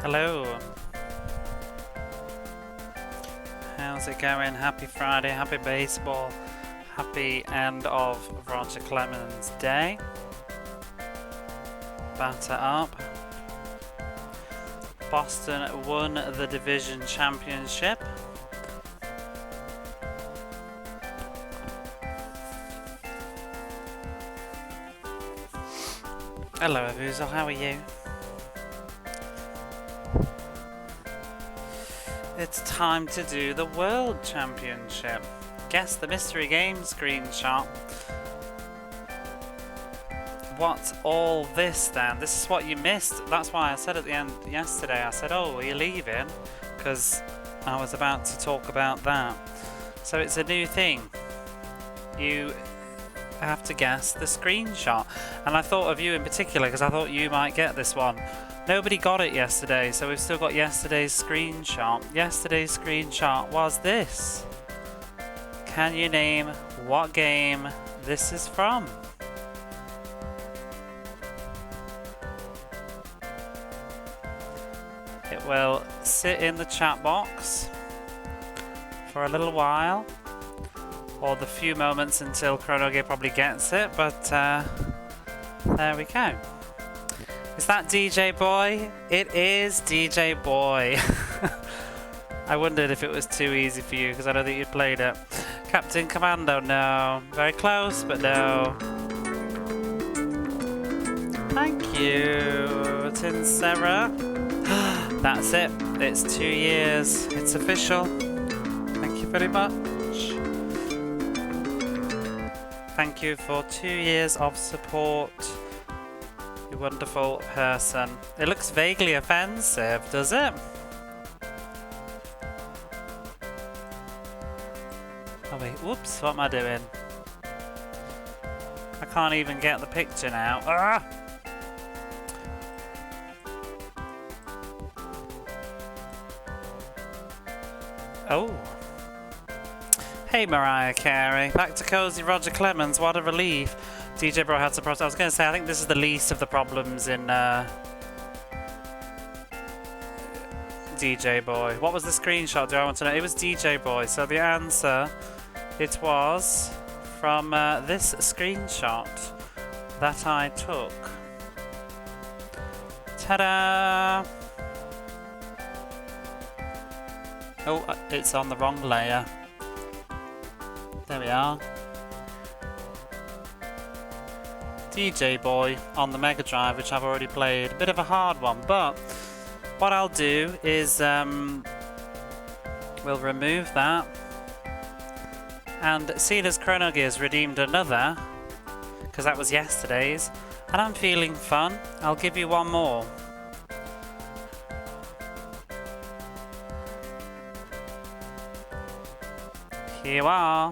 Hello. How's it going? Happy Friday, happy baseball, happy end of Roger Clemens' day. Batter up. Boston won the division championship. Hello, Avuzo, how are you? It's time to do the World Championship. Guess the mystery game screenshot. What's all this then? This is what you missed. That's why I said at the end yesterday, I said, oh, are you leaving? Because I was about to talk about that. So it's a new thing. You have to guess the screenshot. And I thought of you in particular because I thought you might get this one. Nobody got it yesterday, so we've still got yesterday's screenshot. Yesterday's screenshot was this. Can you name what game this is from? It will sit in the chat box for a little while, or the few moments until Chronogear probably gets it, but there we go. Is that DJ Boy? It is DJ Boy. I wondered if it was too easy for you because I know that you played it. Captain Commando, no. Very close, but no. Thank you, Tin Sarah. That's it. It's 2 years. It's official. Thank you very much. Thank you for 2 years of support. You wonderful person. It looks vaguely offensive, does it? Oh wait, whoops, what am I doing? I can't even get the picture now. Ah! Oh. Hey Mariah Carey, back to cozy Roger Clemens, what a relief. DJ Bro had some problems. I was going to say, I think this is the least of the problems in DJ Boy. What was the screenshot? Do I want to know? It was DJ Boy. So the answer, it was from this screenshot that I took. Ta-da! Oh, it's on the wrong layer. There we are. DJ Boy on the Mega Drive, which I've already played. A bit of a hard one, but what I'll do is we'll remove that. And seeing as Chronogear's redeemed another, because that was yesterday's, and I'm feeling fun, I'll give you one more. Here you are.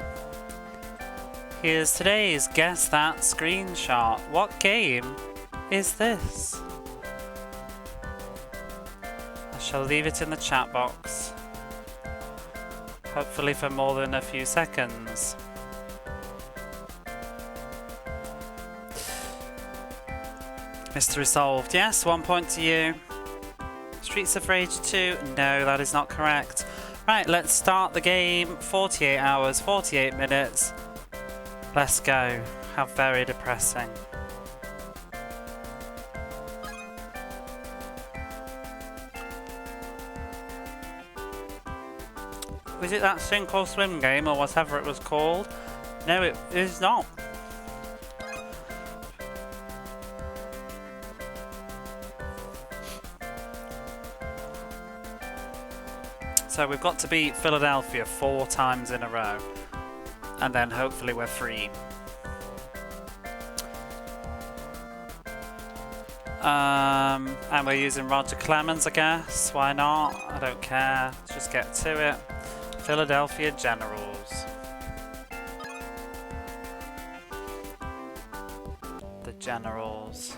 Here's today's Guess That screenshot. What game is this? I shall leave it in the chat box. Hopefully for more than a few seconds. Mystery solved. Yes, 1 point to you. Streets of Rage 2. No, that is not correct. Right, let's start the game. 48 hours, 48 minutes. Let's go. How very depressing. Was it that Sink or Swim game or whatever it was called? No, it is not. So we've got to beat Philadelphia 4 times in a row. And then hopefully we're free. And we're using Roger Clemens, I guess. Why not? I don't care. Let's just get to it. Philadelphia Generals. The Generals.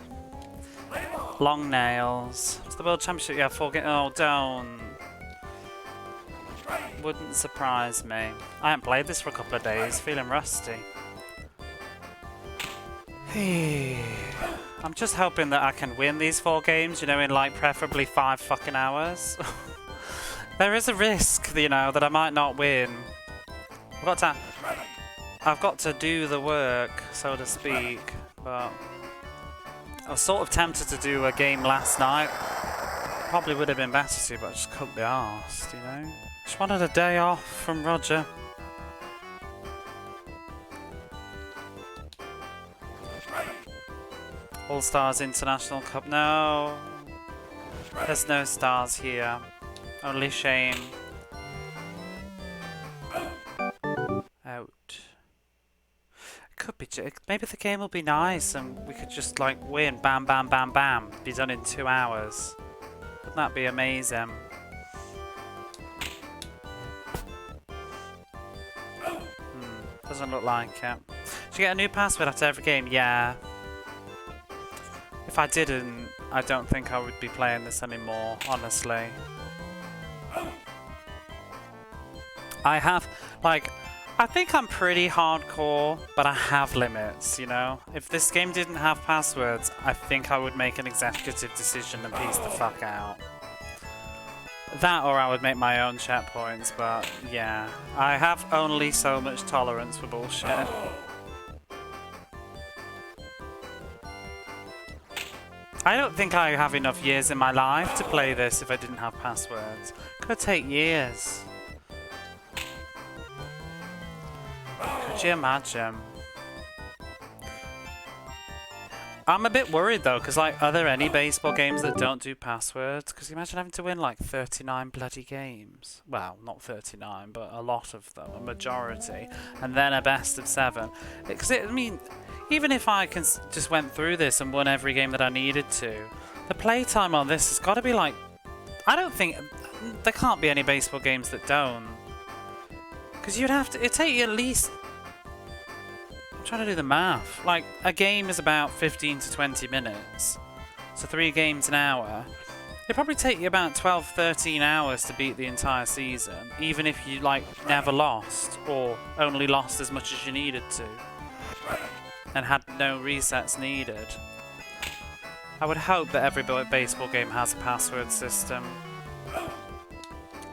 Long nails. It's the World Championship. Yeah, 4 games. Oh, don't. Wouldn't surprise me. I haven't played this for a couple of days, feeling rusty. I'm just hoping that I can win these 4 games, you know, in like preferably 5 fucking hours. There is a risk, you know, that I might not win. I've got to do the work, so to speak, but I was sort of tempted to do a game last night. Probably would have been better to, but I just couldn't be arsed, you know? Just wanted a day off from Roger. All Stars International Cup. No. There's no stars here. Only shame. Out. Could be. Maybe the game will be nice and we could just like win. Bam, bam, bam, bam. Be done in 2 hours. Wouldn't that be amazing? Doesn't look like it. Should you get a new password after every game? Yeah. If I didn't, I don't think I would be playing this anymore, honestly. I have, like, I think I'm pretty hardcore, but I have limits, you know? If this game didn't have passwords, I think I would make an executive decision and peace the fuck out. That or I would make my own checkpoints, but yeah. I have only so much tolerance for bullshit. I don't think I have enough years in my life to play this if I didn't have passwords. Could take years. Could you imagine? I'm a bit worried though, because like, are there any baseball games that don't do passwords? Because you imagine having to win like 39 bloody games. Well, not 39, but a lot of them, a majority, and then a best of 7. Because I mean, even if I just went through this and won every game that I needed to, the playtime on this has got to be like, I don't think there can't be any baseball games that don't. Because you'd have to, it'd take you at least. I'm trying to do the math. Like, a game is about 15 to 20 minutes. So 3 games an hour. It'd probably take you about 12, 13 hours to beat the entire season. Even if you, like, never lost. Or only lost as much as you needed to. And had no resets needed. I would hope that every baseball game has a password system.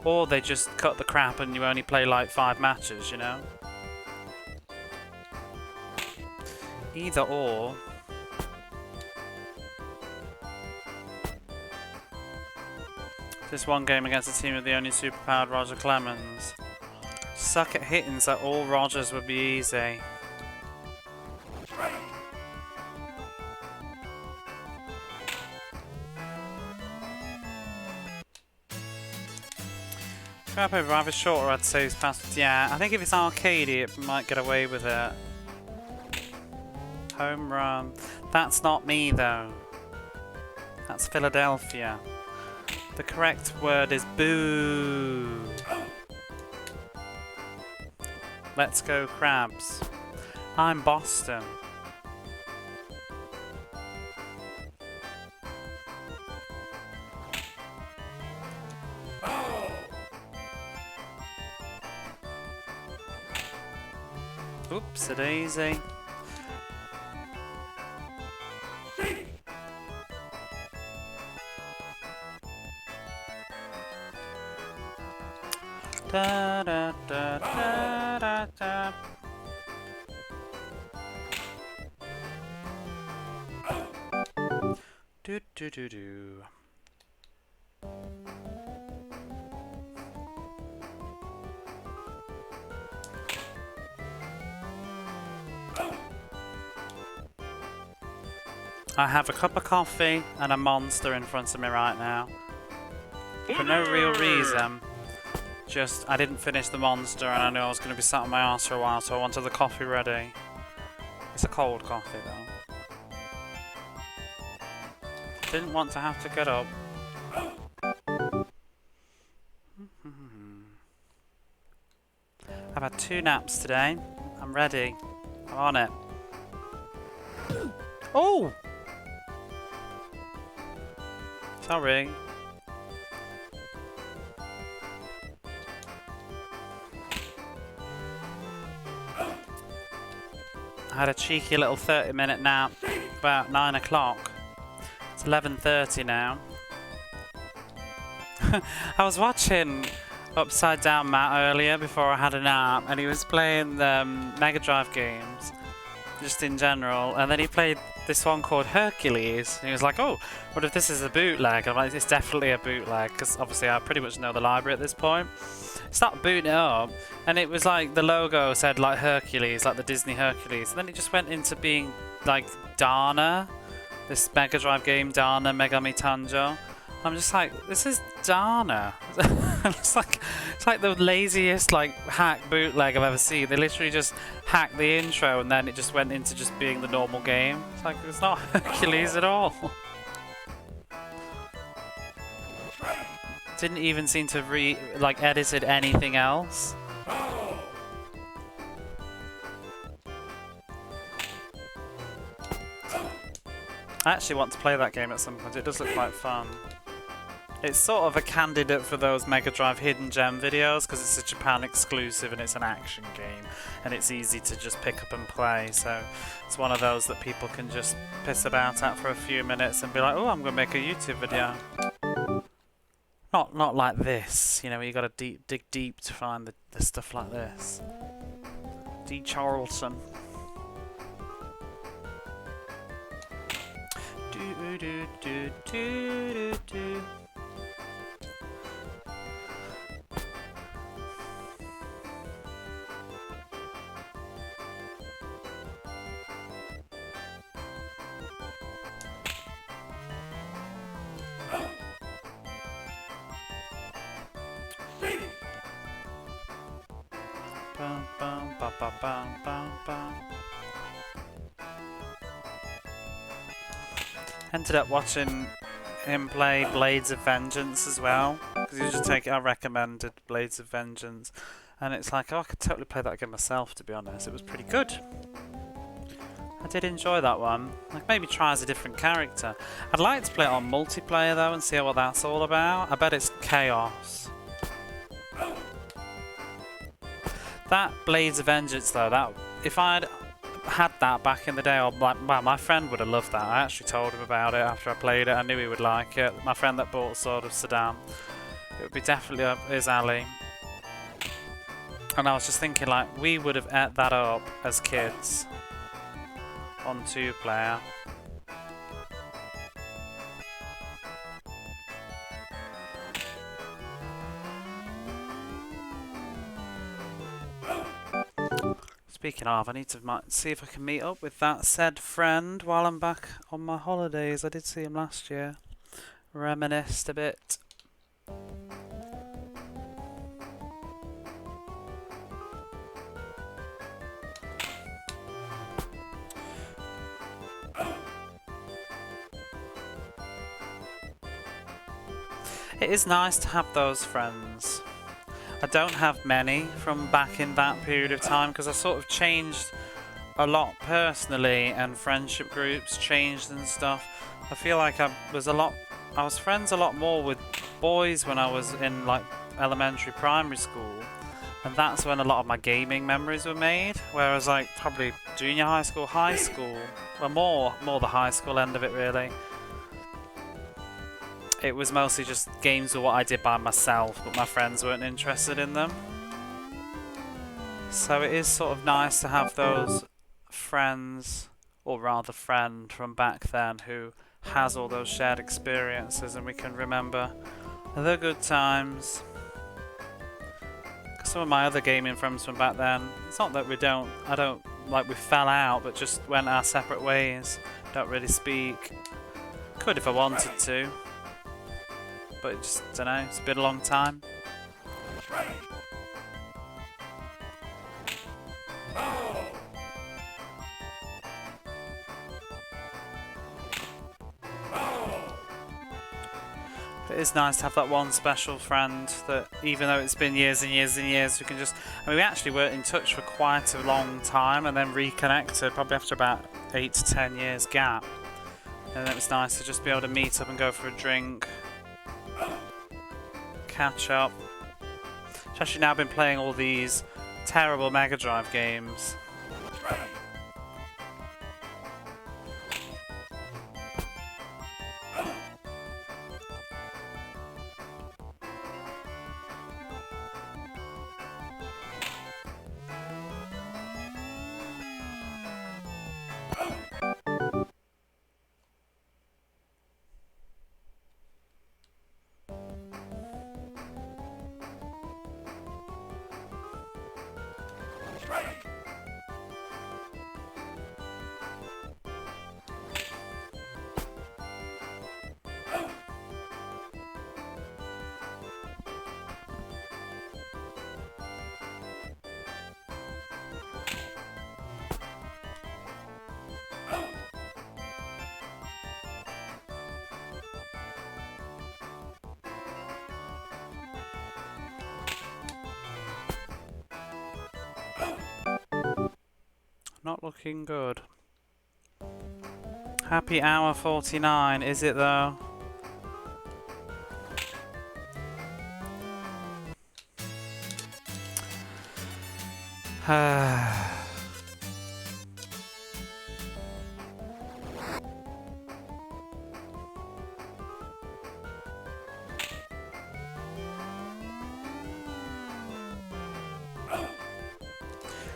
Or they just cut the crap and you only play, like, 5 matches, you know? Either or. This one game against a team with the only superpowered Roger Clemens. Suck at hitting so all Rogers would be easy. Crap over either short or I'd say it's past. Yeah, I think if it's arcadey it might get away with it. Home run. That's not me though. That's Philadelphia. The correct word is boo. Let's go Crabs. I'm Boston. Oops-a-daisy. Da da da da da da. Do do do do. I have a cup of coffee and a monster in front of me right now. For no real reason. Just, I didn't finish the monster and I knew I was going to be sat on my arse for a while, so I wanted the coffee ready. It's a cold coffee though. Didn't want to have to get up. I've had 2 naps today. I'm ready. I'm on it. Oh! Sorry. I had a cheeky little 30-minute nap about 9 o'clock. It's 11:30 now. I was watching Upside Down Matt earlier before I had a nap, and he was playing the Mega Drive games, just in general, and then he played this one called Hercules, and he was like, oh, what if this is a bootleg? I'm like, it's definitely a bootleg, because obviously I pretty much know the library at this point. Start booting it up, and it was like the logo said like Hercules, like the Disney Hercules, and then it just went into being like Dana, this Mega Drive game, Dana Megami Tanjo. I'm just like, this is Dana. it's like the laziest like hack bootleg I've ever seen. They literally just hacked the intro and then it just went into just being the normal game. It's like, it's not Hercules at all. Didn't even seem to edited anything else. I actually want to play that game at some point. It does look quite fun. It's sort of a candidate for those Mega Drive hidden gem videos because it's a Japan exclusive and it's an action game and it's easy to just pick up and play. So it's one of those that people can just piss about at for a few minutes and be like, oh, I'm going to make a YouTube video. Not like this, you know, you got to dig deep to find the stuff like this. D. Charlton. Do do do do do. Bum, bum, ba, ba, bum, bum, bum. Ended up watching him play Blades of Vengeance as well, because he just I recommended Blades of Vengeance, and it's like, oh, I could totally play that game myself, to be honest. It was pretty good. I did enjoy that one. Like, maybe try as a different character. I'd like to play it on multiplayer though and see what that's all about. I bet it's chaos. That Blades of Vengeance though, that if I'd had that back in the day, well, my friend would have loved that. I actually told him about it after I played it. I knew he would like it. My friend that bought Sword of Saddam. It would be definitely up his alley. And I was just thinking, like, we would have ate that up as kids on 2-player. Speaking of, I need to see if I can meet up with that said friend while I'm back on my holidays. I did see him last year. Reminisced a bit. It is nice to have those friends. I don't have many from back in that period of time because I sort of changed a lot personally and friendship groups changed and stuff. I feel like I was friends a lot more with boys when I was in like elementary, primary school, and that's when a lot of my gaming memories were made. Whereas like probably junior high school, well more the high school end of it really. It was mostly just games with what I did by myself, but my friends weren't interested in them. So it is sort of nice to have those friends, or rather friend from back then, who has all those shared experiences and we can remember the good times. Some of my other gaming friends from back then, it's not that we fell out, but just went our separate ways. Don't really speak. Could if I wanted to. But it just, don't know, it's been a long time. But it is nice to have that one special friend that, even though it's been years and years and years, we can just... I mean, we actually were in touch for quite a long time and then reconnected, probably after about 8 to 10 years gap. And it was nice to just be able to meet up and go for a drink. Catch up. Especially now I've been playing all these terrible Mega Drive games. Not looking good. Happy hour 49, is it though?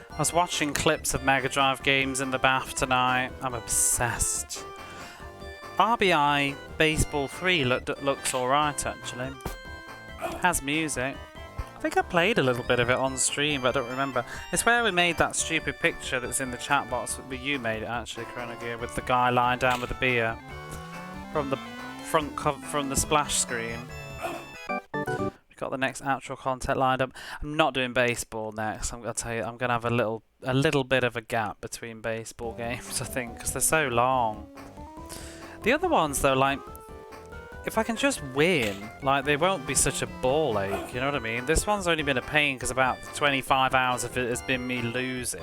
I was watching clips of Mega Drive games in the bath tonight. I'm obsessed. RBI Baseball 3 looks alright actually. Has music. I think I played a little bit of it on stream, but I don't remember. It's where we made that stupid picture that's in the chat box. But you made it actually, Chronogear, with the guy lying down with a beer from the front from the splash screen. Got the next actual content lined up. I'm not doing baseball next. I'm gonna tell you, I'm gonna have a little bit of a gap between baseball games, I think, because they're so long. The other ones though, like, if I can just win, like, they won't be such a ball ache. You know what I mean? This one's only been a pain because about 25 hours of it has been me losing.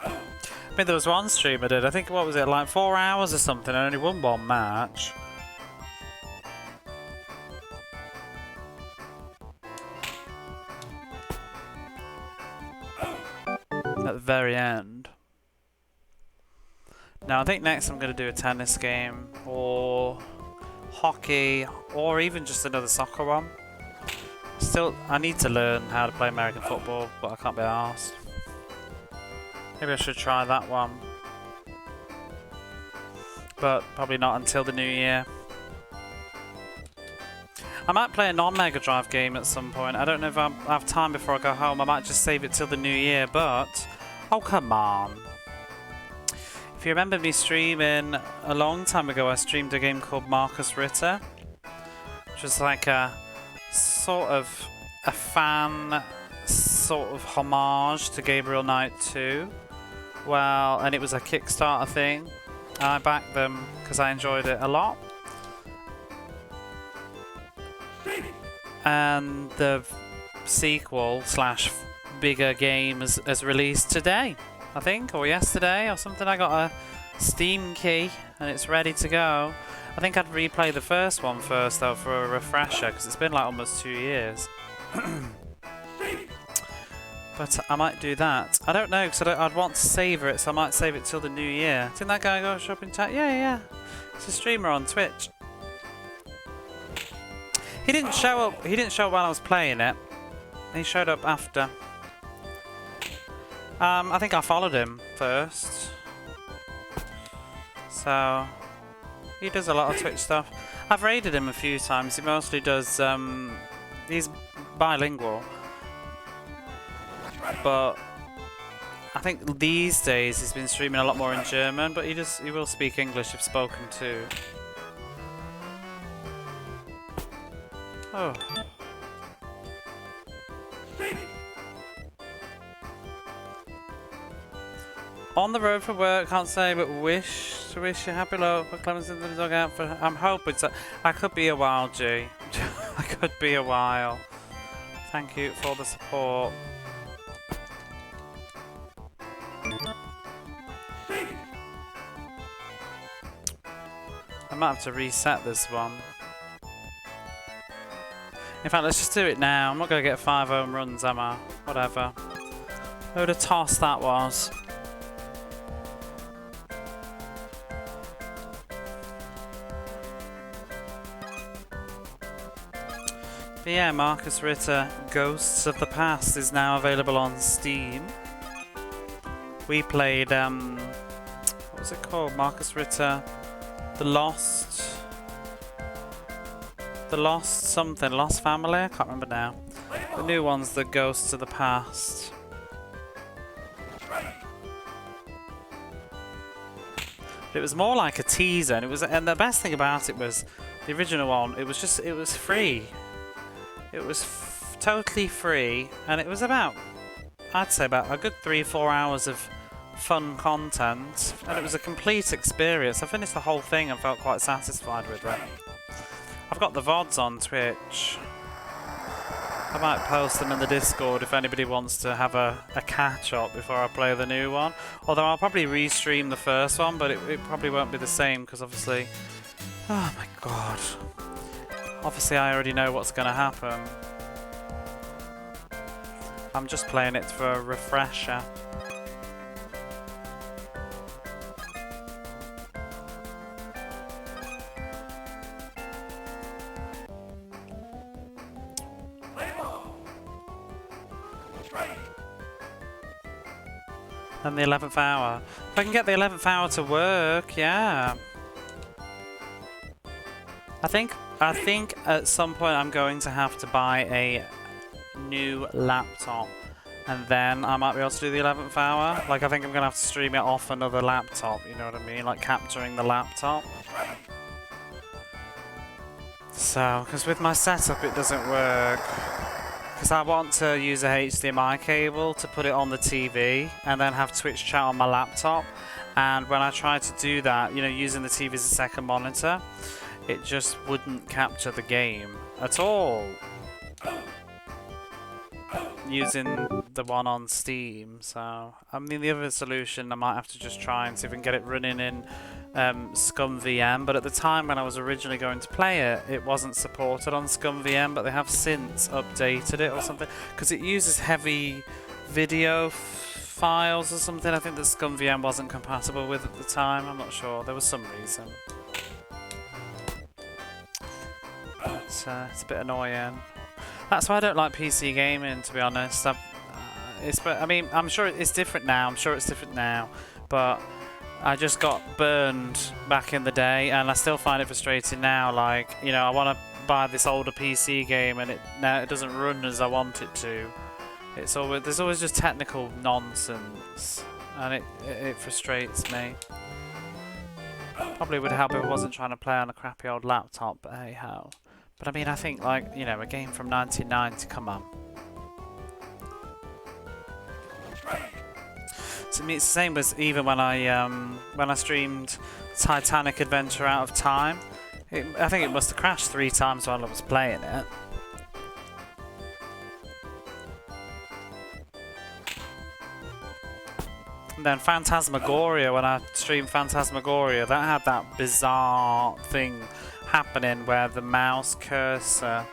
I mean, there was one stream I did, I think, what was it, like 4 hours or something, and only won one match. At the very end. Now, I think next I'm going to do a tennis game, or hockey, or even just another soccer one. Still, I need to learn how to play American football, but I can't be arsed. Maybe I should try that one. But probably not until the new year. I might play a non-Mega Drive game at some point. I don't know if I have time before I go home. I might just save it till the new year, but... Oh, come on. If you remember me streaming a long time ago, I streamed a game called Marcus Ritter. Which was like a sort of a fan sort of homage to Gabriel Knight 2. Well, and it was a Kickstarter thing. I backed them because I enjoyed it a lot. And the sequel slash bigger game is released today, I think, or yesterday or something. I got a Steam key and it's ready to go. I think I'd replay the first one first though for a refresher because it's been like almost 2 years. But I might do that. I don't know, because I'd want to savour it, so I might save it till the new year. Didn't that guy go shopping chat? Yeah. He's a streamer on Twitch. He didn't show up. He didn't show up while I was playing it. He showed up after. I think I followed him first. So he does a lot of Twitch stuff. I've raided him a few times. He mostly does. He's bilingual. But I think these days he's been streaming a lot more in German, but he will speak English if spoken to. Oh. On the road for work, can't say, but wish you happy luck for Clemens in the dugout. I'm hoping so. I could be a while, G. I could be a while. Thank you for the support. I might have to reset this one. In fact, let's just do it now. I'm not going to get 5 home runs, am I? Whatever. What a toss that was. But yeah, Marcus Ritter, Ghosts of the Past is now available on Steam. We played, what was it called? Marcus Ritter, The Lost something, Lost Family? I can't remember now. The new one's The Ghosts of the Past. But it was more like a teaser, and the best thing about it was the original one. It was free. It was totally free, and it was about, I'd say about a good 3-4 hours of fun content, and it was a complete experience. I finished the whole thing and felt quite satisfied with it. I've got the VODs on Twitch. I might post them in the Discord if anybody wants to have a catch-up before I play the new one. Although I'll probably restream the first one, but it probably won't be the same, because obviously... Oh my god. Obviously I already know what's going to happen. I'm just playing it for a refresher. And the 11th hour. If I can get the 11th hour to work, yeah. I think at some point I'm going to have to buy a new laptop, and then I might be able to do the 11th hour. Like, I think I'm going to have to stream it off another laptop, you know what I mean? Like, capturing the laptop. So, because with my setup it doesn't work. Because I want to use a HDMI cable to put it on the TV and then have Twitch chat on my laptop. And when I try to do that, you know, using the TV as a second monitor, it just wouldn't capture the game at all. Using the one on Steam, so I mean the other solution I might have to just try and see if we can get it running in ScumVM, but at the time when I was originally going to play it, it wasn't supported on ScumVM, but they have since updated it or something, because it uses heavy video files or something. I think that ScumVM wasn't compatible with at the time, I'm not sure, there was some reason. But it's a bit annoying. That's why I don't like PC gaming, to be honest. I mean, I'm sure it's different now. But I just got burned back in the day, and I still find it frustrating now. Like, you know, I want to buy this older PC game, and now it doesn't run as I want it to. There's always just technical nonsense, and it frustrates me. Probably would help if I wasn't trying to play on a crappy old laptop, but hey ho. But I mean, I think, like, you know, a game from 1990, come on. So I mean, it's the same as even when I streamed Titanic Adventure Out of Time. I think it must have crashed 3 times while I was playing it. And then Phantasmagoria, when I streamed Phantasmagoria, that had that bizarre thing happening where the mouse cursor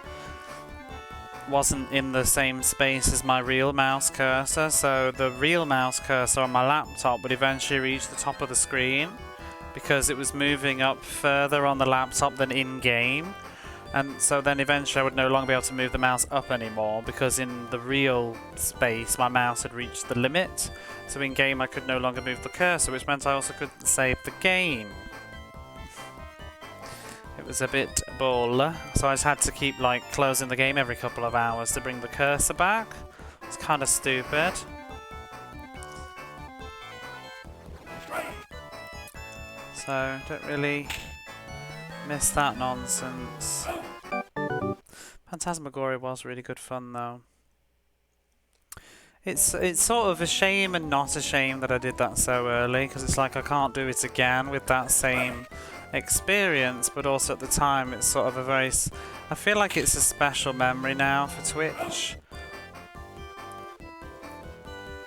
wasn't in the same space as my real mouse cursor, so the real mouse cursor on my laptop would eventually reach the top of the screen because it was moving up further on the laptop than in game, and so then eventually I would no longer be able to move the mouse up anymore because in the real space my mouse had reached the limit, so in game I could no longer move the cursor, which meant I also couldn't save the game. It was a bit baller, so I just had to keep like closing the game every couple of hours to bring the cursor back. It's kind of stupid. So don't really miss that nonsense. Phantasmagoria was really good fun though. It's sort of a shame and not a shame that I did that so early, because it's like I can't do it again with that same experience, but also at the time it's sort of a very... I feel like it's a special memory now for Twitch.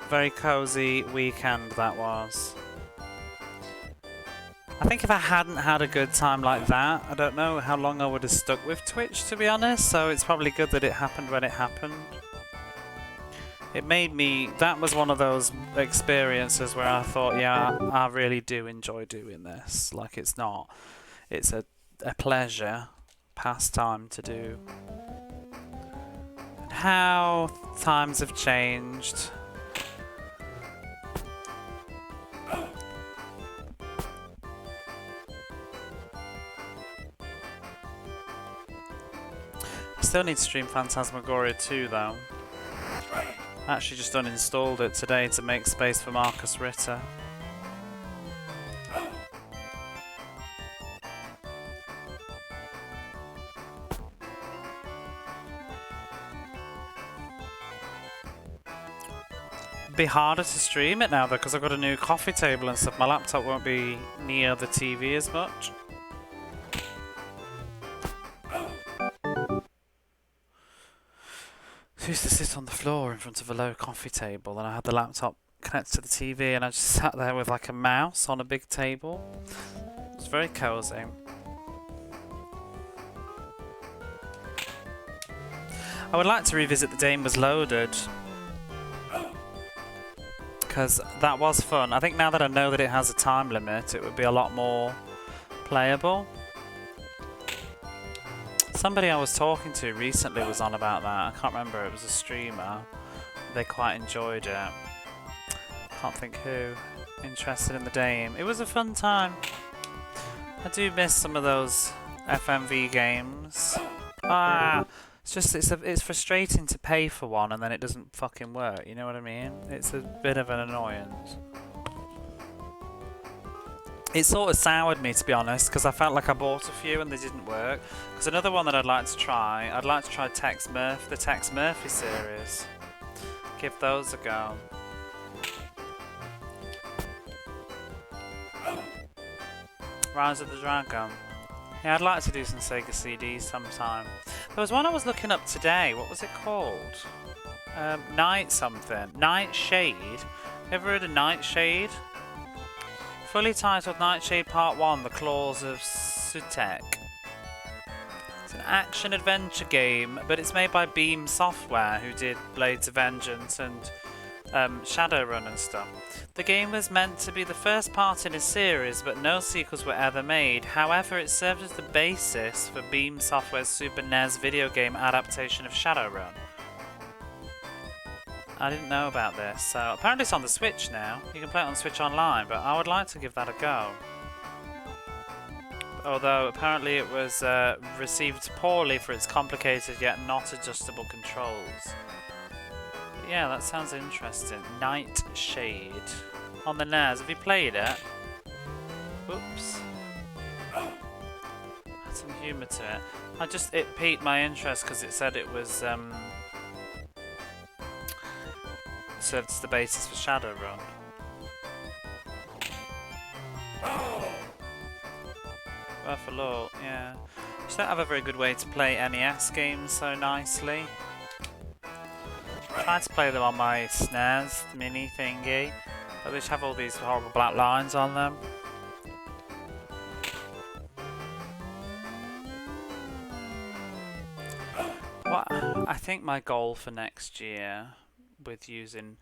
Very cozy weekend that was. I think if I hadn't had a good time like that, I don't know how long I would have stuck with Twitch, to be honest, so it's probably good that it happened when it happened. It made me... That was one of those experiences where I thought, yeah, I really do enjoy doing this. Like, it's not... It's a pleasure, pastime to do. And how times have changed. I still need to stream Phantasmagoria 2 though. I actually just uninstalled it today to make space for Marcus Ritter. It'd be harder to stream it now though, because I've got a new coffee table and stuff. My laptop won't be near the TV as much. used to sit on the floor in front of a low coffee table, and I had the laptop connected to the TV, and I just sat there with like a mouse on a big table. It was very cozy. I would like to revisit The Dame Was Loaded, because that was fun. I think now that I know that it has a time limit, it would be a lot more playable. Somebody I was talking to recently was on about that. I can't remember, it was a streamer. They quite enjoyed it. Can't think who. Interested in The Dame. It was a fun time. I do miss some of those FMV games. It's just it's frustrating to pay for one and then it doesn't fucking work, you know what I mean? It's a bit of an annoyance. It sort of soured me, to be honest, because I felt like I bought a few and they didn't work. Because another one that I'd like to try the Tex Murphy series. Give those a go. Rise of the Dragon. Yeah, I'd like to do some Sega CDs sometime. There was one I was looking up today. What was it called? Night something. Nightshade. Ever heard of Nightshade? Fully titled Nightshade Part 1, The Claws of Sutek. It's an action-adventure game, but it's made by Beam Software, who did Blades of Vengeance and Shadowrun and stuff. The game was meant to be the first part in a series, but no sequels were ever made. However, it served as the basis for Beam Software's Super NES video game adaptation of Shadowrun. I didn't know about this, so apparently it's on the Switch now. You can play it on Switch Online, but I would like to give that a go. Although apparently it was received poorly for its complicated yet not adjustable controls. But yeah, that sounds interesting. Nightshade. On the NES. Have you played it? Oops. Had some humour to it. It piqued my interest because it said it was served as the basis for Shadowrun. Worth a look, yeah. Just don't have a very good way to play NES games so nicely. I tried to play them on my SNES mini thingy, but they just have all these horrible black lines on them. Well, I think my goal for next year, with using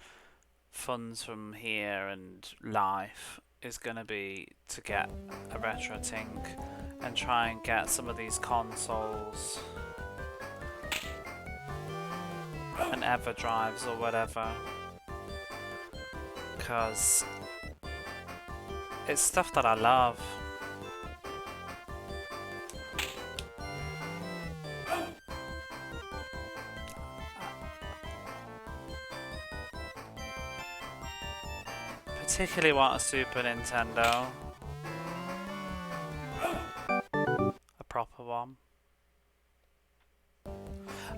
funds from here and life, is going to be to get a retro tink and try and get some of these consoles and Ever drives or whatever, because it's stuff that I love. Particularly want a Super Nintendo. A proper one.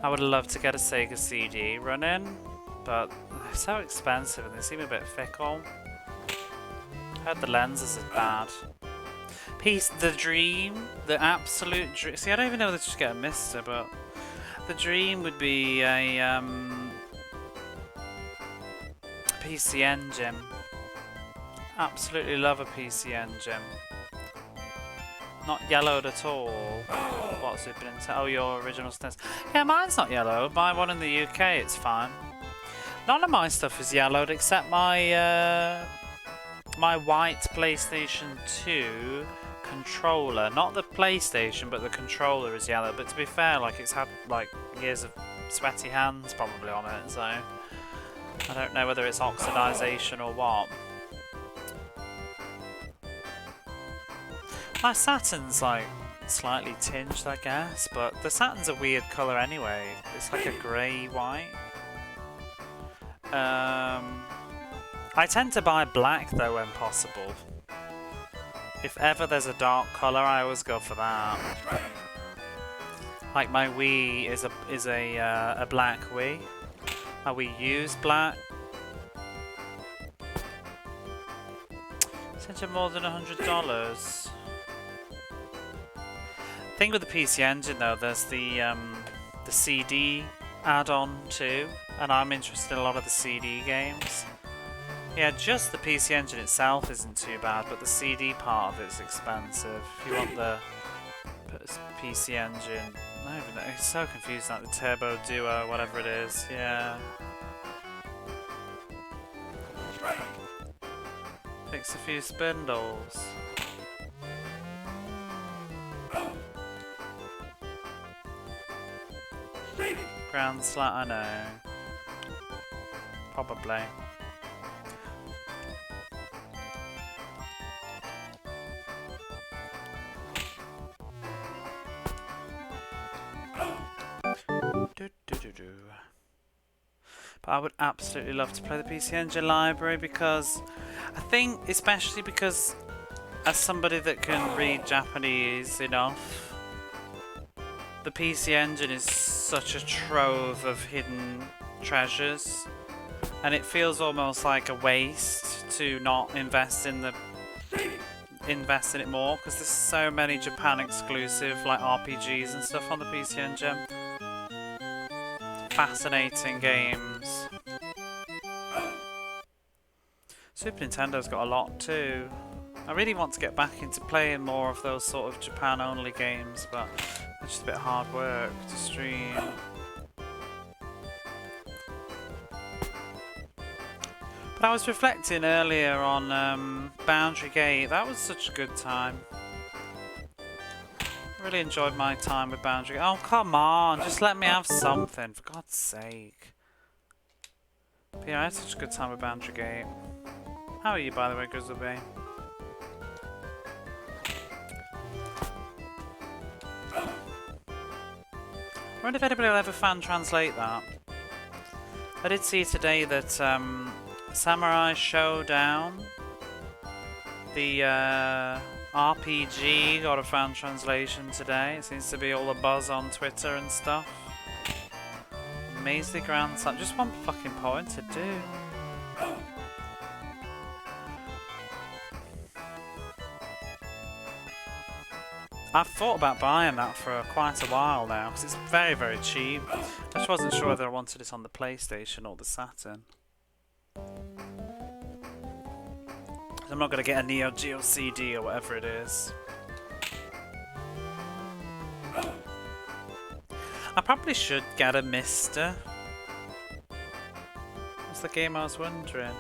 I would love to get a Sega CD running, but they're so expensive and they seem a bit fickle. I heard the lenses are bad. The dream, the absolute dream. See, I don't even know whether to just get a Mister, but the dream would be a PC Engine. Absolutely love a PC Engine. Not yellowed at all. What Super Nintendo? Oh, your original SNES. Yeah, mine's not yellowed. My one in the UK, it's fine. None of my stuff is yellowed except my my white PlayStation 2 controller. Not the PlayStation, but the controller is yellow. But to be fair, like it's had like years of sweaty hands probably on it, so I don't know whether it's oxidization or what. My Saturn's like slightly tinged, I guess, but the Saturn's a weird colour anyway. It's like a grey-white. I tend to buy black though when possible. If ever there's a dark colour, I always go for that. Like my Wii is a black Wii. My Wii U's black. Sent you more than $100. Thing with the PC Engine though, there's the CD add-on too, and I'm interested in a lot of the CD games. Yeah, just the PC Engine itself isn't too bad, but the CD part of it's expensive. If you want the PC Engine, I don't even know, it's so confusing, like the Turbo Duo, whatever it is, yeah. Fix a few spindles. Grand Slat, I know. Probably. But I would absolutely love to play the PC Engine library, because I think, especially because as somebody that can read Japanese enough, the PC Engine is such a trove of hidden treasures, and it feels almost like a waste to not invest in it more, because there's so many Japan exclusive like RPGs and stuff on the PC Engine. Fascinating games. Super Nintendo's got a lot too. I really want to get back into playing more of those sort of Japan only games, but it's just a bit hard work to stream. But I was reflecting earlier on Boundary Gate. That was such a good time. I really enjoyed my time with Boundary Gate. Oh, come on, just let me have something, for God's sake. But yeah, I had such a good time with Boundary Gate. How are you, by the way, Grizzleby? I wonder if anybody will ever fan translate that. I did see today that Samurai Showdown, the RPG, got a fan translation today. It seems to be all a buzz on Twitter and stuff. Measly Grand Slam, just one fucking point to do. I've thought about buying that for quite a while now, because it's very, very cheap. I just wasn't sure whether I wanted it on the PlayStation or the Saturn. I'm not going to get a Neo Geo CD or whatever it is. I probably should get a Mister. What's the game I was wondering?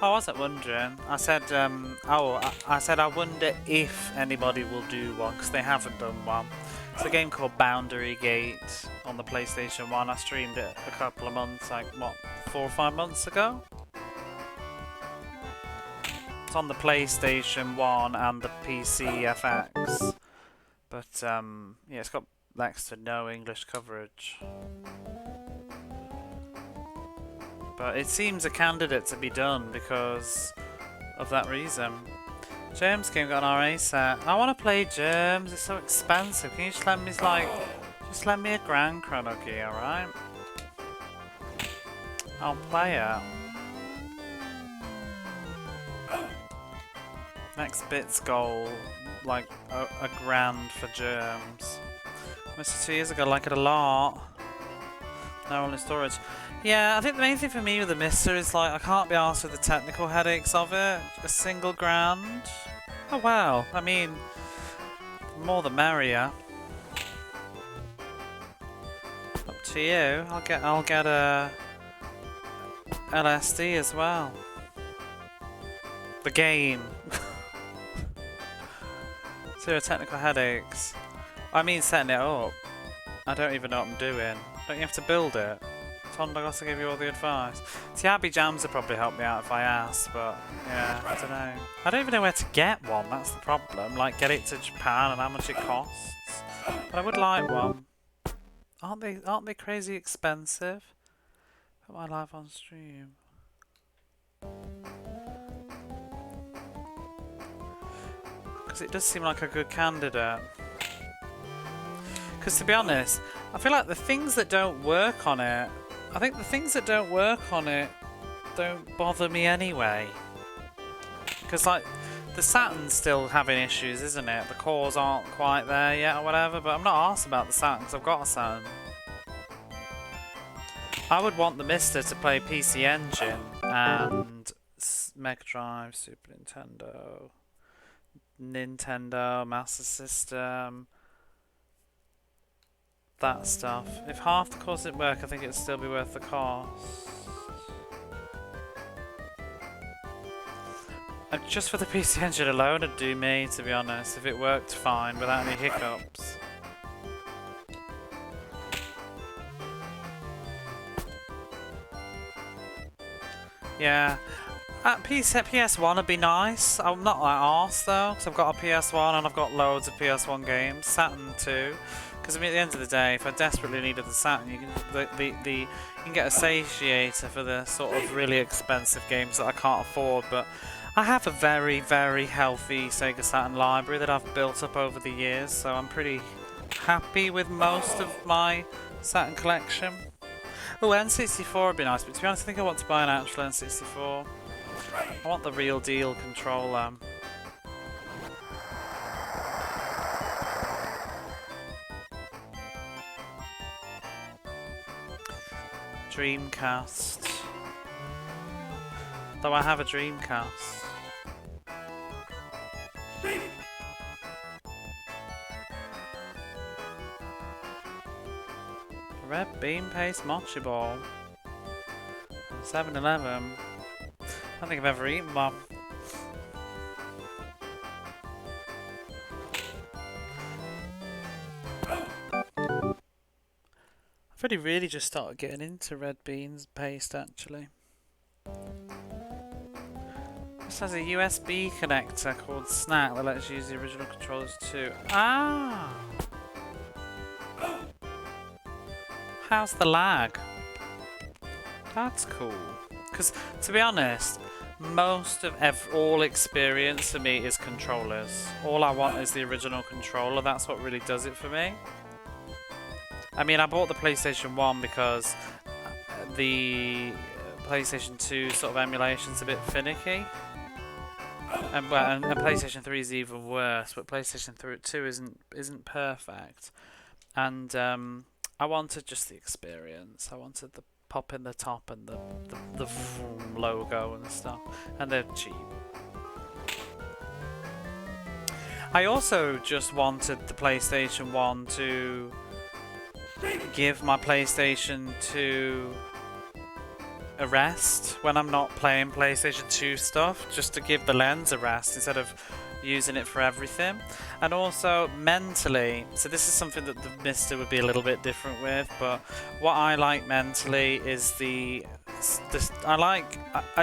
Oh, I wasn't wondering. I said, I said I wonder if anybody will do one, because they haven't done one. It's a game called Boundary Gate on the PlayStation 1. I streamed it a couple of months, like, what, 4 or 5 months ago? It's on the PlayStation 1 and the PC FX. But, yeah, it's got next to no English coverage. But it seems a candidate to be done because of that reason. Germs game got an RA set. I want to play Germs. It's so expensive. Can you just let me just let me a Grand Chronogy, alright? I'll play it. Next bit's goal, like a grand for Germs. Mr. 2 years ago, like it a lot. Now all in storage. Yeah, I think the main thing for me with the Mister is like I can't be arsed with the technical headaches of it. A single grand. Oh well, I mean, more the merrier. Up to you. I'll get a LSD as well. The game. Zero technical headaches. I mean setting it up. I don't even know what I'm doing. Don't you have to build it? Tonda to give you all the advice. See, Abby Jams would probably help me out if I asked, but yeah, I don't know. I don't even know where to get one, that's the problem. Like, get it to Japan and how much it costs. But I would like one. Aren't they crazy expensive? Put my live on stream. Because it does seem like a good candidate. Because to be honest, I feel like the things that don't work on it, I think the things that don't work on it don't bother me anyway. Because like, the Saturn's still having issues, isn't it? The cores aren't quite there yet or whatever, but I'm not arsed about the Saturn because I've got a Saturn. I would want the Mister to play PC Engine and Mega Drive, Super Nintendo, Nintendo, Master System, that stuff. If half the course didn't work, I think it'd still be worth the cost. And just for the PC Engine alone, it'd do me, to be honest, if it worked fine without any hiccups. Yeah. PS1 would be nice. I'm not like arse though, because I've got a PS1 and I've got loads of PS1 games. Saturn too. Because I mean, at the end of the day, if I desperately needed the Saturn, you can get a satiator for the sort of really expensive games that I can't afford. But I have a very, very healthy Sega Saturn library that I've built up over the years, so I'm pretty happy with most of my Saturn collection. Oh, N64 would be nice, but to be honest, I think I want to buy an actual N64. I want the real deal controller. Dreamcast. Though I have a Dreamcast. Red bean paste mochi ball. 7-Eleven. I don't think I've ever eaten one. I've only really just started getting into red beans paste actually. This has a USB connector called Snack that lets you use the original controllers too. Ah! How's the lag? That's cool. Because, to be honest, most of all experience for me is controllers. All I want is the original controller. That's what really does it for me. I mean, I bought the PlayStation 1 because the PlayStation 2 sort of emulation's a bit finicky. And PlayStation 3 is even worse, but PlayStation 2 isn't perfect. And I wanted just the experience. I wanted the pop in the top and the logo and stuff, and they're cheap. I also just wanted the PlayStation 1 to give my PlayStation 2 a rest when I'm not playing PlayStation 2 stuff, just to give the lens a rest instead of using it for everything. And also mentally, so this is something that the Mister would be a little bit different with, but what I like mentally is I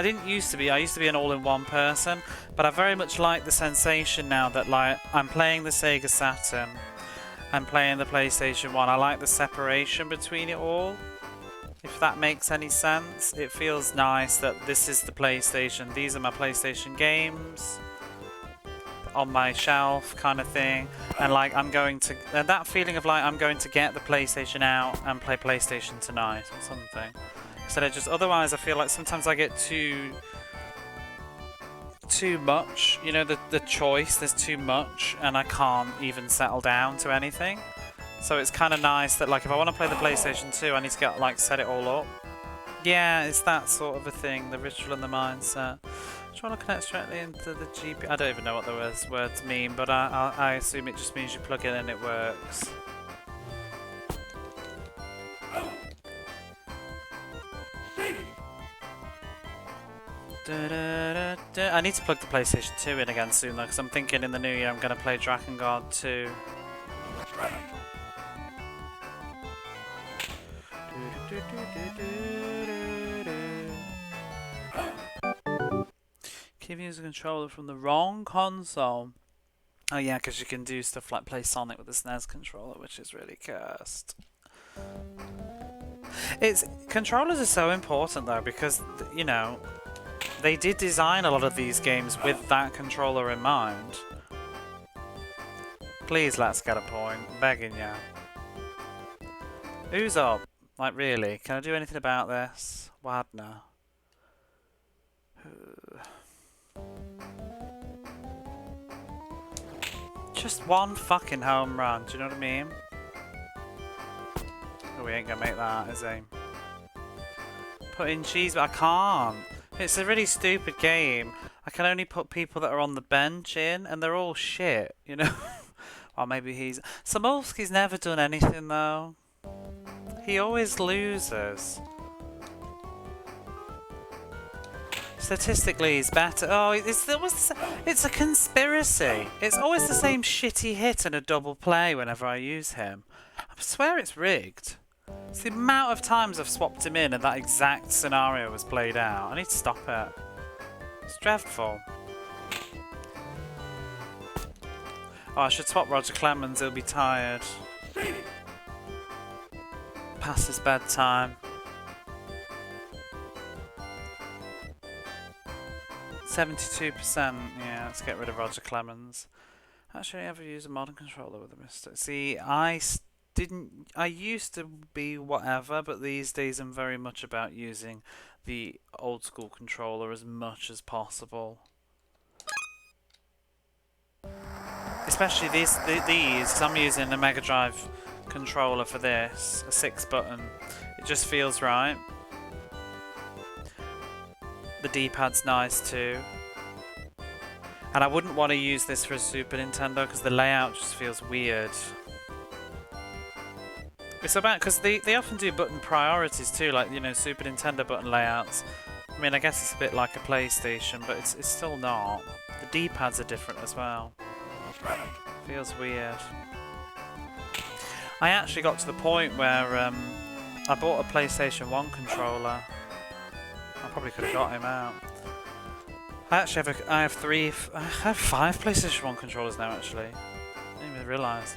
didn't used to be, I used to be an all-in-one person, but I very much like the sensation now that like I'm playing the Sega Saturn, I'm playing the PlayStation 1, I like the separation between it all. If that makes any sense, it feels nice that this is the PlayStation, these are my PlayStation games on my shelf kind of thing, and like and that feeling of like I'm going to get the PlayStation out and play PlayStation tonight or something. Instead of just, otherwise I feel like sometimes I get too much, you know, the choice, there's too much and I can't even settle down to anything. So it's kind of nice that like if I want to play the PlayStation 2, I need to get like set it all up. Yeah, it's that sort of a thing, the ritual and the mindset. Trying to connect directly into the GP. I don't even know what the words mean, but I assume it just means you plug it in and it works. I need to plug the PlayStation 2 in again soon though, because I'm thinking in the new year I'm going to play Drakengard 2. Keep using a controller from the wrong console. Oh yeah, because you can do stuff like play Sonic with the SNES controller, which is really cursed. Controllers are so important though, because you know they did design a lot of these games with that controller in mind. Please, let's get a point. I'm begging ya. Who's up? Like really? Can I do anything about this? Wadner. Just one fucking home run, do you know what I mean? Oh, we ain't gonna make that, is he? put in cheese, but I can't. It's a really stupid game. I can only put people that are on the bench in, and they're all shit, you know? Or maybe he's... Samolski's never done anything, though. He always loses. Statistically, he's better. Oh, it's a conspiracy. It's always the same shitty hit and a double play whenever I use him. I swear it's rigged. It's the amount of times I've swapped him in and that exact scenario was played out. I need to stop it. It's dreadful. Oh, I should swap Roger Clemens. He'll be tired. Past his bedtime. 72%. Yeah, let's get rid of Roger Clemens. Actually, ever use a modern controller with a mistake? See, I used to be whatever, but these days I'm very much about using the old school controller as much as possible. Especially these, because I'm using a Mega Drive controller for this, a 6-button. It just feels right. The D-pad's nice too. And I wouldn't want to use this for a Super Nintendo because the layout just feels weird. It's about, because they often do button priorities too, like, you know, Super Nintendo button layouts. I mean, I guess it's a bit like a PlayStation, but it's still not. The D-pads are different as well. Feels weird. I actually got to the point where I bought a PlayStation 1 controller. I probably could have got him out. I actually have I have 5 PlayStation 1 controllers now, actually. I didn't even realise.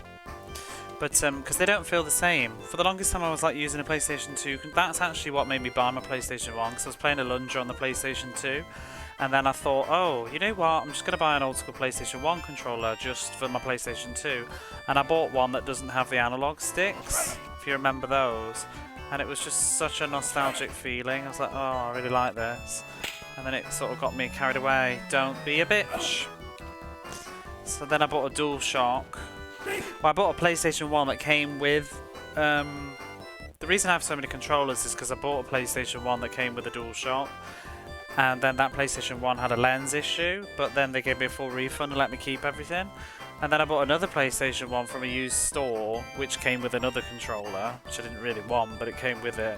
But because they don't feel the same. For the longest time I was like using a PlayStation 2. That's actually what made me buy my PlayStation 1, because I was playing a Lunger on the PlayStation 2. And then I thought, oh, you know what, I'm just going to buy an old school PlayStation 1 controller just for my PlayStation 2. And I bought one that doesn't have the analog sticks, if you remember those. And it was just such a nostalgic feeling. I was like, oh, I really like this. And then it sort of got me carried away. Don't be a bitch. So then I bought a DualShock. Well, I bought a PlayStation 1 that came with... the reason I have so many controllers is because I bought a PlayStation 1 that came with a DualShock. And then that PlayStation 1 had a lens issue, but then they gave me a full refund and let me keep everything. And then I bought another PlayStation 1 from a used store, which came with another controller, which I didn't really want, but it came with it.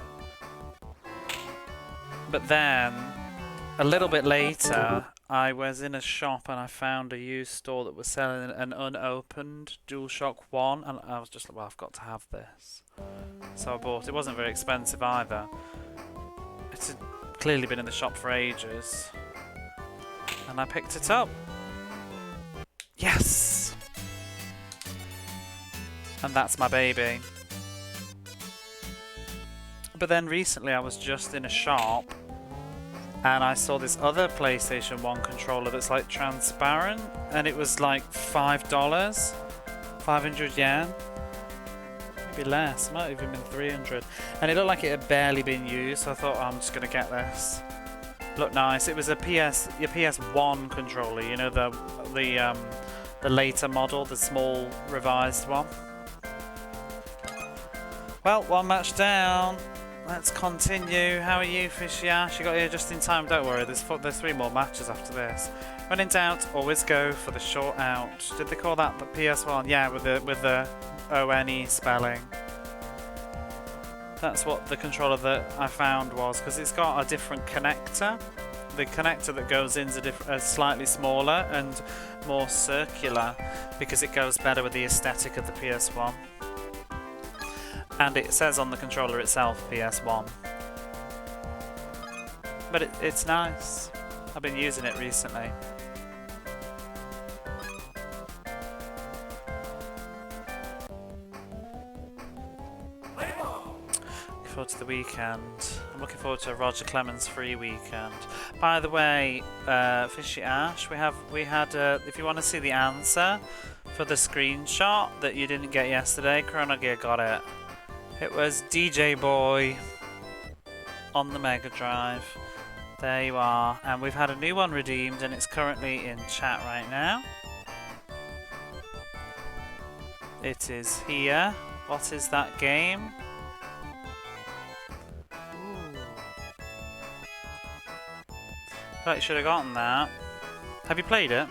But then, a little bit later, I was in a shop and I found a used store that was selling an unopened DualShock 1, and I was just like, well, I've got to have this. So I bought it. It wasn't very expensive either. It's clearly been in the shop for ages. And I picked it up. Yes! And that's my baby. But then recently I was just in a shop and I saw this other PlayStation 1 controller that's like transparent, and it was like $5, 500 yen. Maybe less, might have even been 300. And it looked like it had barely been used, so I thought, oh, I'm just going to get this. Looked nice. It was a PS1 controller, you know, the later model, the small revised one. Well, one match down. Let's continue. How are you, Fishy Ash? You got here just in time. Don't worry, there's 3 more matches after this. When in doubt, always go for the short out. Did they call that the PS1? Yeah, with the ONE spelling. That's what the controller that I found was, because it's got a different connector. The connector that goes in is slightly smaller and more circular, because it goes better with the aesthetic of the PS1. And it says on the controller itself PS1. But it's nice. I've been using it recently. Looking forward to the weekend. I'm looking forward to a Roger Clemens free weekend. By the way, Fishy Ash, we had if you want to see the answer for the screenshot that you didn't get yesterday, Chrono Gear got it. It was DJ Boy on the Mega Drive. There you are. And we've had a new one redeemed and it's currently in chat right now. It is here. What is that game? Ooh. Right, should have gotten that. Have you played it?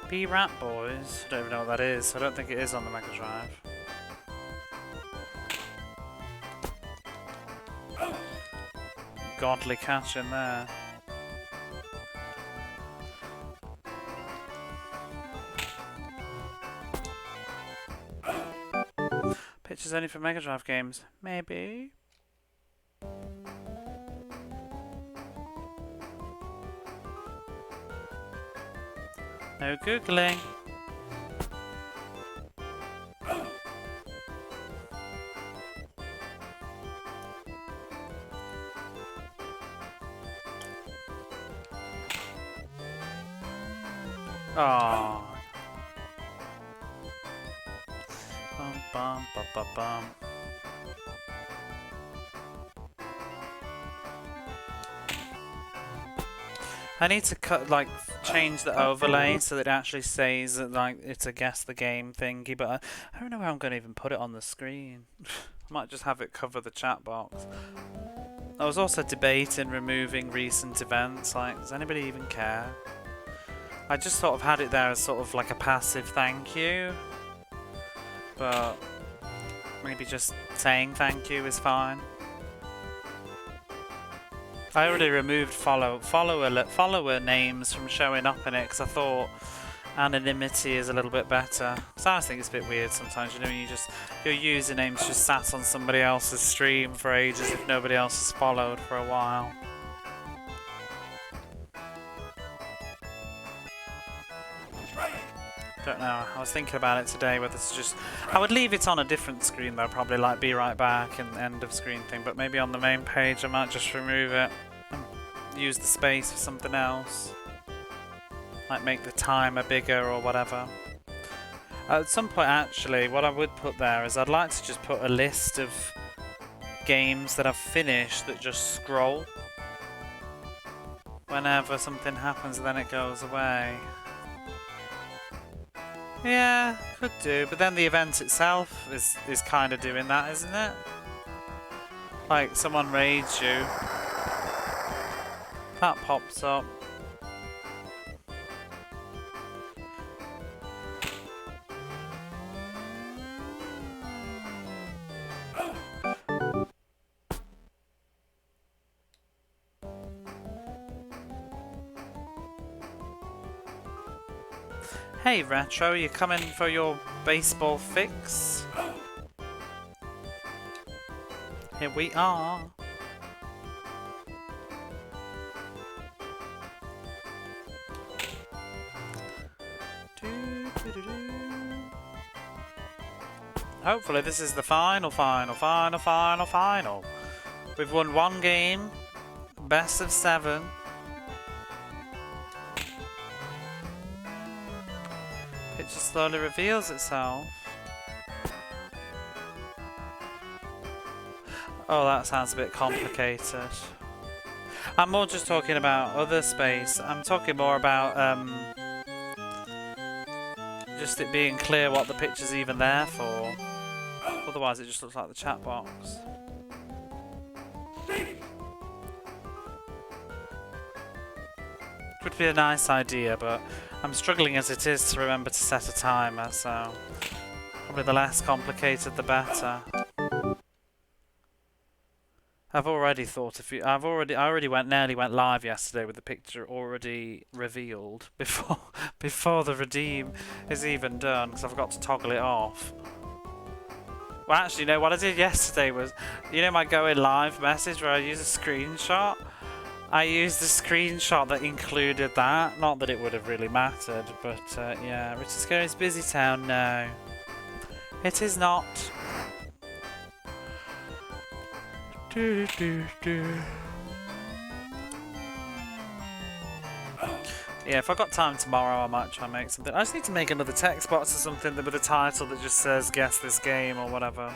B-Rat Boys? I don't even know what that is. I don't think it is on the Mega Drive. Godly catch in there. Pictures only for Mega Drive games? Maybe. No googling. Oh. Bum bum bum bum bum. I need to change the overlay so that it actually says that it's a guess the game thingy, but I don't know how I'm going to even put it on the screen. I might just have it cover the chat box. I was also debating removing recent events. Does anybody even care? I just sort of had it there as sort of like a passive thank you, but maybe just saying thank you is fine. I already removed follower names from showing up in it because I thought anonymity is a little bit better. So I think it's a bit weird sometimes, you know, your username's just sat on somebody else's stream for ages if nobody else has followed for a while. Don't know. I was thinking about it today whether to just... I would leave it on a different screen though, probably like be right back and end of screen thing, but maybe on the main page I might just remove it and use the space for something else. Like make the timer bigger or whatever. At some point actually, what I would put there is I'd like to just put a list of games that I've finished that just scroll. Whenever something happens then it goes away. Yeah, could do, but then the event itself is kind of doing that, isn't it? Like, someone raids you. That pops up. Hey Retro, you coming for your baseball fix? Here we are. Hopefully this is the final. We've won one game, best of 7. It just slowly reveals itself. Oh, that sounds a bit complicated. I'm more just talking about other space. I'm talking more about just it being clear what the picture's even there for. Otherwise it just looks like the chat box. Would be a nice idea, but I'm struggling as it is to remember to set a timer, so probably the less complicated the better. I've already thought a few. I already nearly went live yesterday with the picture already revealed before the redeem is even done because I forgot to toggle it off. Well, actually, no. What I did yesterday was, you know, my going live message where I use a screenshot. I used the screenshot that included that. Not that it would have really mattered, but yeah. Richard Scary's Busy Town. No, it is not. Yeah, if I've got time tomorrow, I might try and make something. I just need to make another text box or something with a title that just says "Guess this game" or whatever.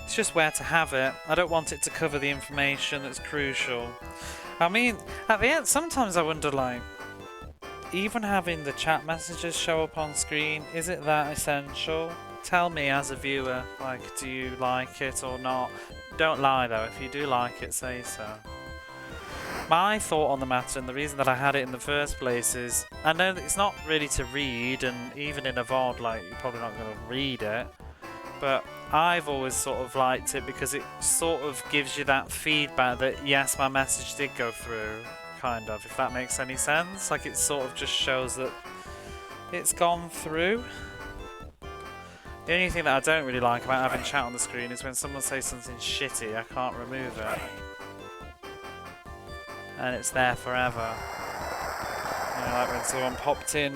It's just where to have it. I don't want it to cover the information that's crucial. I mean, at the end, sometimes I wonder, like, even having the chat messages show up on screen, is it that essential? Tell me as a viewer, like, do you like it or not? Don't lie though, if you do like it, say so. My thought on the matter, and the reason that I had it in the first place is, I know that it's not really to read, and even in a VOD, like, you're probably not going to read it, but I've always sort of liked it because it sort of gives you that feedback that, yes, my message did go through, kind of, if that makes any sense. Like, it sort of just shows that it's gone through. The only thing that I don't really like about having chat on the screen is when someone says something shitty, I can't remove it. And it's there forever. You know, like when someone popped in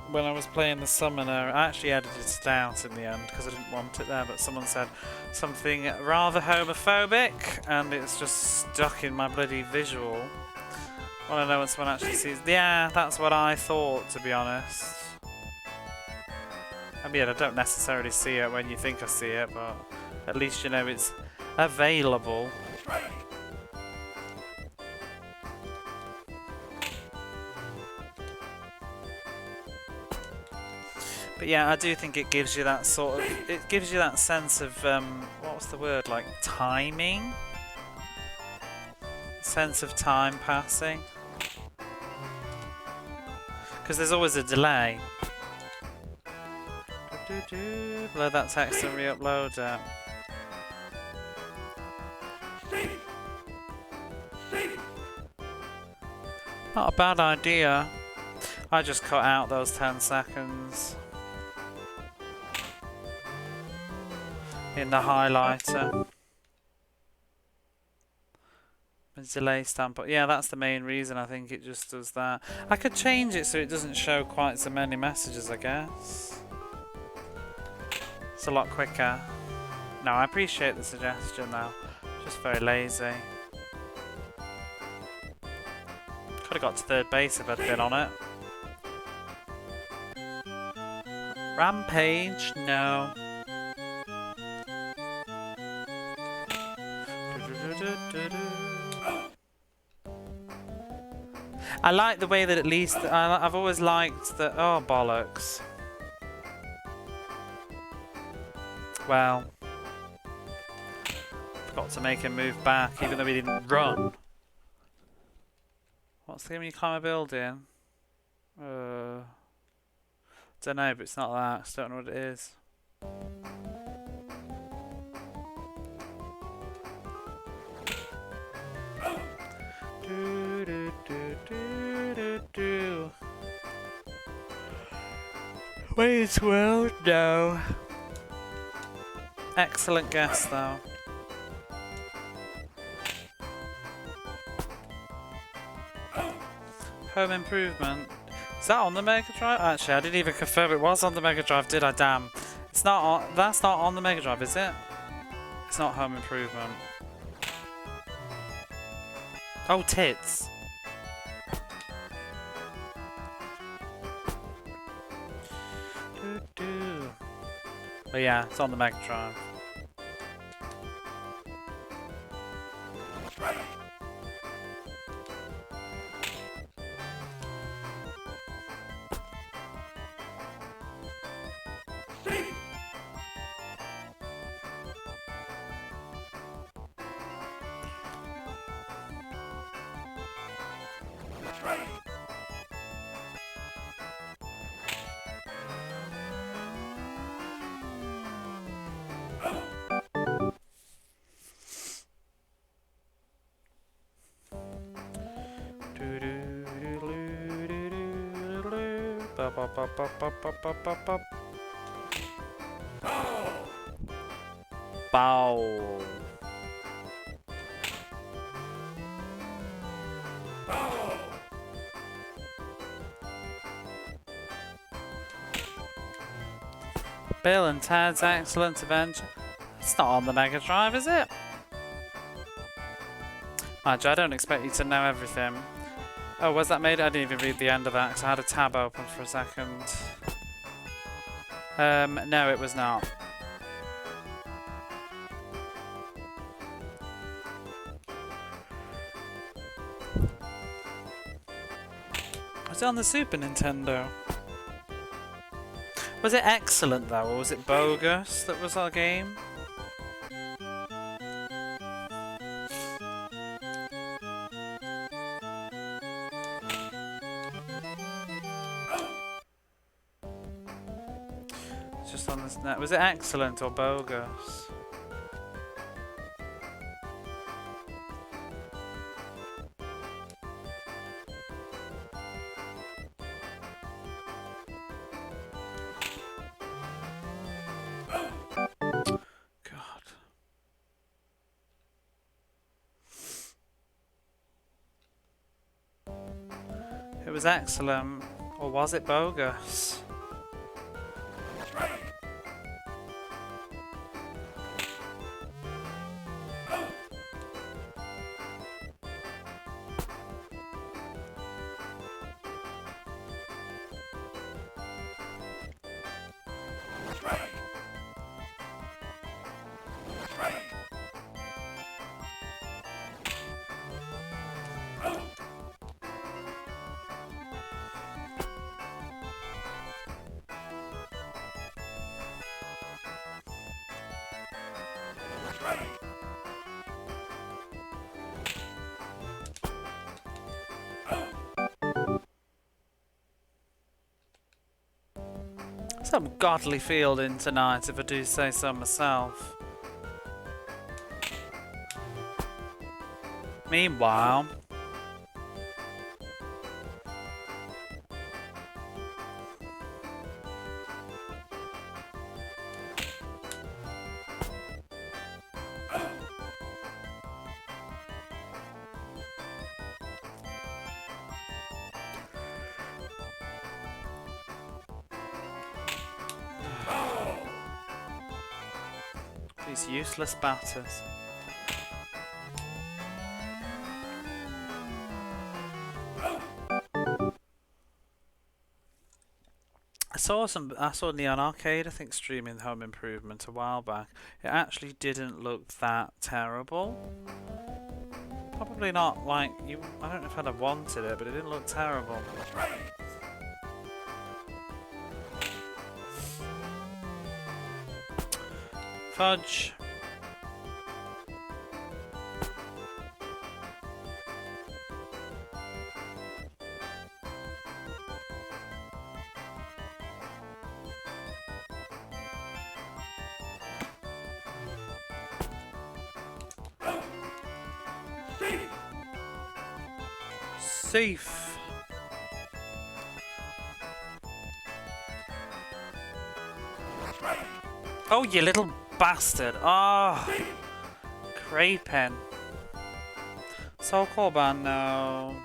when I was playing the summoner. I actually edited it out in the end because I didn't want it there, but someone said something rather homophobic and it's just stuck in my bloody visual. I want to know when someone actually sees. Yeah, that's what I thought, to be honest. I mean, I don't necessarily see it when you think I see it, but at least you know it's available. But yeah, I do think it gives you that sort of, it gives you that sense of, what was the word, like timing? Sense of time passing. Because there's always a delay. Load that text and re-upload it. Not a bad idea. I just cut out those 10 seconds. In the highlighter. The delay stamp, but yeah, that's the main reason. I think it just does that. I could change it so it doesn't show quite so many messages, I guess. It's a lot quicker. No, I appreciate the suggestion though. Just very lazy. Could have got to third base if I'd been on it. Rampage? No. I like the way that at least I've always liked that. Oh bollocks! Well, forgot to make him move back, even though he didn't run. What's the game you climb a building? Don't know, but it's not that. 'Cause I don't know what it is. Wayne's World? No. Excellent guess, though. Home Improvement. Is that on the Mega Drive? Actually, I didn't even confirm it was on the Mega Drive, did I? Damn. It's not on. That's not on the Mega Drive, is it? It's not Home Improvement. Oh, tits. But yeah, it's on the Mega Drive. Bow. Bill and Ted's Excellent Adventure. It's not on the Mega Drive, is it? Madge, I don't expect you to know everything. Oh, was that made? I didn't even read the end of that because I had a tab open for a second. No, it was not. Was it on the Super Nintendo? Was it excellent though, or was it bogus that was our game? It's just on this net. Was it excellent or bogus? It was excellent, or was it bogus? Some godly fielding tonight, if I do say so myself. Meanwhile, these useless batters. I saw Neon Arcade, I think, streaming Home Improvement a while back. It actually didn't look that terrible. Probably not like you. I don't know if I'd have wanted it, but it didn't look terrible. Fudge. Safe. Oh, you little bastard. Oh. Creeping. Soul Corban, no.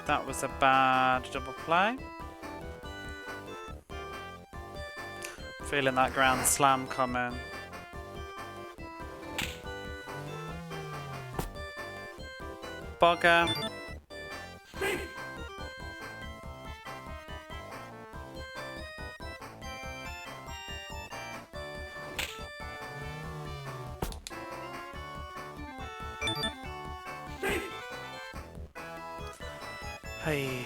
That was a bad double play. Feeling that grand slam coming. Bugger. Hey.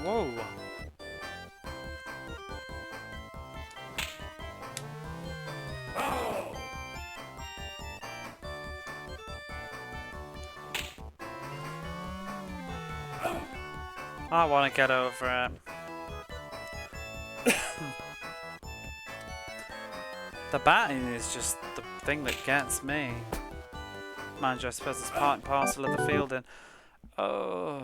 Whoa. I want to get over it. The batting is just the thing that gets me. Mind you, I suppose it's part and parcel of the fielding. Oh.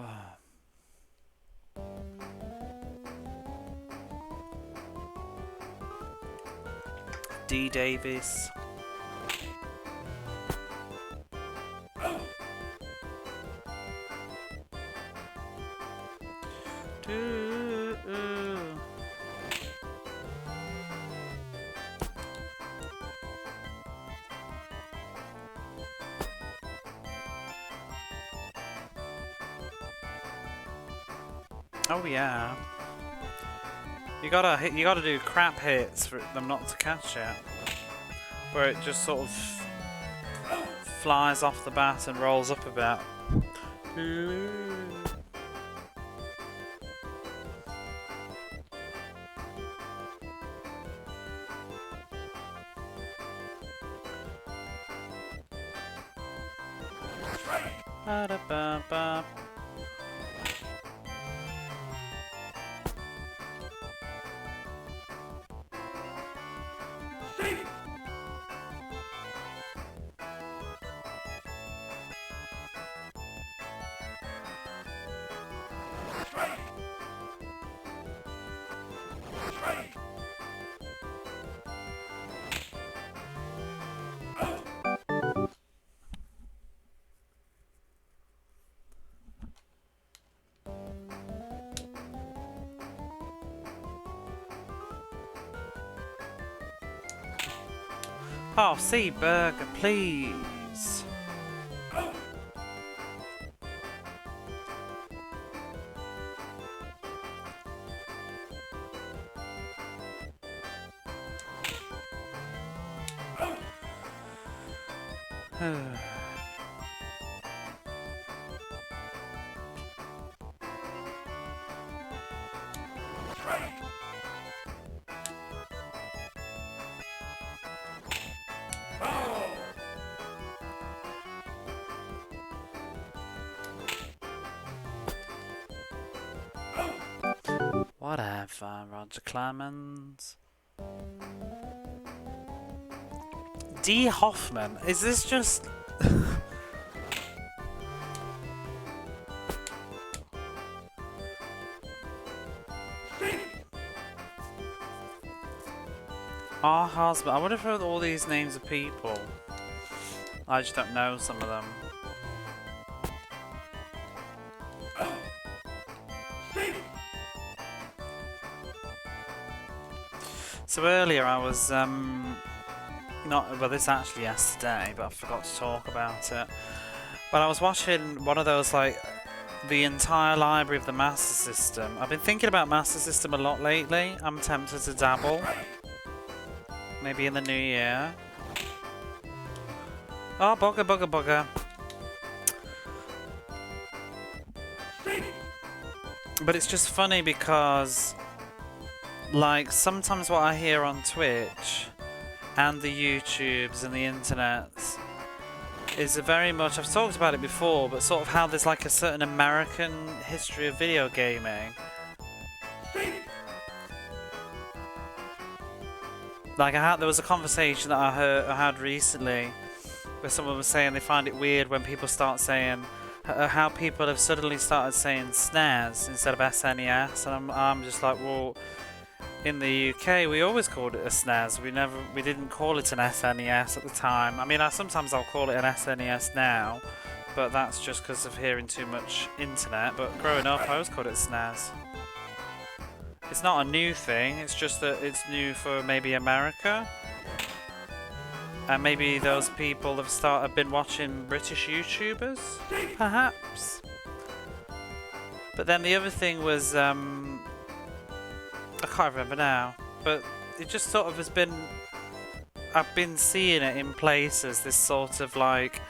D. Davis. Oh yeah. You gotta do crap hits for them not to catch it. Where it just sort of flies off the bat and rolls up a bit. Ba-da-ba-ba. Oh, see burger, please. Whatever, Roger Clemens. D. Hoffman, is this just... Our husband. I wonder if all these names are people. I just don't know some of them. So earlier I was this actually yesterday, but I forgot to talk about it. But I was watching one of those, like, the entire library of the Master System. I've been thinking about Master System a lot lately. I'm tempted to dabble. Maybe in the new year. Oh, bugger, bugger, bugger. But it's just funny because, like, sometimes what I hear on Twitch and the YouTubes and the internets is very much, I've talked about it before, but sort of how there's like a certain American history of video gaming. Like there was a conversation that I had recently where someone was saying they find it weird when people start saying how people have suddenly started saying SNES instead of SNES, and I'm just like, well, in the UK we always called it a SNES. We didn't call it an SNES at the time. I mean, sometimes I'll call it an SNES now, but that's just because of hearing too much internet. But growing up, I always called it SNES. It's not a new thing. It's just that it's new for maybe America, and maybe those people have been watching British YouTubers, perhaps. But then the other thing was, I can't remember now, but it just sort of has been, I've been seeing it in places, this sort of like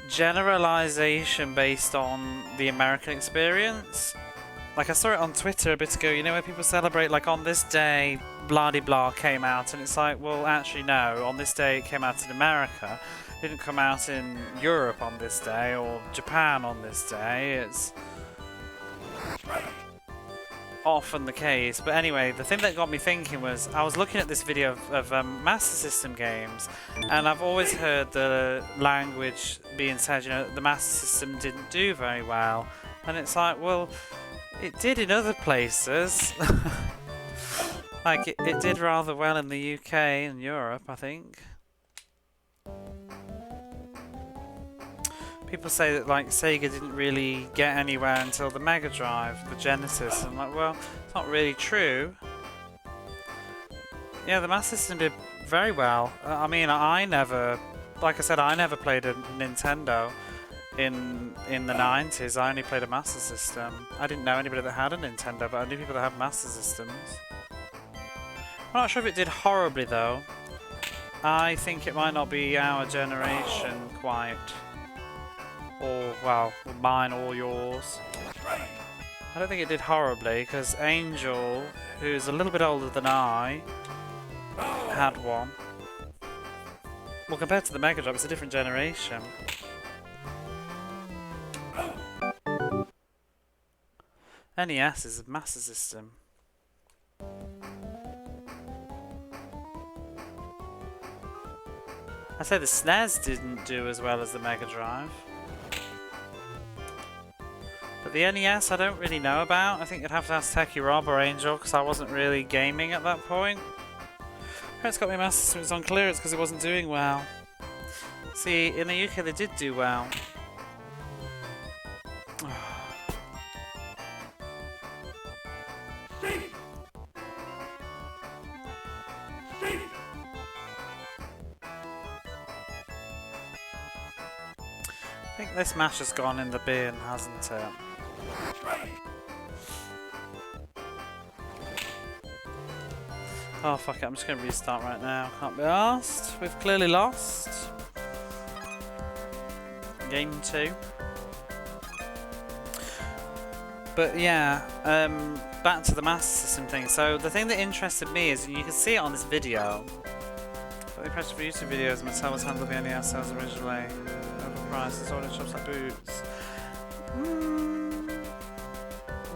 generalization based on the American experience. Like I saw it on Twitter a bit ago, you know, where people celebrate like on this day blah-de-blah came out, and it's like, well, actually no, on this day it came out in America. It didn't come out in Europe on this day or Japan on this day. often the case. But anyway, the thing that got me thinking was I was looking at this video of Master System games, and I've always heard the language being said, you know, the Master System didn't do very well. And it's like, well, it did in other places. Like, it did rather well in the UK and Europe, I think. People say that, like, Sega didn't really get anywhere until the Mega Drive, the Genesis. I'm like, well, it's not really true. Yeah, the Master System did very well. I mean, I never, like I said, I never played a Nintendo in the 90s. I only played a Master System. I didn't know anybody that had a Nintendo, but I knew people that had Master Systems. I'm not sure if it did horribly, though. I think it might not be our generation quite. Or, well, mine or yours. I don't think it did horribly, because Angel, who's a little bit older than I, had one. Well, compared to the Mega Drive, it's a different generation. NES is a Master System. I say the SNES didn't do as well as the Mega Drive. But the NES I don't really know about. I think you'd have to ask Techie Rob or Angel, because I wasn't really gaming at that point. Parents got me Master System, it was on clearance because it wasn't doing well. See, in the UK they did do well. I think this mash has gone in the bin, hasn't it? Oh fuck it, I'm just going to restart right now. Can't be asked. We've clearly lost. Game 2. But yeah, back to the Master System thing. So the thing that interested me is, and you can see it on this video, the pressure for YouTube videos, Mattel was handling the NES sales originally. Overpriced, sold in shops like Boots.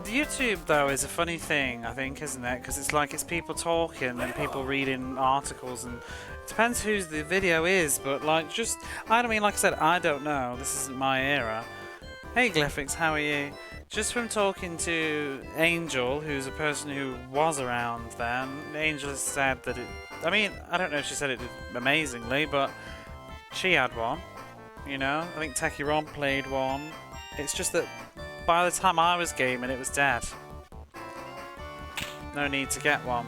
YouTube though is a funny thing, I think, isn't it? Because it's like it's people talking and people reading articles, and it depends who the video is. But like, just I don't mean, like I said, I don't know. This isn't my era. Hey Glyphix, how are you? Just from talking to Angel, who's a person who was around then, Angel has said that it. I mean, I don't know if she said it did amazingly, but she had one. You know, I think Techie Ron played one. It's just that by the time I was gaming, it was dead. No need to get one.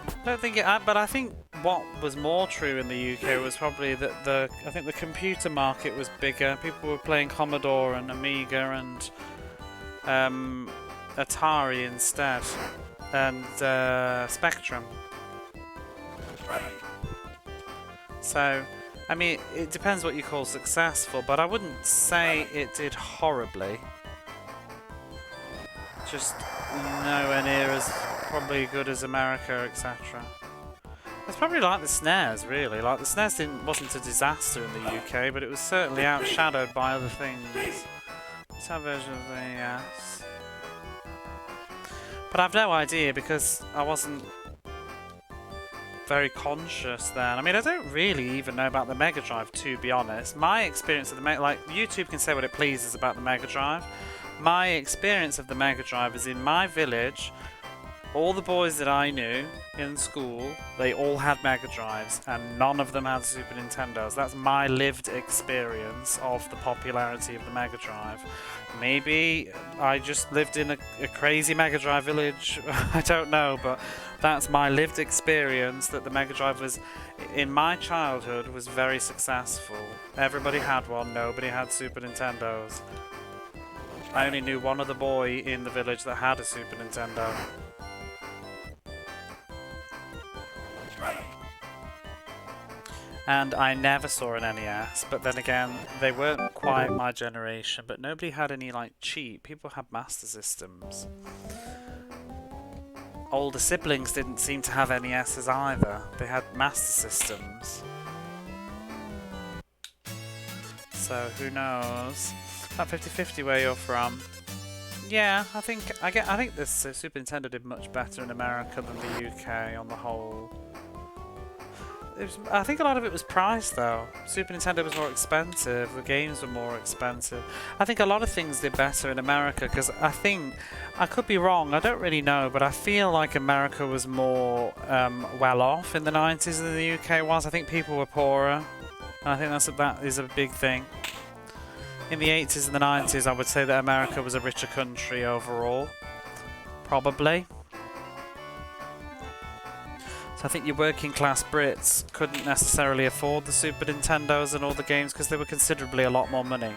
I don't think it had, but I think what was more true in the UK was probably that I think the computer market was bigger. People were playing Commodore and Amiga and Atari instead, and Spectrum. So, I mean, it depends what you call successful, but I wouldn't say it did horribly. Just nowhere near as probably good as America, etc. It's probably like the SNES, really. Like the SNES wasn't a disaster in the UK, but it was certainly outshadowed by other things. It's our version of the NES. But I've no idea because I wasn't very conscious then. I mean, I don't really even know about the Mega Drive, to be honest. My experience of the like, YouTube can say what it pleases about the Mega Drive. My experience of the Mega Drive is in my village. All the boys that I knew in school, they all had Mega Drives, and none of them had Super Nintendos. That's my lived experience of the popularity of the Mega Drive. Maybe I just lived in a crazy Mega Drive village. I don't know, but that's my lived experience, that the Mega Drive was, in my childhood, was very successful. Everybody had one, nobody had Super Nintendos. I only knew one other boy in the village that had a Super Nintendo. And I never saw an NES, but then again, they weren't quite my generation, but nobody had any like cheap. People had Master Systems. Older siblings didn't seem to have NESs either. They had Master Systems. So who knows? About 50-50 where you're from. Yeah, I think this Super Nintendo did much better in America than the UK on the whole. I think a lot of it was price though. Super Nintendo was more expensive, the games were more expensive. I think a lot of things did better in America because I think, I could be wrong, I don't really know, but I feel like America was more well off in the 90s than the UK was. I think people were poorer, and I think that is a big thing. In the 80s and the 90s, I would say that America was a richer country overall, probably. So I think your working class Brits couldn't necessarily afford the Super Nintendos and all the games because they were considerably a lot more money.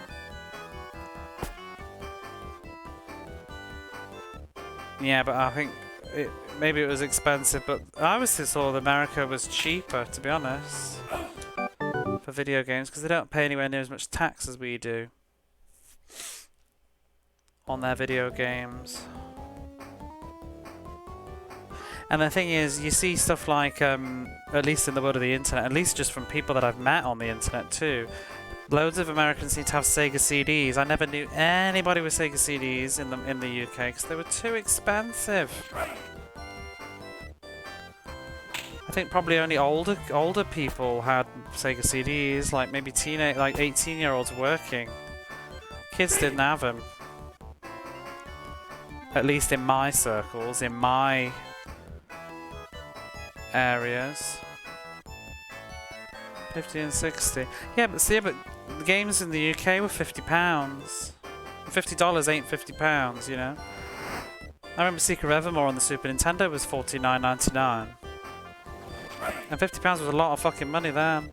Yeah, but I think maybe it was expensive, but I always thought America was cheaper, to be honest, for video games because they don't pay anywhere near as much tax as we do on their video games. And the thing is, you see stuff like, at least in the world of the internet, at least just from people that I've met on the internet too, loads of Americans seem to have Sega CDs. I never knew anybody with Sega CDs in the UK because they were too expensive. I think probably only older people had Sega CDs, like maybe 18-year-olds working. Kids didn't have them. At least in my circles, in my areas. 50 and 60. Yeah, but the games in the UK were £50. $50 ain't £50, you know. I remember Secret of Evermore on the Super Nintendo was $49.99. And £50 was a lot of fucking money then.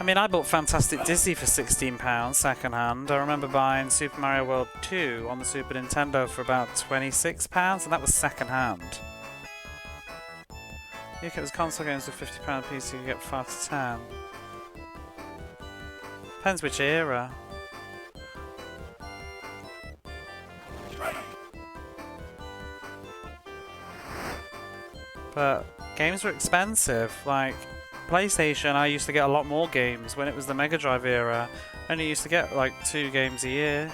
I mean, I bought Fantastic Disney for £16 second hand. I remember buying Super Mario World 2 on the Super Nintendo for about £26, and that was second hand. UK was console games with £50 a piece, so you get 5 to 10. Depends which era. But games were expensive, like PlayStation, I used to get a lot more games when it was the Mega Drive era. I only used to get like 2 games a year.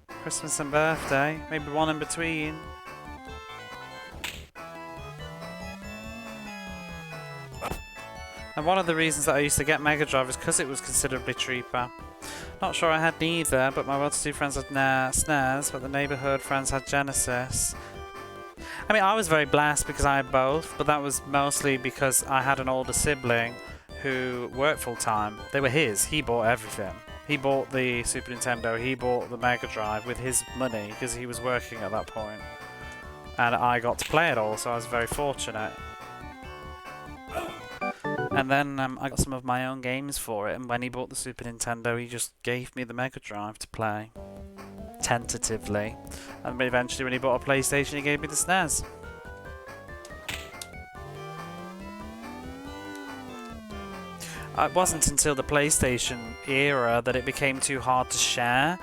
Christmas and birthday, maybe one in between. And one of the reasons that I used to get Mega Drive is because it was considerably cheaper. Not sure I had neither, but my well-to-do friends had SNES, but the neighbourhood friends had Genesis. I mean, I was very blessed because I had both, but that was mostly because I had an older sibling who worked full-time. They were his. He bought everything. He bought the Super Nintendo, he bought the Mega Drive with his money because he was working at that point. And I got to play it all, so I was very fortunate. And then I got some of my own games for it, and when he bought the Super Nintendo, he just gave me the Mega Drive to play. Tentatively. And eventually when he bought a PlayStation, he gave me the SNES. It wasn't until the PlayStation era that it became too hard to share,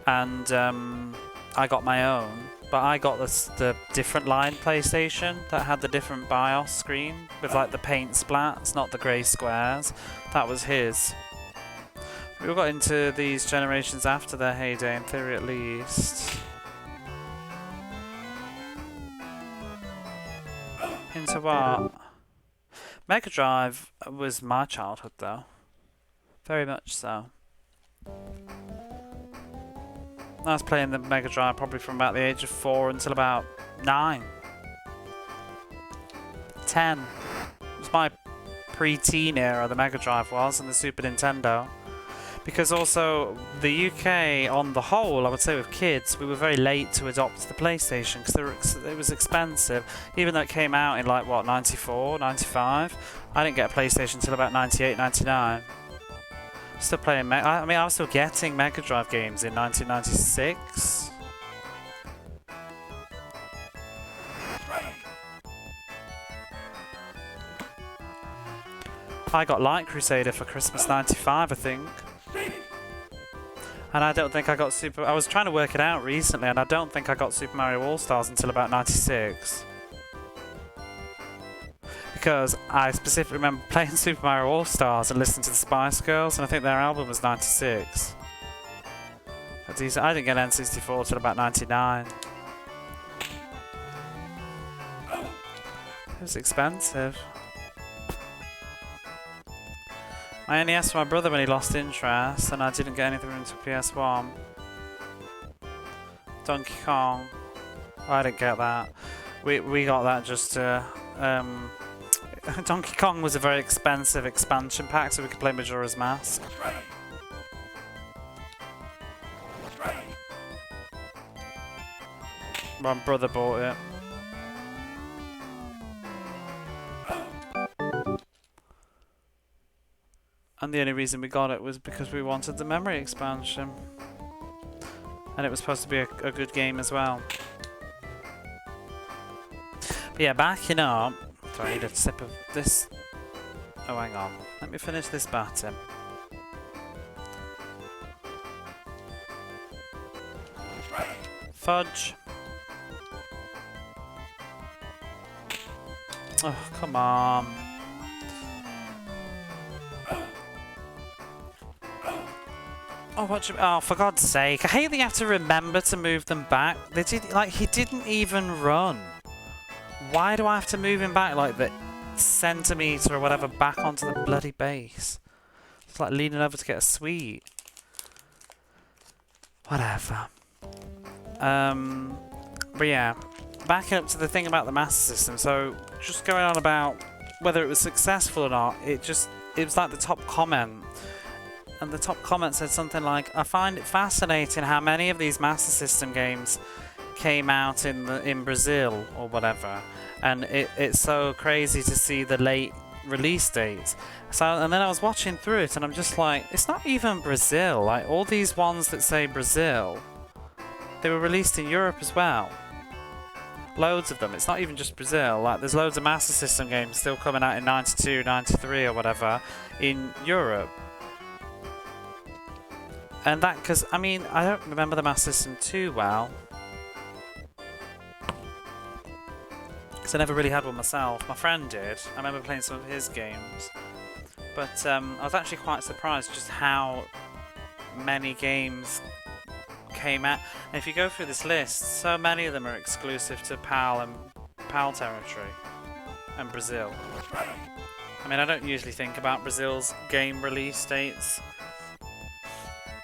and I got my own. But I got the different line PlayStation that had the different BIOS screen with like the paint splats, not the grey squares. That was his. We got into these generations after their heyday, in theory at least. Into what? Mega Drive was my childhood though. Very much so. I was playing the Mega Drive probably from about the age of 4 until about 9. 10. It was my pre-teen era, the Mega Drive was, and the Super Nintendo. Because also, the UK on the whole, I would say with kids, we were very late to adopt the PlayStation because it was expensive. Even though it came out in like, what, 94, 95? I didn't get a PlayStation until about 98, 99. Still playing I mean, I was still getting Mega Drive games in 1996. I got Light Crusader for Christmas 95, I think. And I don't think I got I was trying to work it out recently, and I don't think I got Super Mario All-Stars until about 96. because I specifically remember playing Super Mario All-Stars and listening to the Spice Girls, and I think their album was 96. I didn't get N64 till about 99. It was expensive. I only asked my brother when he lost interest, and I didn't get anything until PS1. Donkey Kong. I didn't get that. We got that just to... Donkey Kong was a very expensive expansion pack, so we could play Majora's Mask. My brother bought it. And the only reason we got it was because we wanted the memory expansion. And it was supposed to be a good game as well. But yeah, backing up. Do I need a sip of this? Oh, hang on. Let me finish this batter. Fudge. Oh, come on. Oh, oh, for God's sake. I hate that you have to remember to move them back. They did, like, he didn't even run. Why do I have to move him back like the centimetre or whatever back onto the bloody base? It's like leaning over to get a sweet. Whatever. But yeah, backing up to the thing about the Master System. So, just going on about whether it was successful or not, it was like the top comment. And the top comment said something like, I find it fascinating how many of these Master System games came out in Brazil or whatever. And it's so crazy to see the late release dates. So, and then I was watching through it and I'm just like, it's not even Brazil. Like, all these ones that say Brazil, they were released in Europe as well. Loads of them. It's not even just Brazil. Like, there's loads of Master System games still coming out in 92, 93 or whatever in Europe. And that, because, I mean, I don't remember the Master System too well. Because I never really had one myself. My friend did. I remember playing some of his games. But I was actually quite surprised just how many games came out. And if you go through this list, so many of them are exclusive to PAL territory and Brazil. I mean, I don't usually think about Brazil's game release dates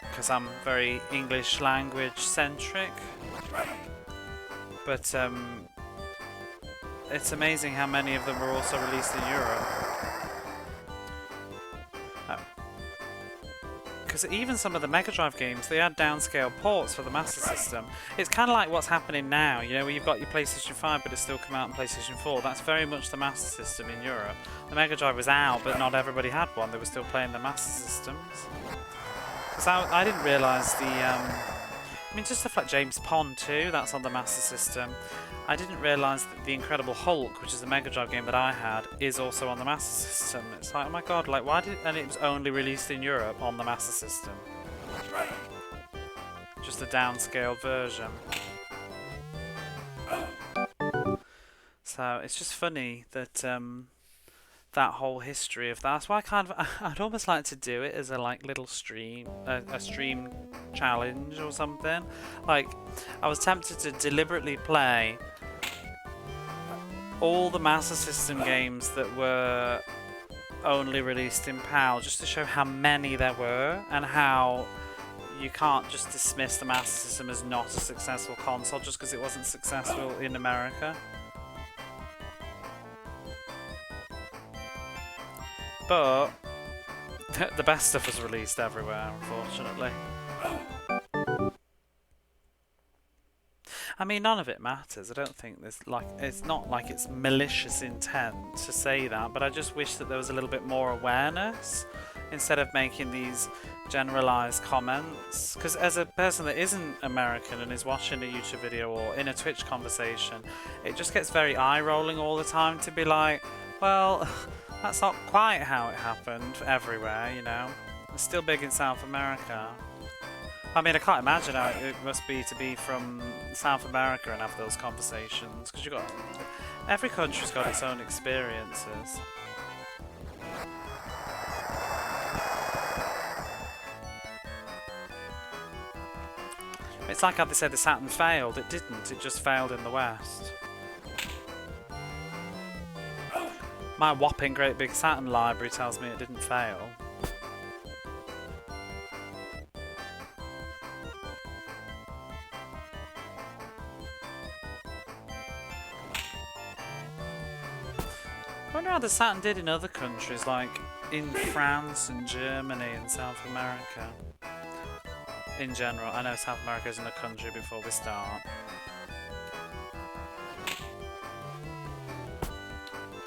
because I'm very English language centric. But it's amazing how many of them were also released in Europe. Because even some of the Mega Drive games, they had downscale ports for the Master System. It's kind of like what's happening now, you know, where you've got your PlayStation 5 but it's still come out on PlayStation 4. That's very much the Master System in Europe. The Mega Drive was out, but not everybody had one. They were still playing the Master Systems. Because I didn't realise the... I mean, just stuff like James Pond 2, that's on the Master System. I didn't realise that the Incredible Hulk, which is a Mega Drive game that I had, is also on the Master System. It's like, oh my god, like why did... And it was only released in Europe on the Master System. Just a downscaled version. So, it's just funny that, that whole history of that. That's why I'd almost like to do it as a like little stream, a stream challenge or something. Like, I was tempted to deliberately play all the Master System games that were only released in PAL, just to show how many there were and how you can't just dismiss the Master System as not a successful console just because it wasn't successful in America. But the best stuff was released everywhere, unfortunately. I mean, none of it matters. I don't think there's like, it's not like it's malicious intent to say that, but I just wish that there was a little bit more awareness instead of making these generalized comments. Because as a person that isn't American and is watching a YouTube video or in a Twitch conversation, it just gets very eye-rolling all the time to be like, well, that's not quite how it happened everywhere, you know. It's still big in South America. I mean, I can't imagine how it must be to be from South America and have those conversations, because you've got Every country's got its own experiences. It's like how they said the Saturn failed. It didn't. It just failed in the West. My whopping great big Saturn library tells me it didn't fail. I wonder how the Saturn did in other countries, like in France and Germany and South America. In general, I know South America isn't a country before we start.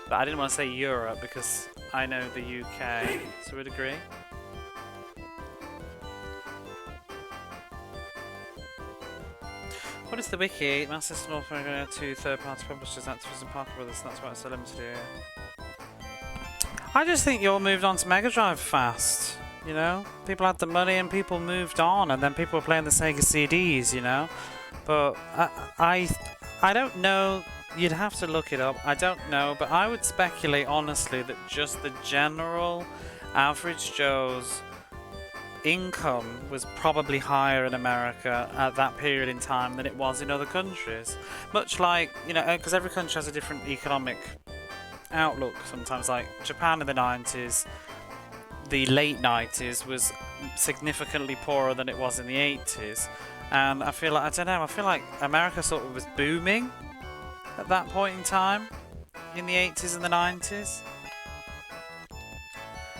But I didn't want to say Europe because I know the UK, so we'd agree. What is the wiki? Master System North America to third-party publishers, Activision Parker Brothers, that's why it's so limited here. I just think you all moved on to Mega Drive fast, you know? People had the money and people moved on, and then people were playing the Sega CDs, you know? But I don't know. You'd have to look it up. I don't know, but I would speculate honestly that just the general average Joe's income was probably higher in America at that period in time than it was in other countries. Much like, you know, because every country has a different economic outlook sometimes. Like Japan in the 90s, the late 90s was significantly poorer than it was in the 80s. And I feel like, I don't know, I feel like America sort of was booming at that point in time, in the 80s and the 90s.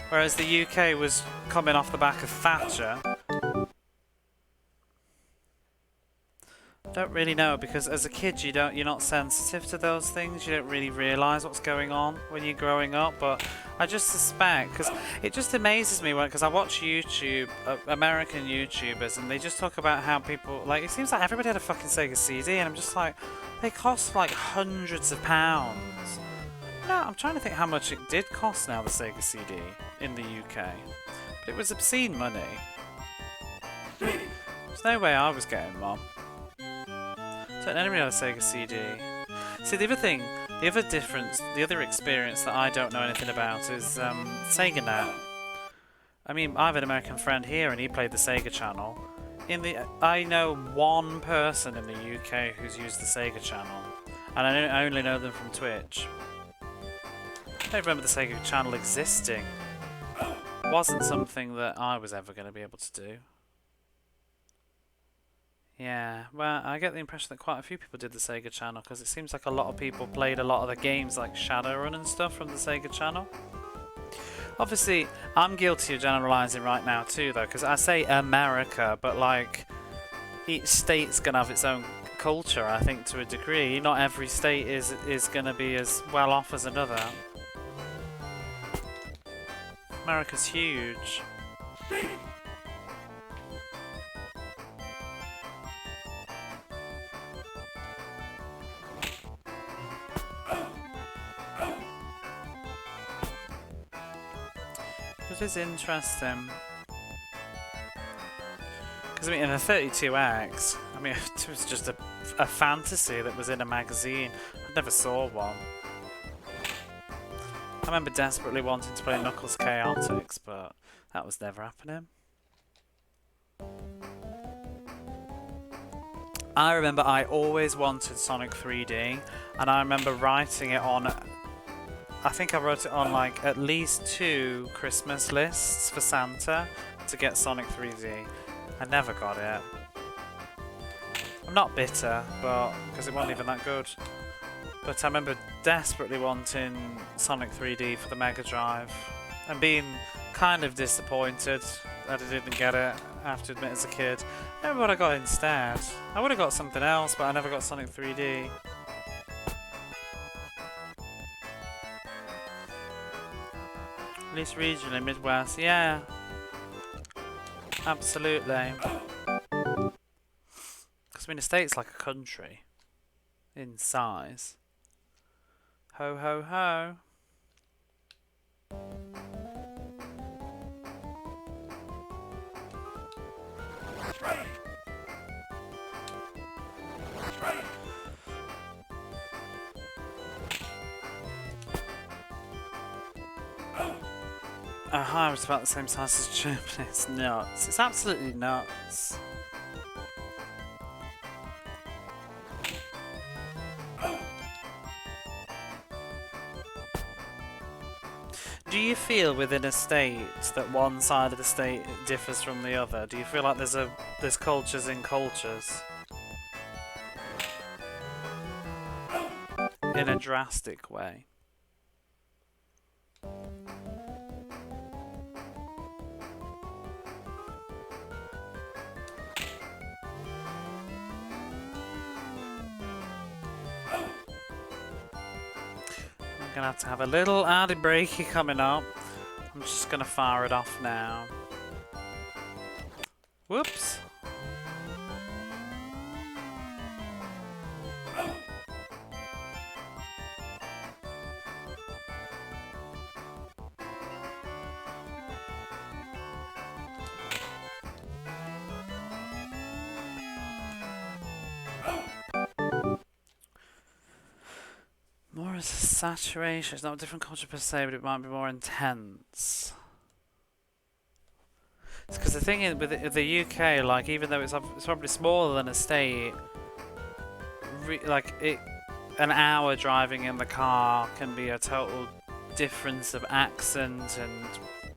Whereas the UK was coming off the back of Thatcher. Don't really know, because as a kid you're not sensitive to those things. You don't really realise what's going on when you're growing up. But I just suspect, because it just amazes me because I watch YouTube, American YouTubers, and they just talk about how people, like, it seems like everybody had a fucking Sega CD, and I'm just like, they cost like hundreds of pounds. No, I'm trying to think how much it did cost now, the Sega CD in the UK. But it was obscene money. There's no way I was getting one. Don't anybody have a Sega CD? See, the other thing, the other difference, the other experience that I don't know anything about is Sega Net. I mean, I have an American friend here and he played the Sega channel. I know one person in the UK who's used the Sega channel, and I only know them from Twitch. I don't remember the Sega channel existing. It wasn't something that I was ever going to be able to do. Yeah, well, I get the impression that quite a few people did the Sega channel, because it seems like a lot of people played a lot of the games like Shadowrun and stuff from the Sega channel. Obviously, I'm guilty of generalising right now too, though, because I say America, but like, each state's going to have its own culture, I think, to a degree. Not every state is going to be as well off as another. America's huge. It is interesting. Because I mean, in a 32X, I mean, it was just a fantasy that was in a magazine. I never saw one. I remember desperately wanting to play Knuckles Chaotix, but that was never happening. I remember I always wanted Sonic 3D, and I remember writing it on, I think I wrote it on like at least 2 Christmas lists for Santa to get Sonic 3D. I never got it. I'm not bitter, but because it wasn't even that good. But I remember desperately wanting Sonic 3D for the Mega Drive and being kind of disappointed that I didn't get it, I have to admit, as a kid. I remember what I got instead. I would have got something else, but I never got Sonic 3D. At least regionally, Midwest, yeah. Absolutely. Because I mean, the state's like a country in size. Ho ho ho. Ohio is about the same size as Germany. It's nuts. It's absolutely nuts. Do you feel within a state that one side of the state differs from the other? Do you feel like there's cultures in cultures? In a drastic way. I'm gonna have to have a little added breaky coming up. I'm just gonna fire it off now. Whoops. More as a saturation. It's not a different culture per se, but it might be more intense. It's because the thing is with the UK, like even though it's probably smaller than a state, an hour driving in the car can be a total difference of accent and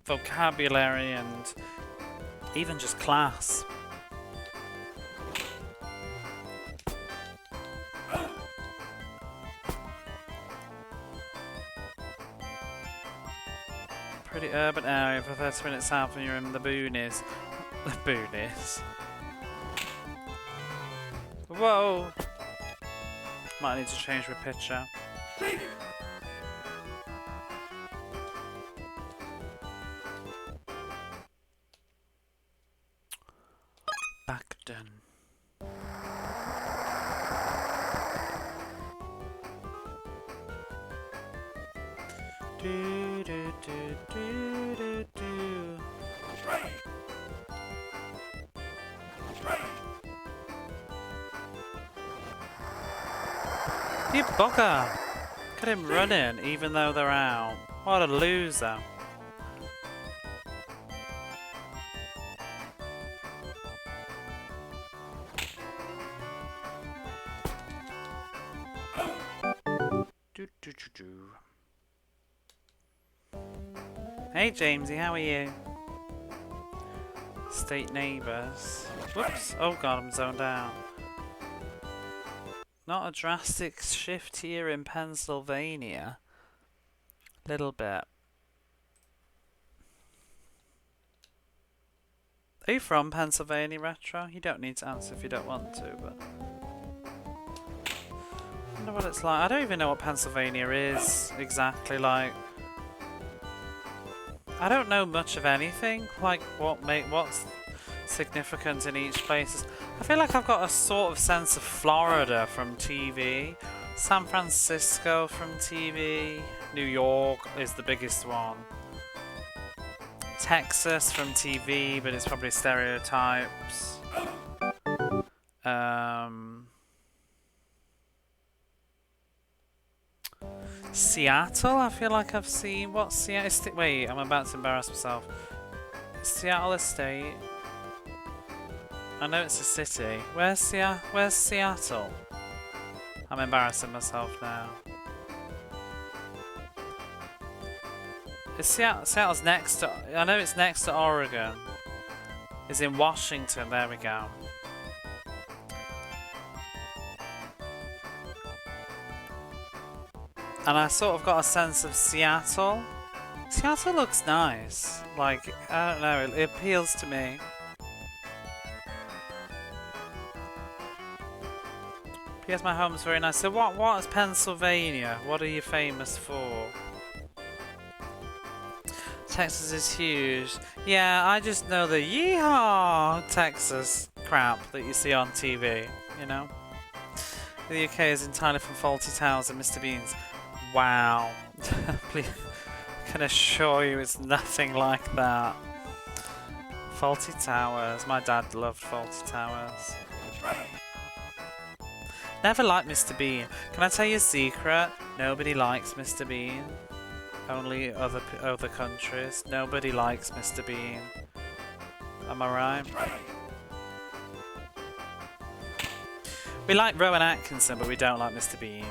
vocabulary and even just class. Pretty urban area for 30 minutes south and you're in the boonies. The boonies. Whoa! Might need to change my picture. Back done. Do do do do do do. You bugger! Look at him running, even though they're out. What a loser! Do do do do. Hey Jamesy, how are you? State neighbours. Whoops! Oh god, I'm zoned out. Not a drastic shift here in Pennsylvania. Little bit. Are you from Pennsylvania, Retro? You don't need to answer if you don't want to, but... I wonder what it's like. I don't even know what Pennsylvania is exactly like. I don't know much of anything, like what's significant in each place. I feel like I've got a sort of sense of Florida from TV, San Francisco from TV, New York is the biggest one, Texas from TV, but it's probably stereotypes. Seattle, I feel like I've seen. What's Seattle? Wait, I'm about to embarrass myself. Seattle Estate. I know it's a city. Where's Seattle? I'm embarrassing myself now. Is Seattle's next to... I know it's next to Oregon. It's in Washington. There we go. And I sort of got a sense of Seattle. Seattle looks nice. Like, I don't know, it appeals to me. P.S. my home's very nice. So what is Pennsylvania? What are you famous for? Texas is huge. Yeah, I just know the yeehaw Texas crap that you see on TV, you know? The UK is entirely from faulty towers and Mr. Bean's. Wow. Please, I can assure you it's nothing like that. Faulty Towers. My dad loved Faulty Towers. Never liked Mr. Bean. Can I tell you a secret? Nobody likes Mr. Bean. Only other countries. Nobody likes Mr. Bean. Am I right? We like Rowan Atkinson, but we don't like Mr. Bean.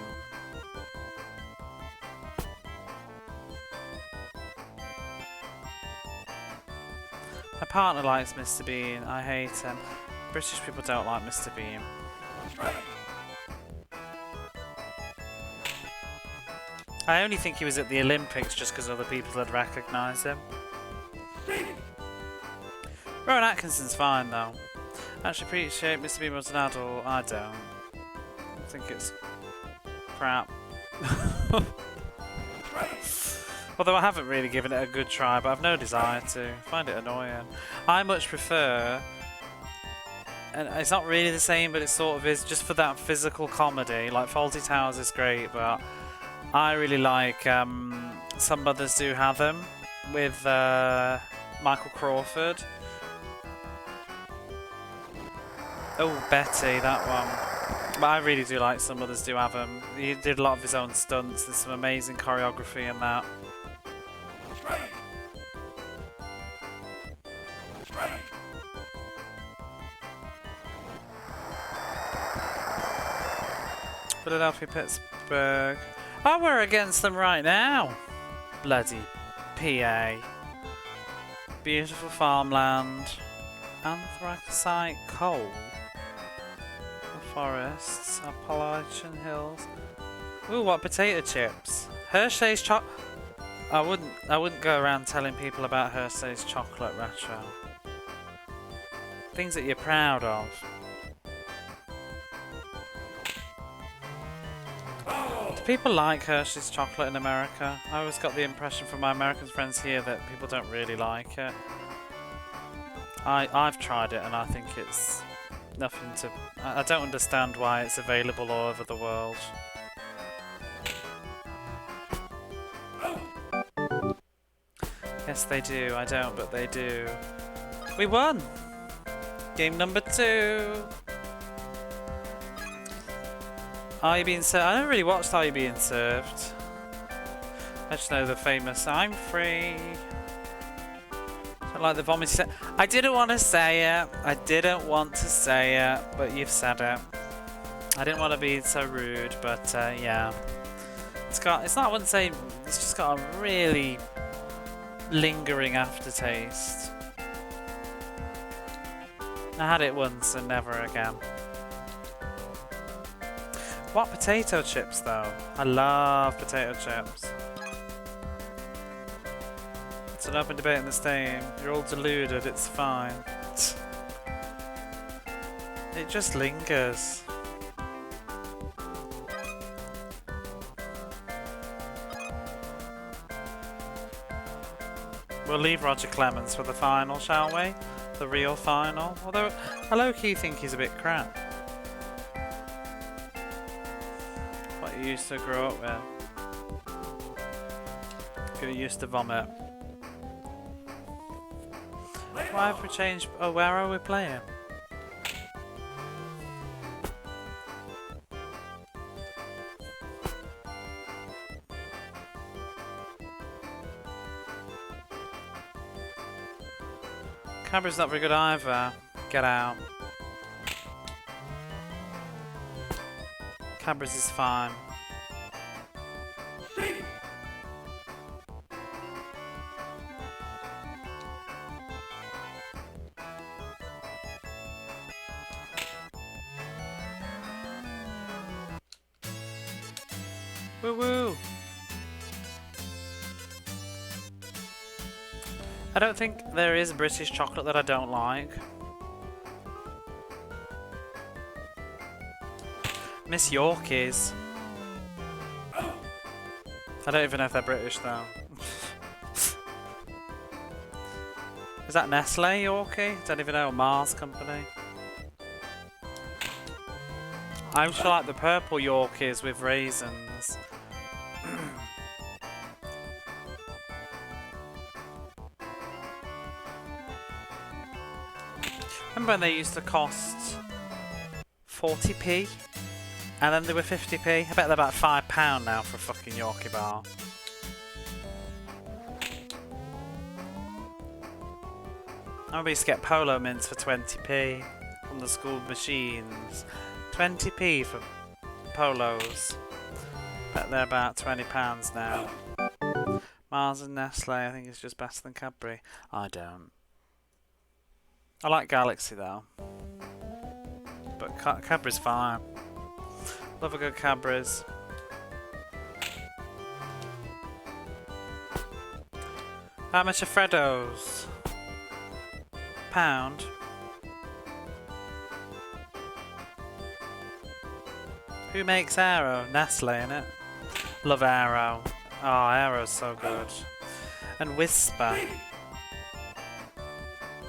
My partner likes Mr. Bean. I hate him. British people don't like Mr. Bean. I only think he was at the Olympics just because other people had recognised him. Rowan Atkinson's fine though. I actually appreciate Mr. Bean was an adult. I don't. I think it's crap. Although I haven't really given it a good try, but I've no desire to. I find it annoying. I much prefer, and it's not really the same, but it sort of is, just for that physical comedy. Like Fawlty Towers is great, but I really like Some Mothers Do Have Them with Michael Crawford. Oh, Betty, that one. But I really do like Some Mothers Do Have Them. He did a lot of his own stunts. There's some amazing choreography in that. Philadelphia, Pittsburgh. Oh, we're against them right now. Bloody PA. Beautiful farmland. Anthracite coal. Forests. Appalachian Hills. Ooh, what potato chips? Hershey's chocolate. I wouldn't go around telling people about Hershey's chocolate retro. Things that you're proud of. Do people like Hershey's chocolate in America? I always got the impression from my American friends here that people don't really like it. I've tried it and I think it's nothing to... I don't understand why it's available all over the world. Yes, they do. I don't, but they do. We won! Game number 2! Are You Being Served? I never really watched Are You Being Served. I just know the famous I'm free. I like the vomit set. I didn't want to say it. I didn't want to say it, but you've said it. I didn't want to be so rude, but yeah. It's not, I wouldn't say, it's just got a really lingering aftertaste. I had it once and never again. What potato chips though? I love potato chips. It's an open debate in the same. You're all deluded, it's fine. It just lingers. We'll leave Roger Clemens for the final, shall we? The real final. Although I low-key think he's a bit crap. What you used to grow up with. Who used to vomit. Why have we changed? Oh, where are we playing? Canberra's not very good either. Get out. Canberra's is fine. Woo woo! I don't think there is British chocolate that I don't like. Miss Yorkies. I don't even know if they're British though. Is that Nestle Yorkie? Don't even know. Mars Company. I also like the purple Yorkies with raisins. Remember when they used to cost 40p? And then they were 50p? I bet they're about £5 now for a fucking Yorkie bar. I used to get polo mints for 20p from the school machines. 20p for polos. Bet they're about £20 now. Mars and Nestle, I think it's just better than Cadbury. I don't. I like Galaxy though. But Cadbury's fine. Love a good Cadbury's. How much are Freddos? £1. Who makes Aero? Nestle, innit? Love Aero. Oh, Aero's so good. And Whisper.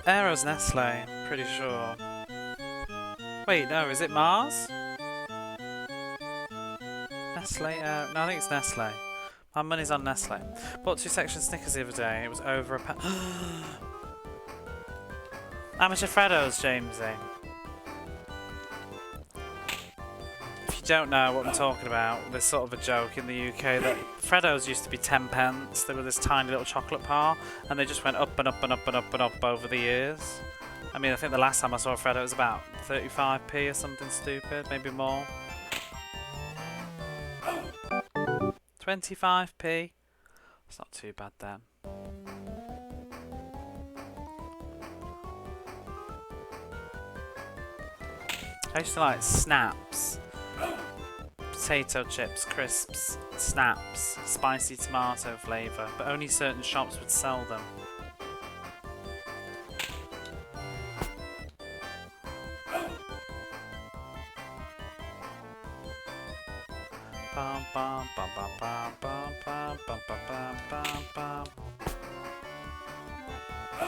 Aero's Nestle, pretty sure. Wait, no, is it Mars? Nestle? No, I think it's Nestle. My money's on Nestle. Bought 2 sections Snickers the other day. It was over a pound. How much are Freddos, Jamesy? If you don't know what I'm talking about, there's sort of a joke in the UK that Freddos used to be 10p. They were this tiny little chocolate bar, and they just went up and up and up and up and up over the years. I mean, I think the last time I saw a Freddo it was about 35p or something stupid, maybe more. 25p. It's not too bad then. I used to like Snaps. Potato chips, crisps, Snaps, spicy tomato flavour, but only certain shops would sell them.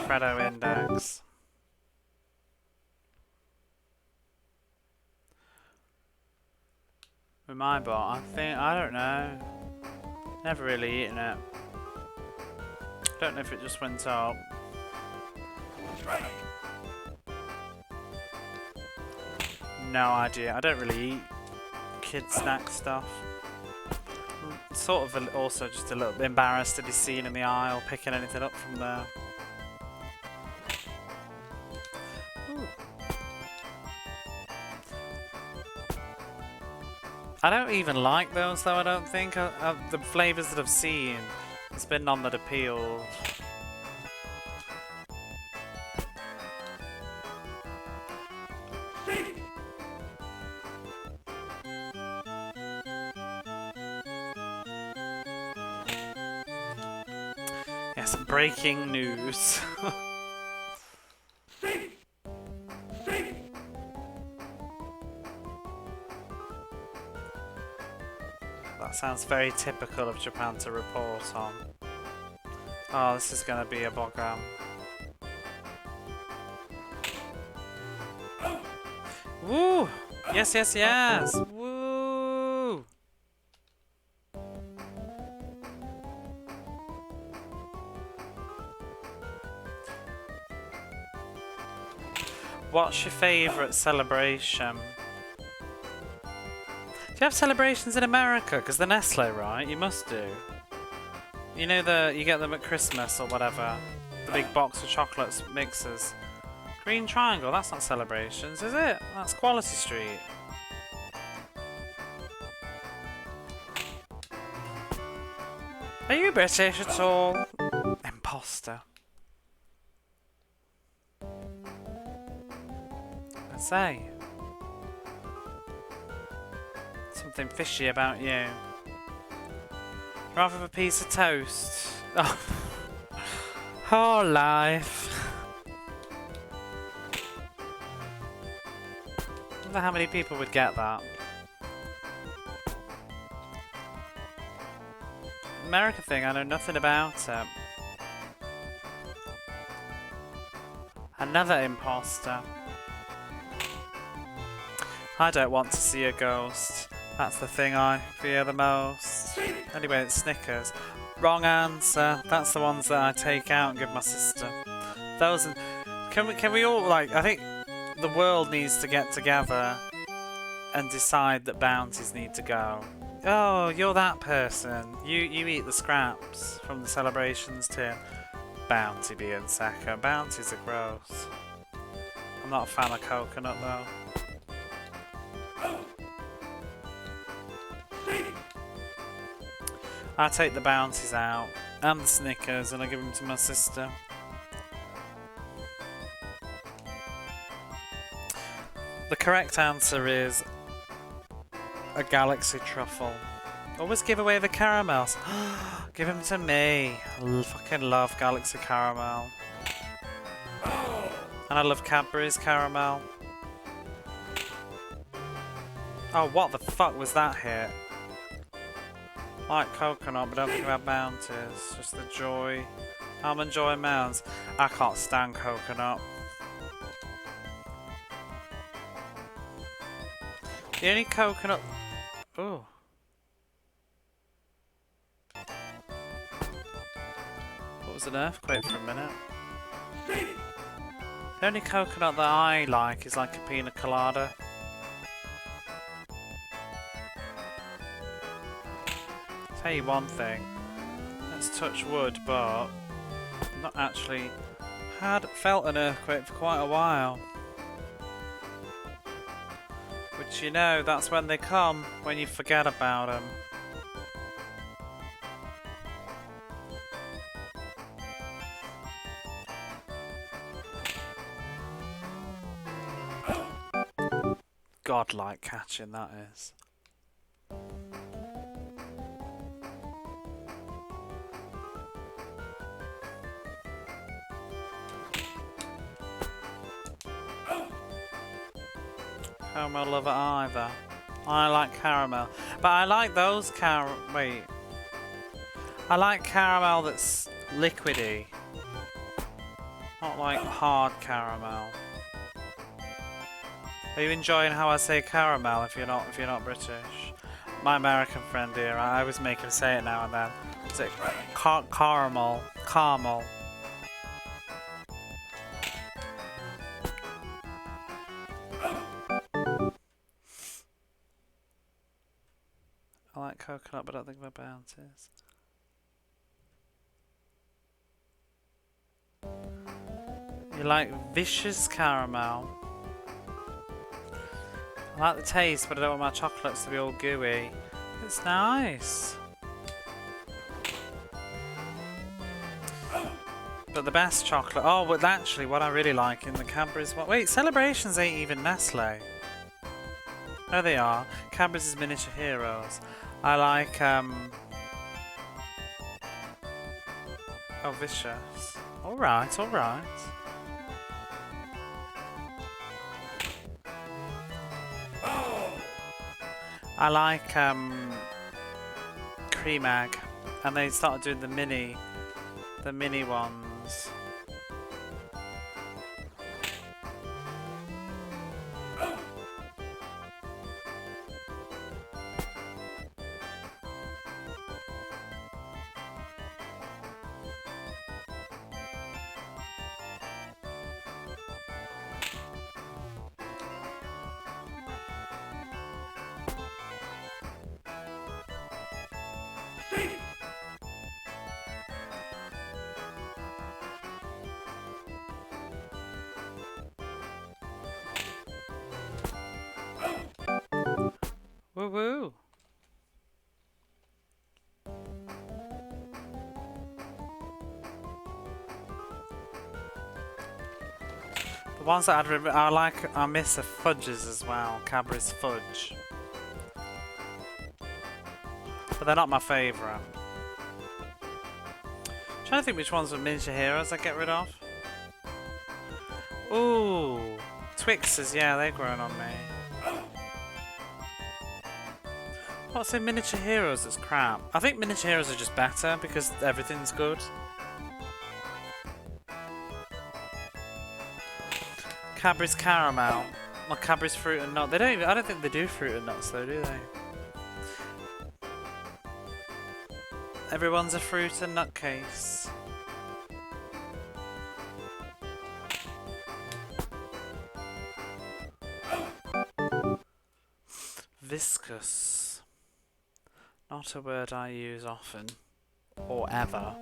Freddo Index. With my bot, I don't know. Never really eaten it. Don't know if it just went up. No idea. I don't really eat kid snack stuff. Sort of also just a little bit embarrassed to be seen in the aisle picking anything up from there. Ooh. I don't even like those though, I don't think. The flavours that I've seen, there's been none that appealed. Yes, breaking news. That sounds very typical of Japan to report on. Oh, this is going to be a bogam. Woo! Yes, yes, yes! Woo! What's your favourite celebration? Do you have celebrations in America? Because the Nestle, right? You must do. You know you get them at Christmas or whatever. The big box of chocolates mixers. Green Triangle, that's not celebrations, is it? That's Quality Street. Are you British at all? Imposter. I say. Something fishy about you. Rather a piece of toast. Oh. Whole life. I wonder how many people would get that. American thing, I know nothing about it. Another imposter. I don't want to see a ghost. That's the thing I fear the most. Anyway, it's Snickers. Wrong answer. That's the ones that I take out and give my sister. Those. Can we all like? I think the world needs to get together and decide that bounties need to go. Oh, you're that person. You eat the scraps from the celebrations tin. Bounty being second. Bounties are gross. I'm not a fan of coconut though. I take the bounties out and the Snickers and I give them to my sister. The correct answer is a galaxy truffle. Always give away the caramels. Give them to me. I fucking love galaxy caramel. And I love Cadbury's caramel. Oh, what the fuck was that hit? Like coconut, but don't think about bounties. Just the joy. Almond Joy Mounds. I can't stand coconut. The only coconut... Ooh. What was an earthquake for a minute? The only coconut that I like is like a pina colada. Tell you one thing. Let's touch wood, but I've not actually felt an earthquake for quite a while. Which, you know, that's when they come, when you forget about them. Godlike catching, that is. Caramel lover either. I like caramel. But I like those wait. I like caramel that's liquidy. Not like hard caramel. Are you enjoying how I say caramel if you're not British? My American friend here, I always make him say it now and then. Is it caramel? Caramel. I like coconut, but I don't think about bounties. You like vicious caramel. I like the taste, but I don't want my chocolates to be all gooey. It's nice. But the best chocolate... Oh, but actually, what I really like in the Cadbury's... Wait, Celebrations ain't even Nestle. No, they are. Cadbury's is Miniature Heroes. I like, Oh, vicious. Alright, alright. I like, Cream Egg. And they started doing the mini ones. Woo woo! The ones that I miss are fudges as well. Cadbury's fudge. But they're not my favourite. Trying to think which ones were Miniature Heroes I get rid of. Ooh! Twixers, yeah, they've grown on me. What's in Miniature Heroes that's crap? I think Miniature Heroes are just better because everything's good. Cadbury's Caramel. Or Cadbury's Fruit and Nut. I don't think they do fruit and nuts though, do they? Everyone's a fruit and nut case. Viscous. Not a word I use often. Or ever.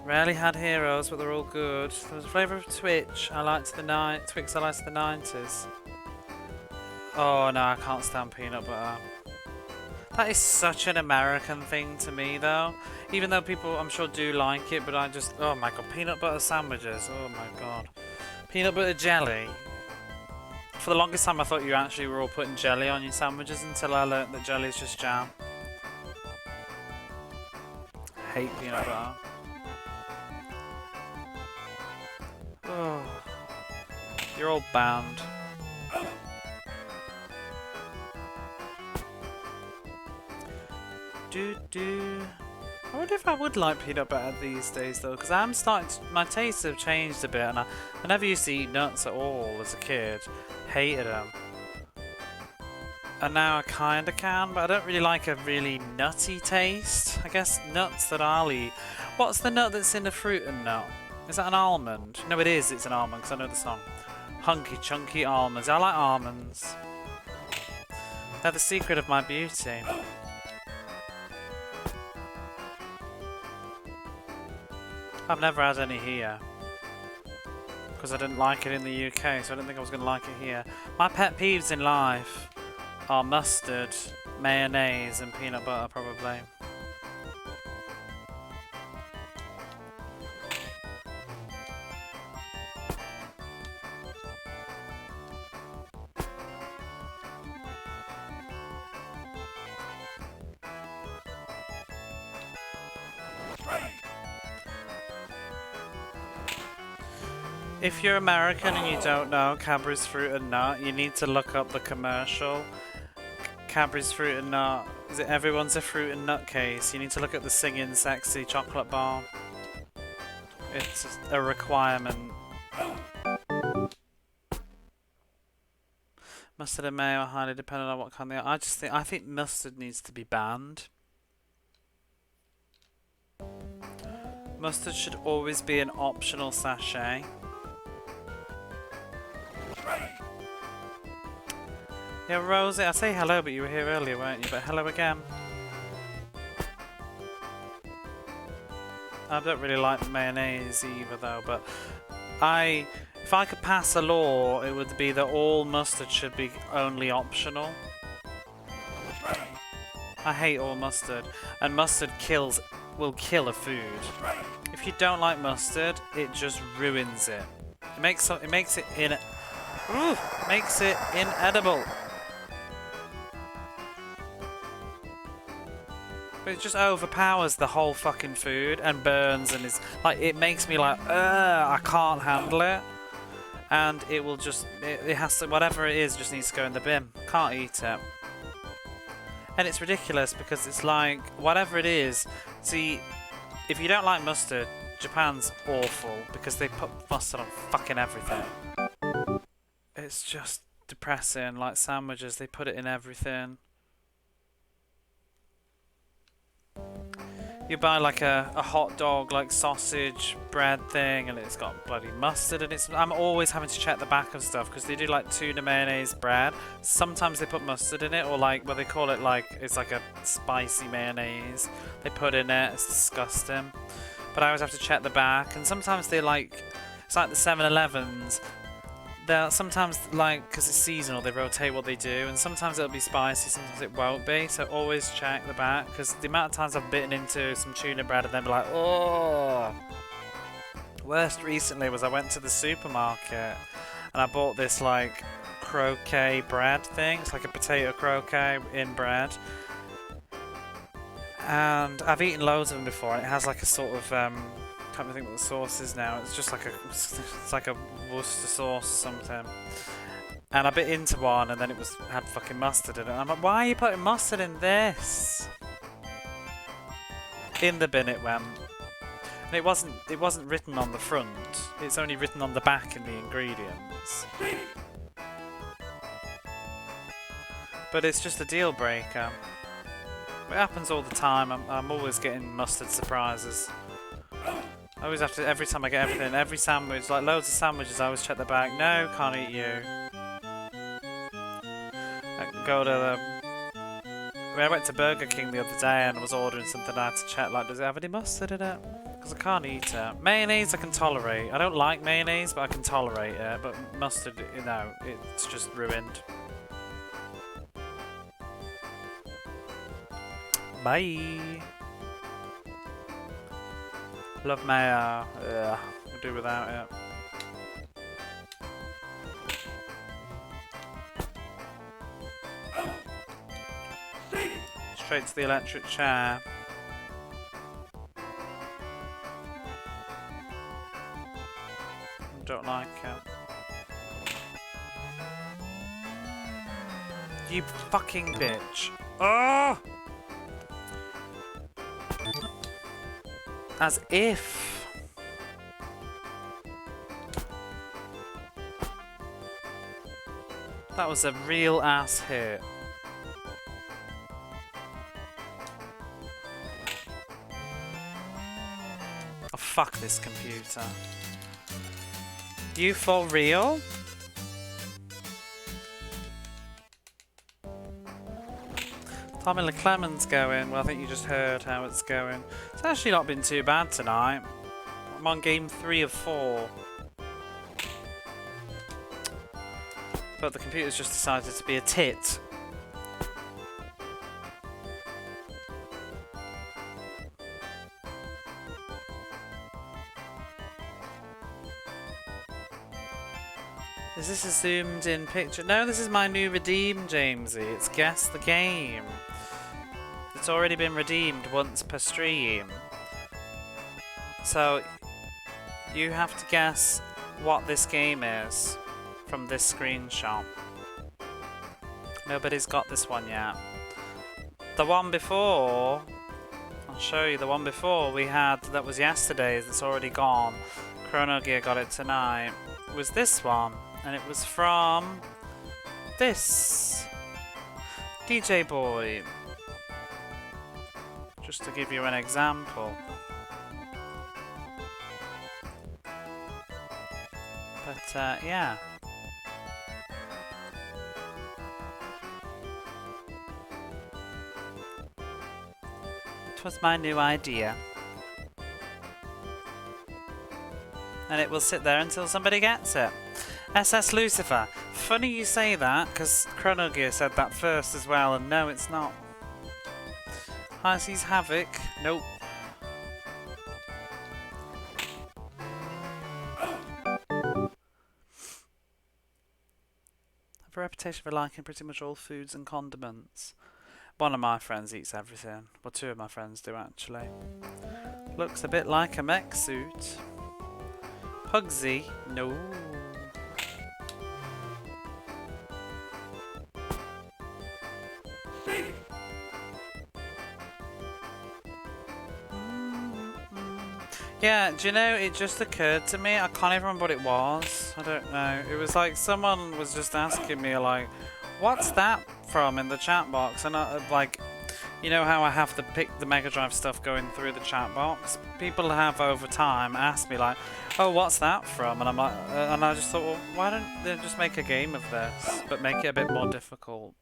Rarely had heroes, but they're all good. There was a flavour of Twix. I liked the 90s. Oh no, I can't stand peanut butter. That is such an American thing to me, though. Even though people, I'm sure, do like it, but I just, oh my god, peanut butter sandwiches. Oh my god, peanut butter jelly. For the longest time, I thought you actually were all putting jelly on your sandwiches until I learnt that jelly is just jam. I hate peanut butter. Oh, you're all banned. I wonder if I would like peanut butter these days though, because I'm starting to, my tastes have changed a bit, and I never used to eat nuts at all as a kid. Hated them. And now I kinda can, but I don't really like a really nutty taste. I guess nuts that I'll eat. What's the nut that's in the fruit and nut? Is that an almond? No, it is, it's an almond, because I know the song. Hunky chunky almonds. I like almonds. They're the secret of my beauty. I've never had any here. Because I didn't like it in the UK, so I didn't think I was going to like it here. My pet peeves in life are mustard, mayonnaise and peanut butter probably. If you're American and you don't know Cadbury's Fruit and Nut, you need to look up the commercial. Cadbury's Fruit and Nut. Is it Everyone's a Fruit and Nut Case? You need to look at the singing sexy chocolate bar. It's a requirement. Mustard and mayo are highly dependent on what kind they are. I think mustard needs to be banned. Mustard should always be an optional sachet. Yeah, Rosie, I say hello, but you were here earlier, weren't you? But hello again. I don't really like mayonnaise either, though, but if I could pass a law, it would be that all mustard should be only optional. I hate all mustard, and mustard will kill a food. If you don't like mustard, it just ruins it. It makes it inedible. But it just overpowers the whole fucking food and burns, and it's like, it makes me like, I can't handle it. And it will just, it has to, whatever it is, just needs to go in the bin. Can't eat it. And it's ridiculous because it's like, whatever it is, see, if you don't like mustard, Japan's awful because they put mustard on fucking everything. It's just depressing, like sandwiches, they put it in everything. You buy like a hot dog, like sausage, bread thing, and it's got bloody mustard, and I'm always having to check the back of stuff because they do like tuna mayonnaise bread. Sometimes they put mustard in it, or like, well, they call it like, it's like a spicy mayonnaise. They put in it, it's disgusting. But I always have to check the back, and sometimes they like, it's like the 7-Elevens. They're sometimes, like, because it's seasonal, they rotate what they do, and sometimes it'll be spicy, sometimes it won't be, so always check the back, because the amount of times I've bitten into some tuna bread and then be like, oh. Worst recently was I went to the supermarket, and I bought this, like, croquet bread thing. It's like a potato croquet in bread. And I've eaten loads of them before, and it has like a sort of, can't think what the sauce is now. It's just like it's like a Worcester sauce or something. And I bit into one, and then it had fucking mustard in it. And I'm like, why are you putting mustard in this? In the bin it went. And it wasn't written on the front. It's only written on the back in the ingredients. But it's just a deal breaker. It happens all the time. I'm always getting mustard surprises. I always have to, every time I get everything, every sandwich, like loads of sandwiches, I always check the bag. No, can't eat you. I go to I went to Burger King the other day and was ordering something. I had to check, like, does it have any mustard in it? Because I can't eat it. Mayonnaise I can tolerate. I don't like mayonnaise, but I can tolerate it. But mustard, you know, it's just ruined. Bye. Love mayo. Ugh, I'll do without it. Straight to the electric chair. Don't like it. You fucking bitch. Oh! As if. That was a real ass hit. Oh, fuck this computer. You for real? Tommy and Clemens going. Well, I think you just heard how it's going. It's actually not been too bad tonight. I'm on game 3 of 4. But the computer's just decided to be a tit. Is this a zoomed in picture? No, this is my new redeem, Jamesy. It's guess the game. It's already been redeemed once per stream. So, you have to guess what this game is from this screenshot. Nobody's got this one yet. The one before, I'll show you the one before we had, that was yesterday's, that's already gone. Chrono Gear got it tonight. It was this one, and it was from this DJ Boy. Just to give you an example. But yeah. It was my new idea. And it will sit there until somebody gets it. SS Lucifer. Funny you say that, because Chrono Gear said that first as well, and no, it's not. High Seas Havoc. Nope. I have a reputation for liking pretty much all foods and condiments. One of my friends eats everything. Well, 2 of my friends do actually. Looks a bit like a mech suit. Pugsy. No. Yeah, do you know, it just occurred to me, I can't even remember what it was. I don't know. It was like someone was just asking me, like, what's that from in the chat box? And I, like, you know how I have to pick the Mega Drive stuff going through the chat box? People have over time asked me, like, oh, what's that from? And I'm like, and I just thought, well, why don't they just make a game of this, but make it a bit more difficult?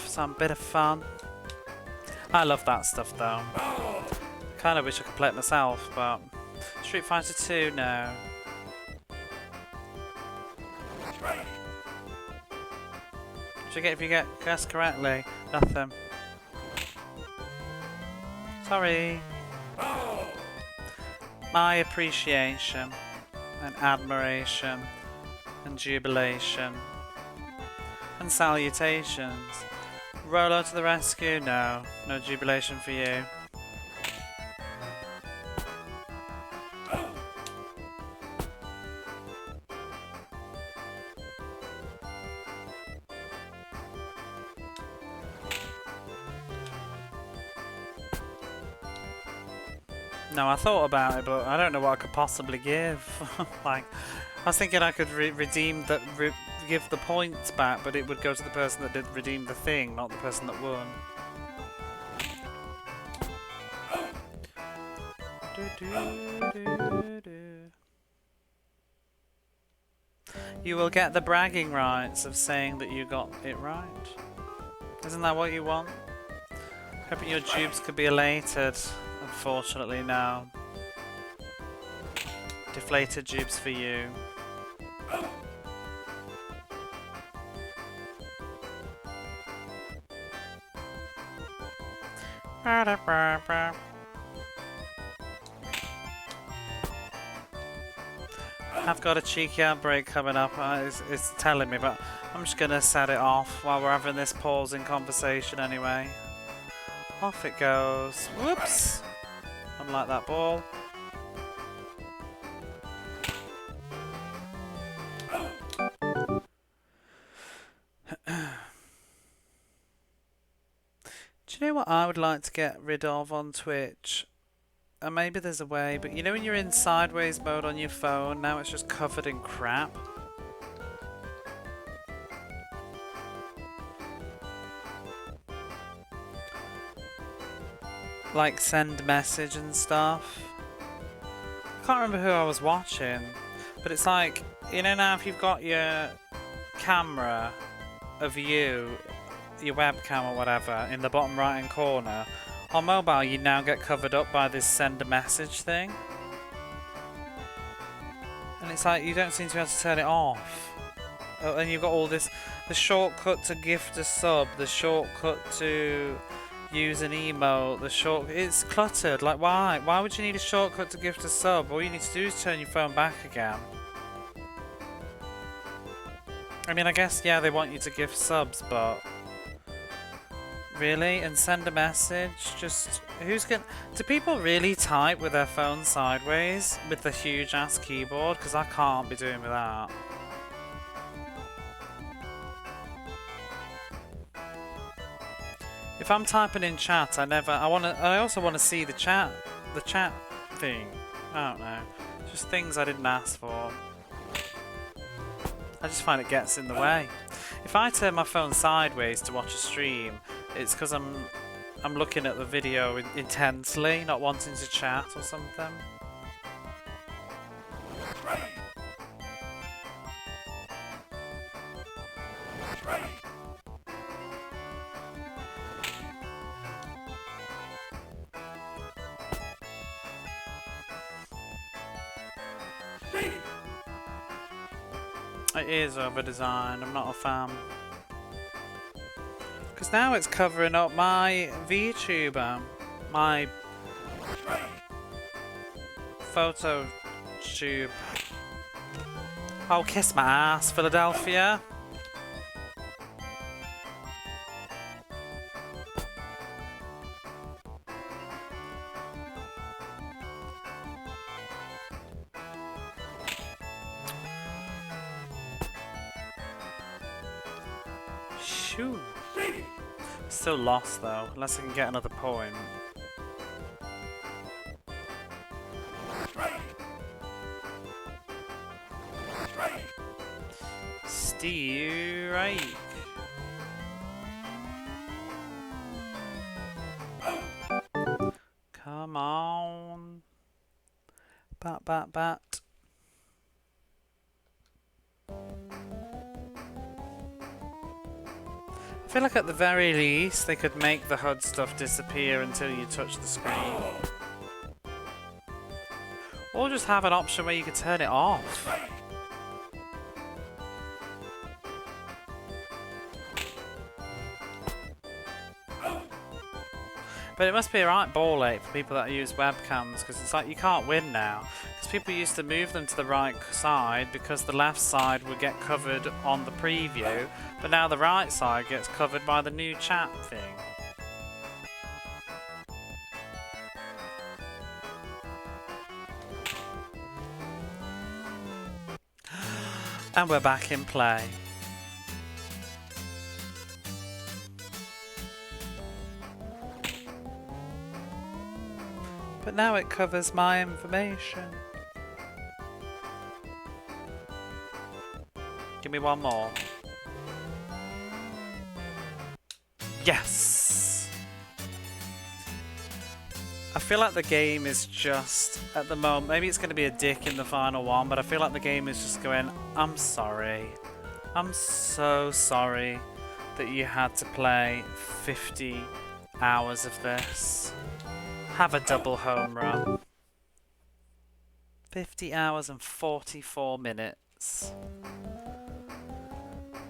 Some bit of fun. I love that stuff though. Kinda wish I could play it myself, but Street Fighter 2, no. What do you get if you get guessed correctly? Nothing. Sorry. My appreciation and admiration and jubilation and salutations. Rolo to the rescue? No. No jubilation for you. No, I thought about it, but I don't know what I could possibly give. Like, I was thinking I could redeem that, give the points back, but it would go to the person that did redeem the thing, not the person that won. You will get the bragging rights of saying that you got it right. Isn't that what you want? Hoping your dupes could be elated. Unfortunately, no. Deflated dupes for you. I've got a cheeky outbreak coming up. It's telling me, but I'm just gonna set it off while we're having this pausing conversation anyway. Off it goes. Whoops! Unlike that ball. Do you know what I would like to get rid of on Twitch? And maybe there's a way, but you know when you're in sideways mode on your phone, now it's just covered in crap? Like send message and stuff. I can't remember who I was watching, but it's like, you know now if you've got your camera of you, your webcam or whatever, in the bottom right hand corner, on mobile you now get covered up by this send a message thing. And it's like you don't seem to be able to turn it off. Oh, and you've got all this, the shortcut to gift a sub, the shortcut to use an emote, it's cluttered. Like why? Why would you need a shortcut to gift a sub? All you need to do is turn your phone back again. I mean, I guess, yeah, they want you to gift subs, but really? And send a message? Just, do people really type with their phone sideways with the huge ass keyboard? Because I can't be doing with that. If I'm typing in chat, I also want to see the chat thing. I don't know. Just things I didn't ask for. I just find it gets in the way. If I turn my phone sideways to watch a stream, it's because I'm looking at the video intensely, not wanting to chat or something. It is over-designed, I'm not a fan. Because now it's covering up my VTuber, my photo tube. Oh, kiss my ass, Philadelphia. Shoo. Still lost though, unless I can get another point. Strike. Come on. Bat, bat, bat. I feel like at the very least they could make the HUD stuff disappear until you touch the screen. Or just have an option where you could turn it off. But it must be a right ball ache for people that use webcams, because it's like you can't win now. Because people used to move them to the right side because the left side would get covered on the preview, but now the right side gets covered by the new chat thing. And we're back in play. But now it covers my information. Give me one more. Yes! I feel like the game is just, at the moment, maybe it's going to be a dick in the final one, but I feel like the game is just going, I'm sorry. I'm so sorry. that you had to play 50 hours of this. Have a double home run. 50 hours and 44 minutes.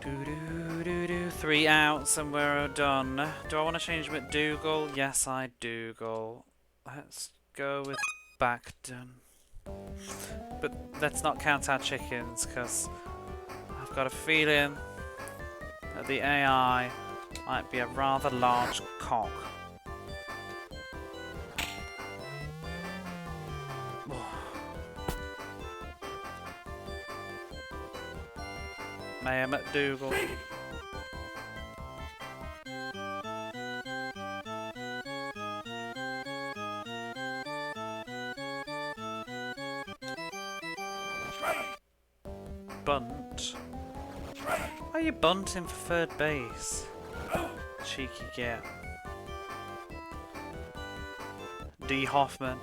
3 outs and we're done. Do I want to change McDougal? Yes, I do. Let's go with Backdon. But let's not count our chickens, because I've got a feeling that the AI might be a rather large cock. Mayor McDougal. Bunt. Why are you bunting for third base? Cheeky git. D. Hoffman.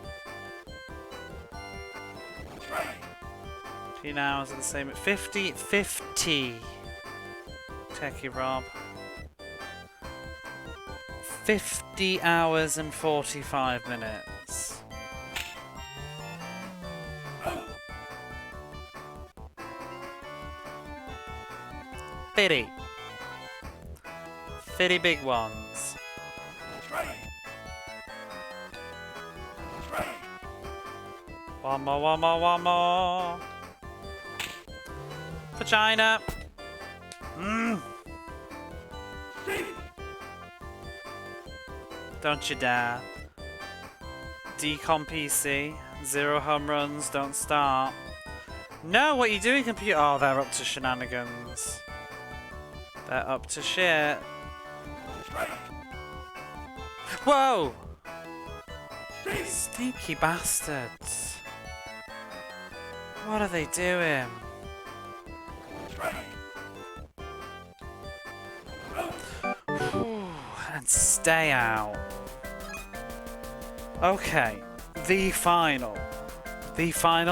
15 hours at the same. 50. Techie Rob. 50 hours and 45 minutes. Fitty. Fitty big ones. One more. Vagina. Don't you dare. Decom PC. 0 home runs. Don't start. No, what are you doing, computer? Oh, they're up to shenanigans. They're up to shit. Whoa! Sneaky bastards. What are they doing? And stay out. Okay, the final. The final.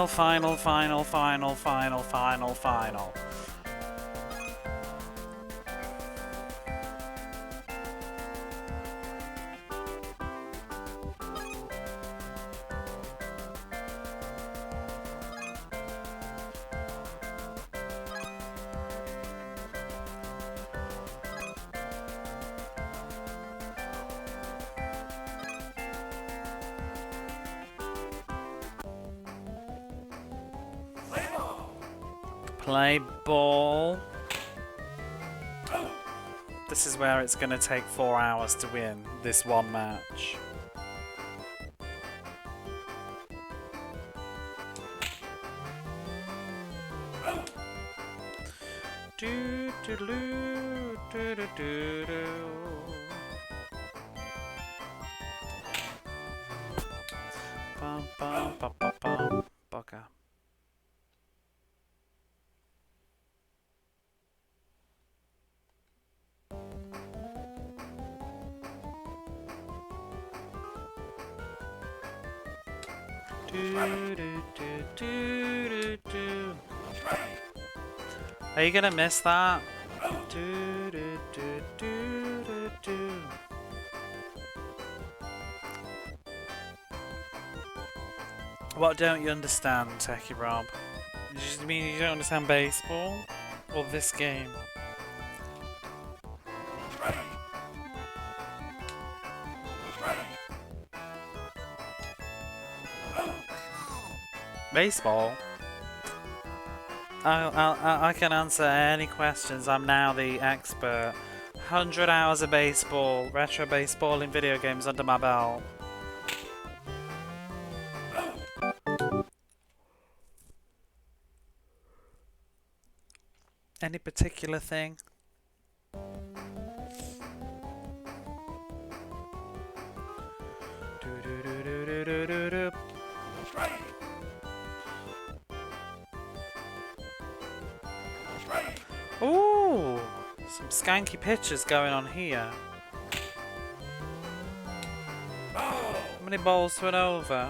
Play ball. This is where it's going to take 4 hours to win this one match. Bugger. Are you gonna miss that? What don't you understand, Techie Rob? You mean you don't understand baseball? Or this game? Baseball? I can answer any questions. I'm now the expert. 100 hours of baseball, retro baseball in video games under my belt. Any particular thing? Ooh, some skanky pictures going on here. How many balls to an over?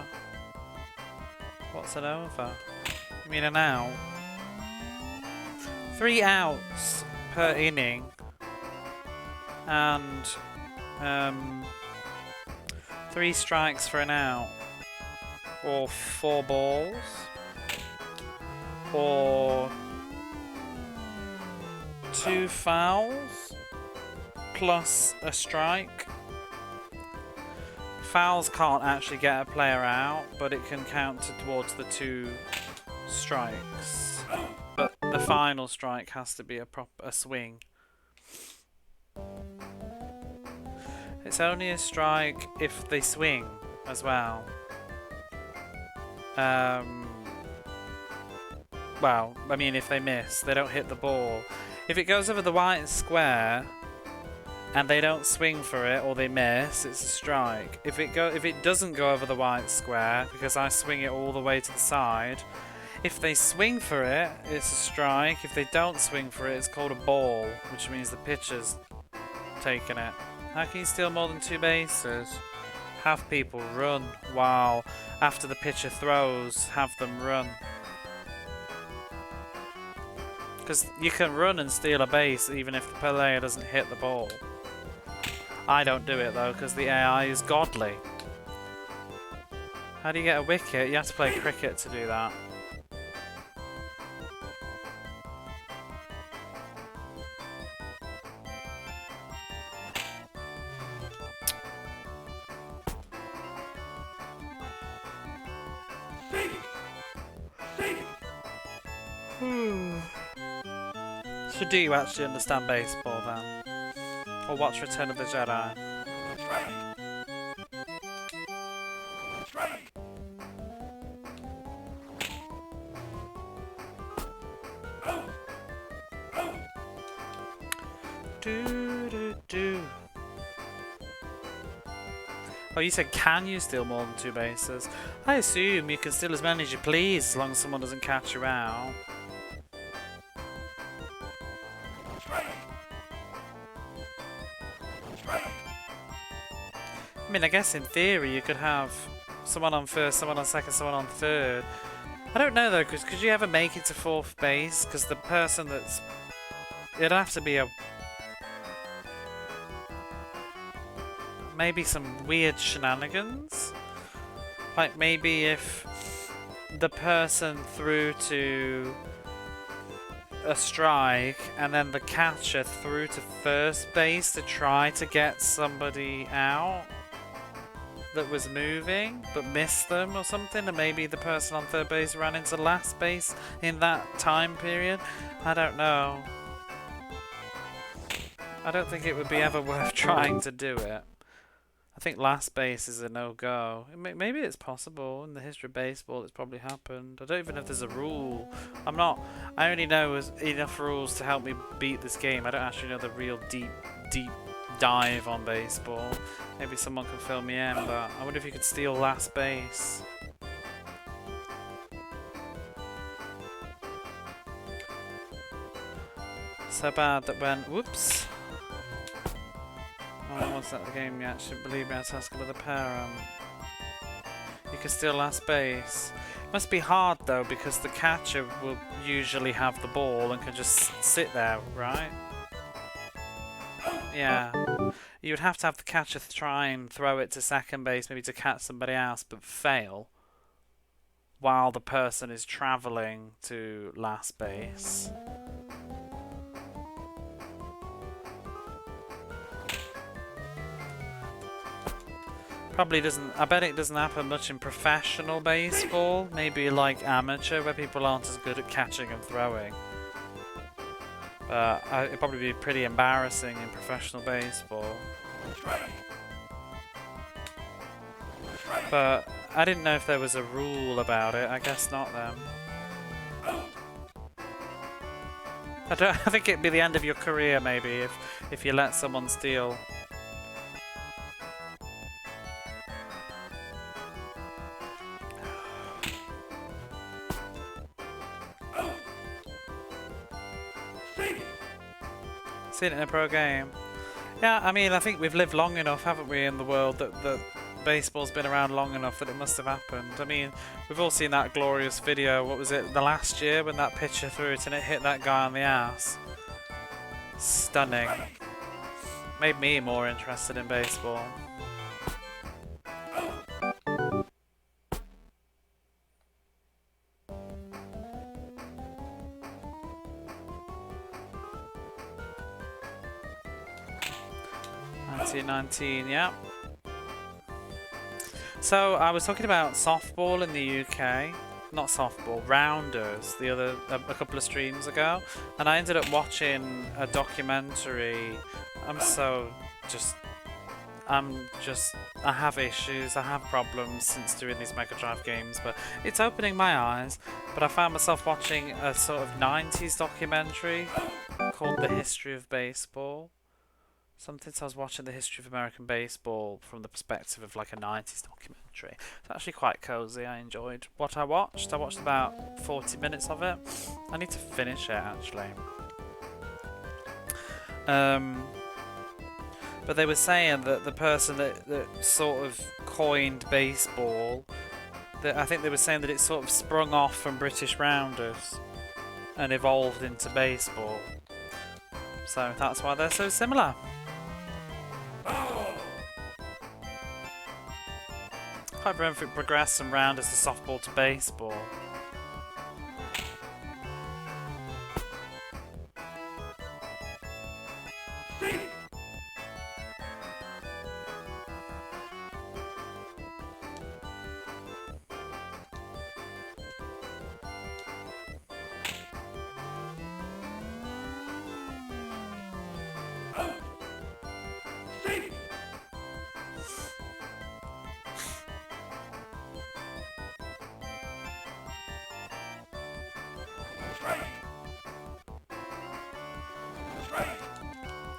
What's an over? You mean an out? 3 outs per inning. and 3 strikes for an out, or 4 balls, or 2 fouls plus a strike. Fouls can't actually get a player out, but it can count towards the 2 strikes. But the final strike has to be a swing. It's only a strike if they swing as well. Well, I mean, if they miss, they don't hit the ball. If it goes over the white square and they don't swing for it or they miss, it's a strike. If it doesn't go over the white square because I swing it all the way to the side, if they swing for it, it's a strike. If they don't swing for it, it's called a ball, which means the pitcher's taken it. How can you steal more than 2 bases? Have people run. Wow. After the pitcher throws, have them run. Because you can run and steal a base even if the player doesn't hit the ball. I don't do it though because the AI is godly. How do you get a wicket? You have to play cricket to do that. So do you actually understand baseball then? Or watch Return of the Jedi? Oh, you said can you steal more than 2 bases? I assume you can steal as many as you please as long as someone doesn't catch you out. I mean, I guess in theory you could have someone on first, someone on second, someone on third. I don't know though, because could you ever make it to 4th base? Because the person that's... It'd have to be a... Maybe some weird shenanigans? Like maybe if the person threw to a strike and then the catcher threw to first base to try to get somebody out that was moving but missed them or something, and maybe the person on third base ran into last base in that time period. I don't know. I don't think it would be ever worth trying to do it. I think last base is a no-go. Maybe it's possible. In the history of baseball, it's probably happened. I don't even know if there's a rule. I only know enough rules to help me beat this game. I don't actually know the real deep dive on baseball. Maybe someone can fill me in, but I wonder if you could steal last base. So bad that when... Whoops. Oh, what's that the game you actually believe me? I have to ask another pair. You can steal last base. It must be hard though, because the catcher will usually have the ball and can just sit there, right? Yeah. You would have to have the catcher try and throw it to second base, maybe to catch somebody else, but fail while the person is travelling to last base. Probably doesn't. I bet it doesn't happen much in professional baseball. Maybe like amateur, where people aren't as good at catching and throwing. But it'd probably be pretty embarrassing in professional baseball. But I didn't know if there was a rule about it. I guess not then. I think it'd be the end of your career maybe if you let someone steal. Seen it in a pro game. Yeah, I mean, I think we've lived long enough, haven't we, in the world that baseball's been around long enough that it must have happened. I mean, we've all seen that glorious video, what was it, the last year when that pitcher threw it and it hit that guy on the ass. Stunning. Made me more interested in baseball. '19, yeah. So I was talking about softball in the UK, not softball, rounders, a couple of streams ago, and I ended up watching a documentary. I have issues, I have problems since doing these Mega Drive games, but it's opening my eyes. But I found myself watching a sort of 90s documentary called The History of Baseball. Something, so I was watching the history of American baseball from the perspective of like a 90s documentary. It's actually quite cozy. I enjoyed what I watched. I watched about 40 minutes of it. I need to finish it actually. But they were saying that the person that sort of coined baseball, that I think they were saying that it sort of sprung off from British Rounders and evolved into baseball. So that's why they're so similar. I can't remember if it progressed from Rounders to softball to baseball.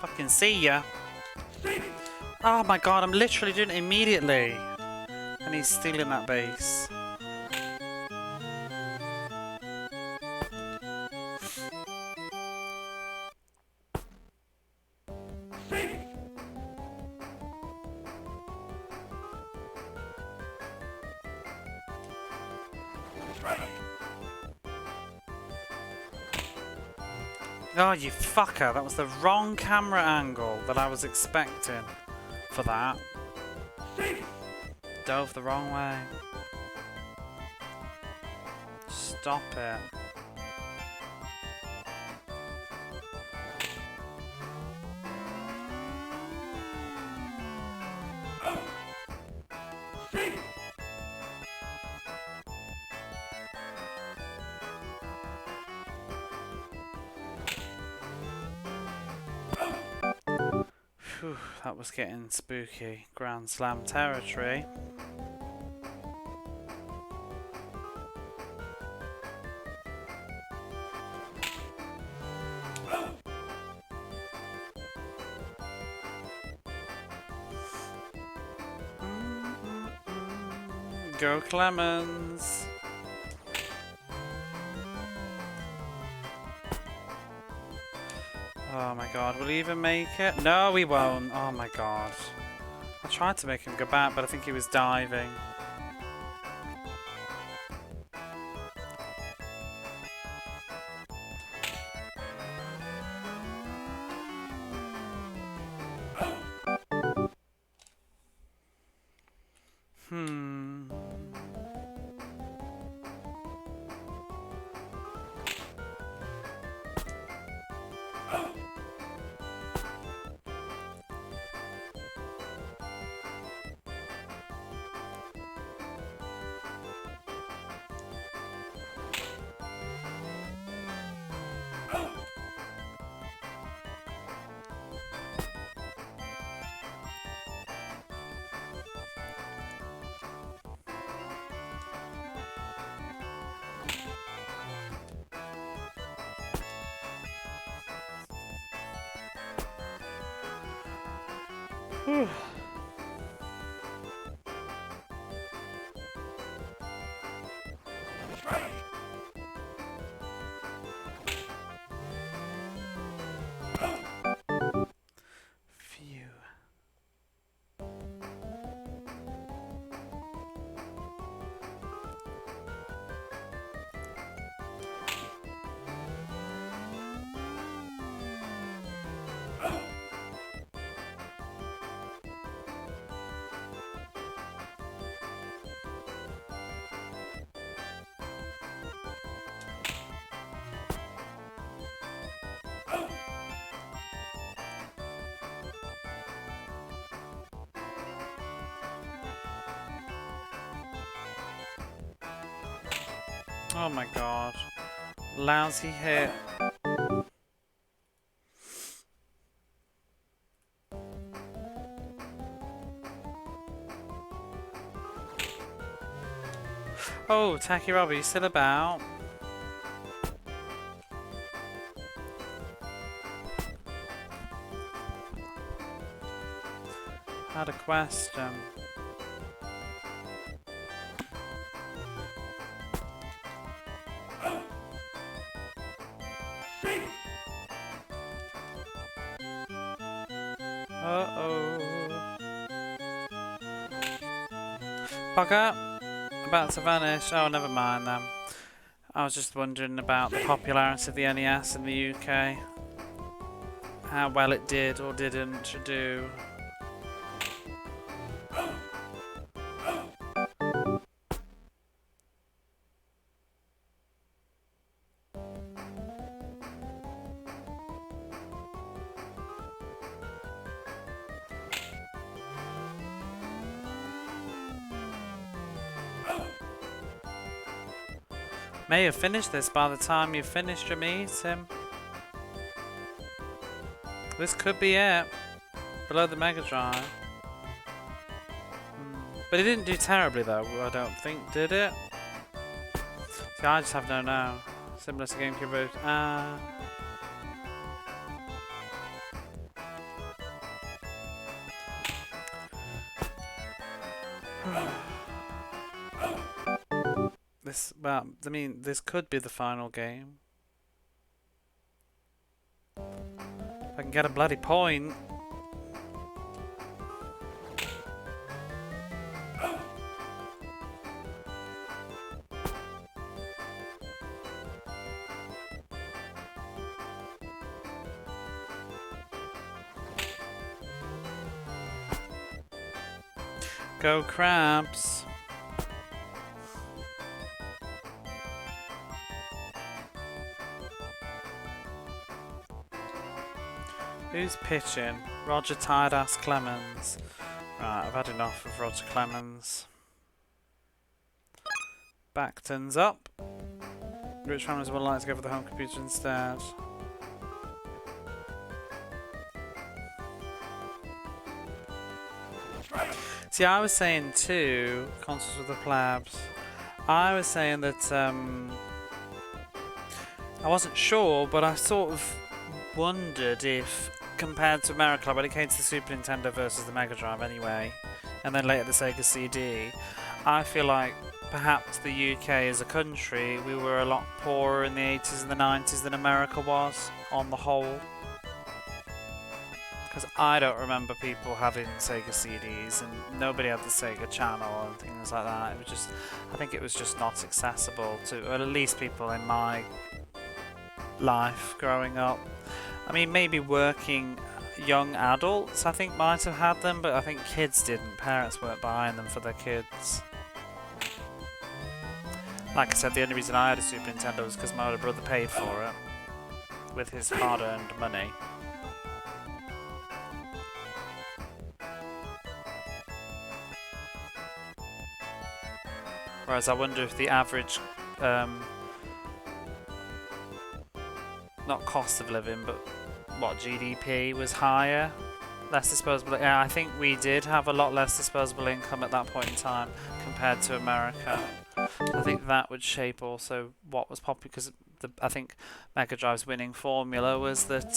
Fucking see ya. Oh my god, I'm literally doing it immediately. And he's stealing that base. Oh, you fucker. That was the wrong camera angle that I was expecting for that. Dove the wrong way. Stop it. Whew, that was getting spooky. Grand Slam territory. Go Clemens. Oh my god, will he even make it? No, he won't. Oh my god. I tried to make him go back, but I think he was diving. Whew. Phew. Oh my god. Lousy hit. Oh, Tacky Robbie, you still about? Had a question. Uh-oh. Bugger. About to vanish. Oh, never mind then. I was just wondering about the popularity of the NES in the UK. How well it did or didn't do. May have finished this by the time you finished your meeting. This could be it. Below the Mega Drive. But it didn't do terribly though, I don't think, did it? See, I just have no know. Similar to GameCube Road. Well, I mean, this could be the final game. If I can get a bloody point. Go Crabs. Who's pitching? Roger Tired-Ass Clemens. Right, I've had enough of Roger Clemens. Backton's up. Rich families would like to go for the home computer instead. See, I was saying too, consoles with the plebs. I was saying that I wasn't sure, but I sort of wondered if, compared to America, when it came to the Super Nintendo versus the Mega Drive anyway, and then later the Sega CD, I feel like perhaps the UK as a country, we were a lot poorer in the 80s and the 90s than America was, on the whole. Because I don't remember people having Sega CDs, and nobody had the Sega Channel and things like that. It was just, I think it was just not accessible to, or at least people in my life growing up. I mean, maybe working young adults, I think, might have had them, but I think kids didn't. Parents weren't buying them for their kids. Like I said, the only reason I had a Super Nintendo was because my older brother paid for it with his hard-earned money. Whereas I wonder if the average, not cost of living, but what, GDP was higher? Less disposable. Yeah, I think we did have a lot less disposable income at that point in time compared to America. I think that would shape also what was popular, because I think Mega Drive's winning formula was that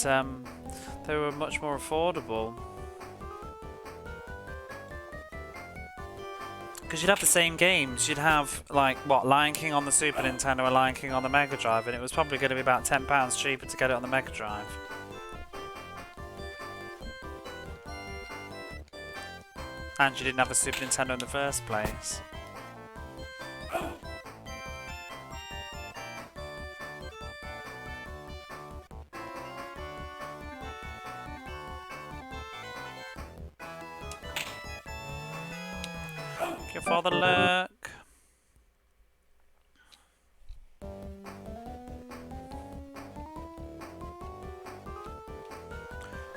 they were much more affordable. Because you'd have the same games. You'd have, like, what, Lion King on the Super Nintendo or Lion King on the Mega Drive, and it was probably going to be about £10 cheaper to get it on the Mega Drive. And you didn't have a Super Nintendo in the first place. Thank you for the look.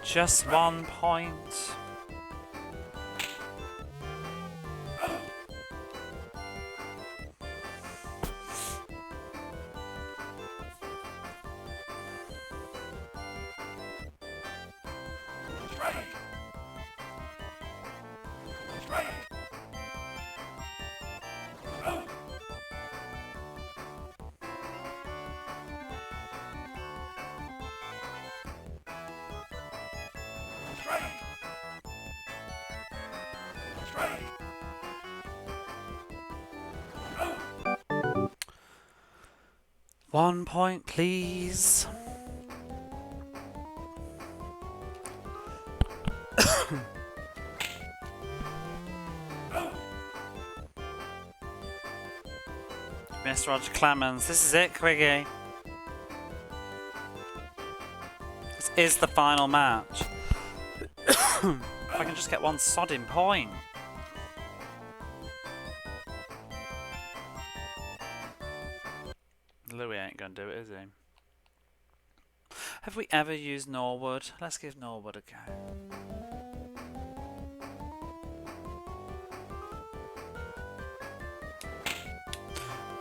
Just 1 point. 1 point, please. Mr. Roger Clemens, this is it, Quiggy. This is the final match. If I can just get one sodding point. Louis ain't gonna do it, is he? Have we ever used Norwood? Let's give Norwood a go.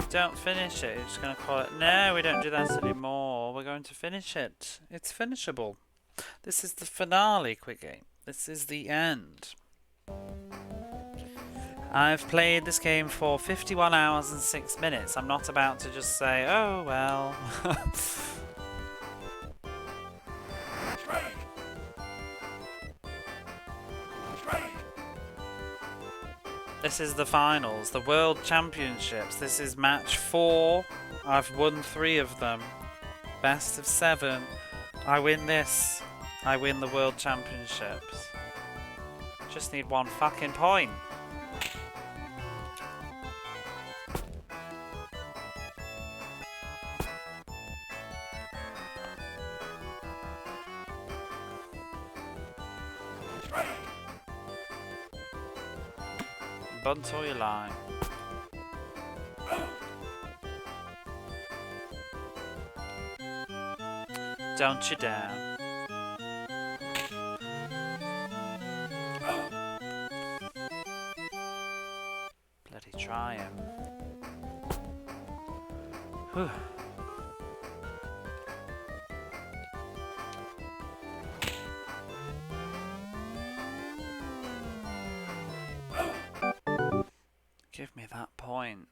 Don't finish it, you're just going to call it. No, we don't do that anymore. We're going to finish it. It's finishable. This is the finale, Quickie. This is the end. I've played this game for 51 hours and 6 minutes. I'm not about to just say, oh well. This is the finals, the World Championships. This is match 4. I've won 3 of them. Best of 7. I win this. I win the World Championships. Just need 1 fucking point. Bunt or you lie. Don't you dare. Bloody try him. Whew. Give me that point.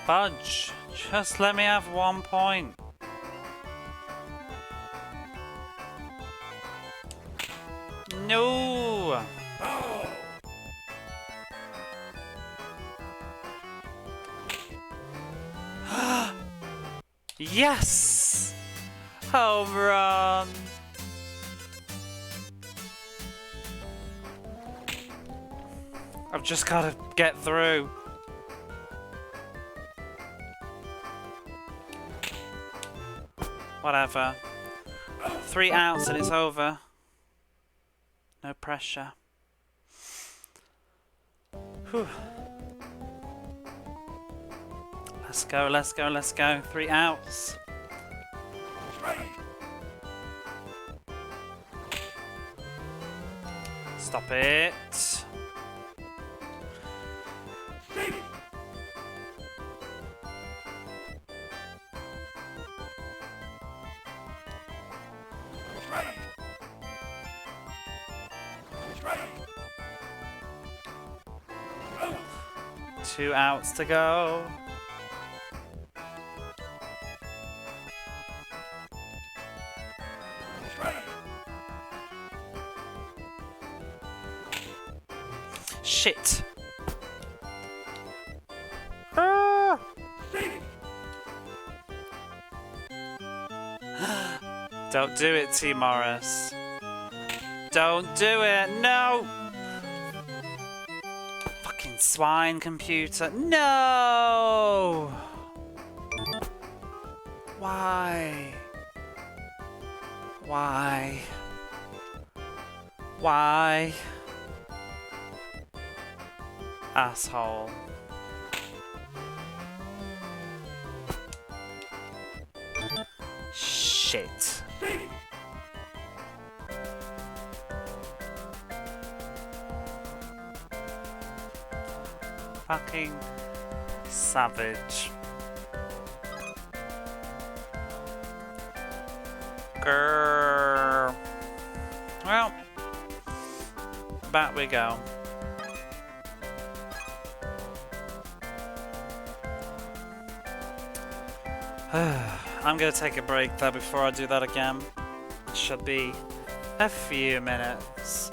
Fudge! Just let me have 1 point. No! Yes! Home run! I've just got to get through. Whatever. 3 outs and it's over. No pressure. Whew. Let's go, let's go, let's go. 3 outs. Stop it. Two outs to go. Shit. Ah. Don't do it, T. Morris. Don't do it. No. Fucking swine computer. No. Why? Why? Why? Asshole. Shit. Fucking savage. Grrr. Well, back we go. I'm gonna take a break though before I do that again. It should be a few minutes.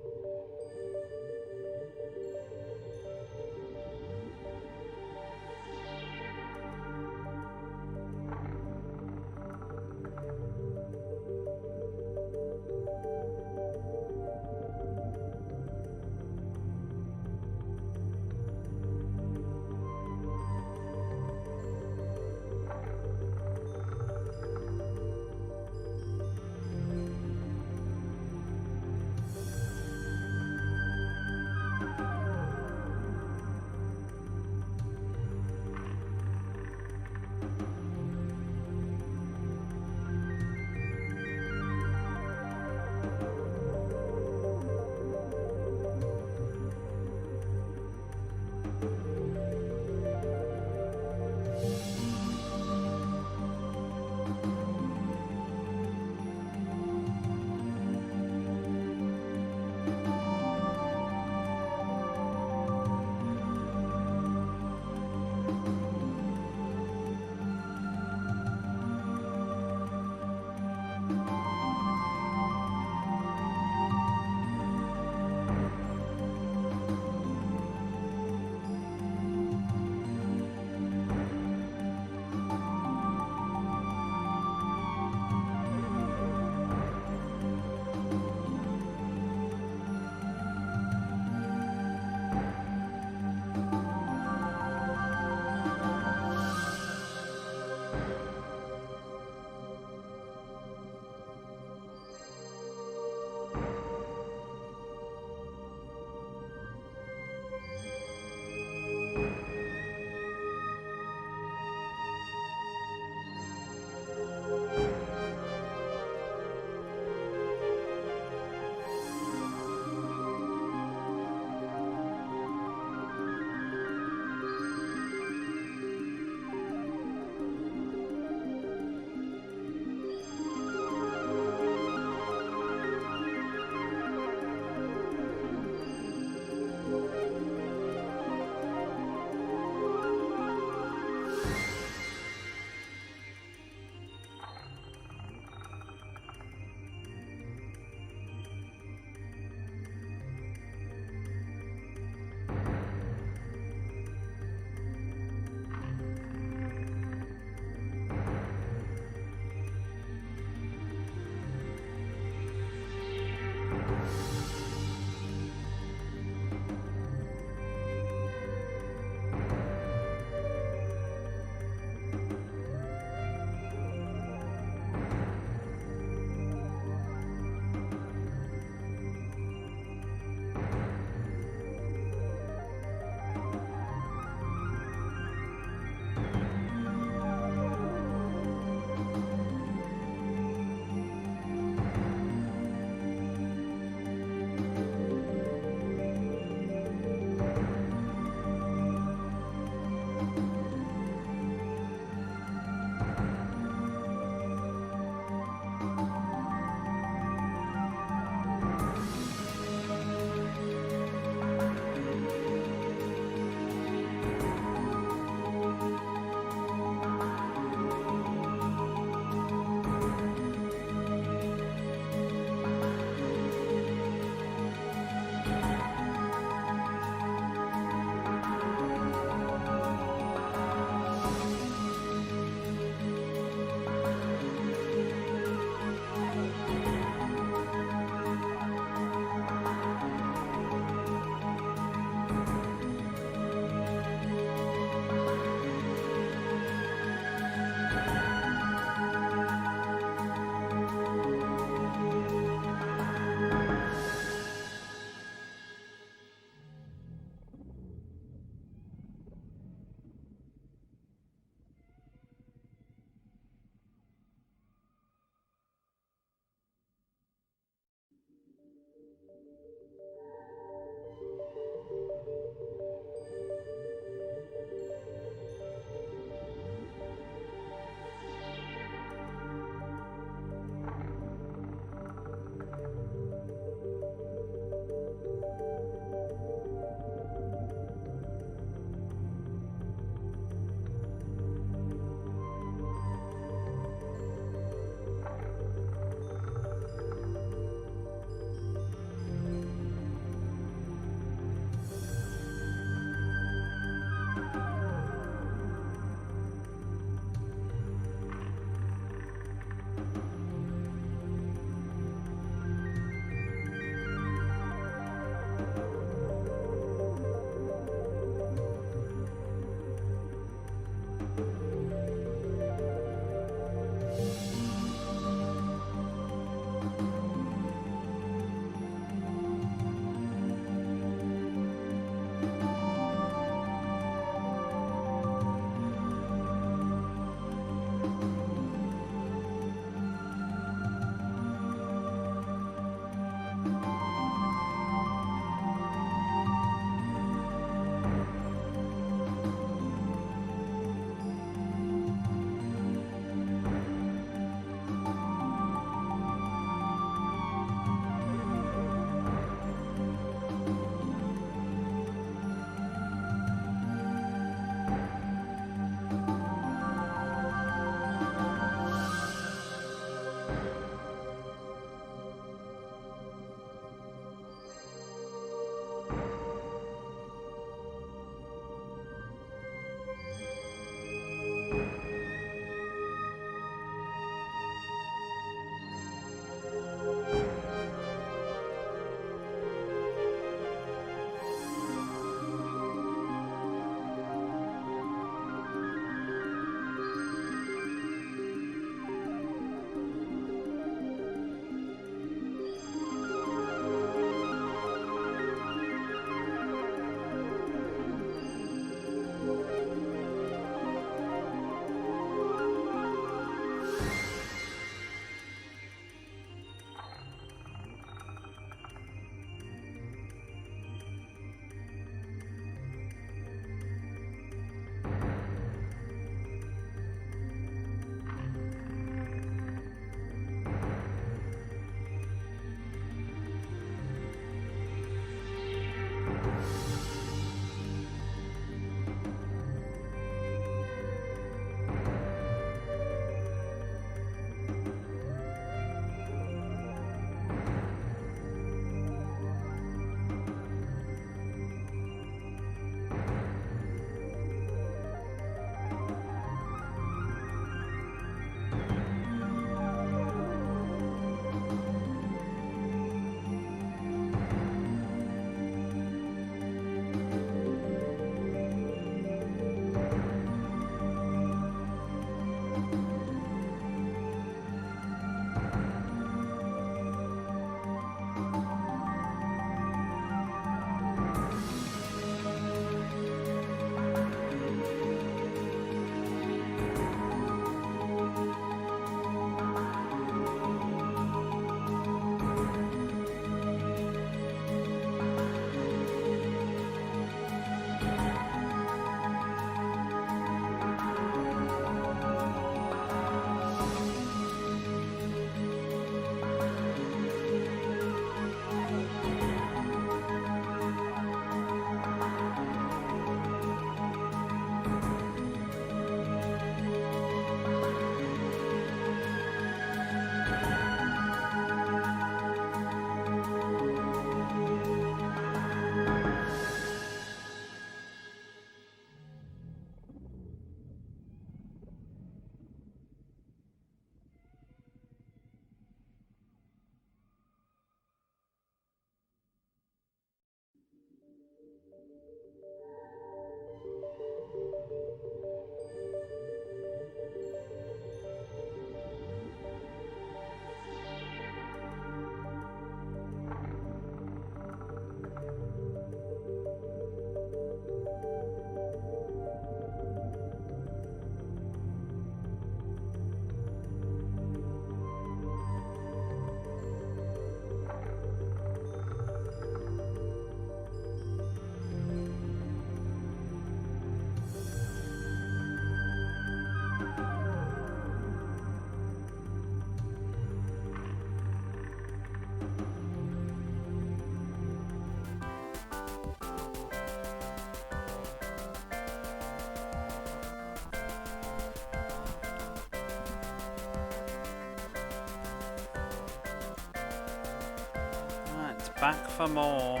back for more.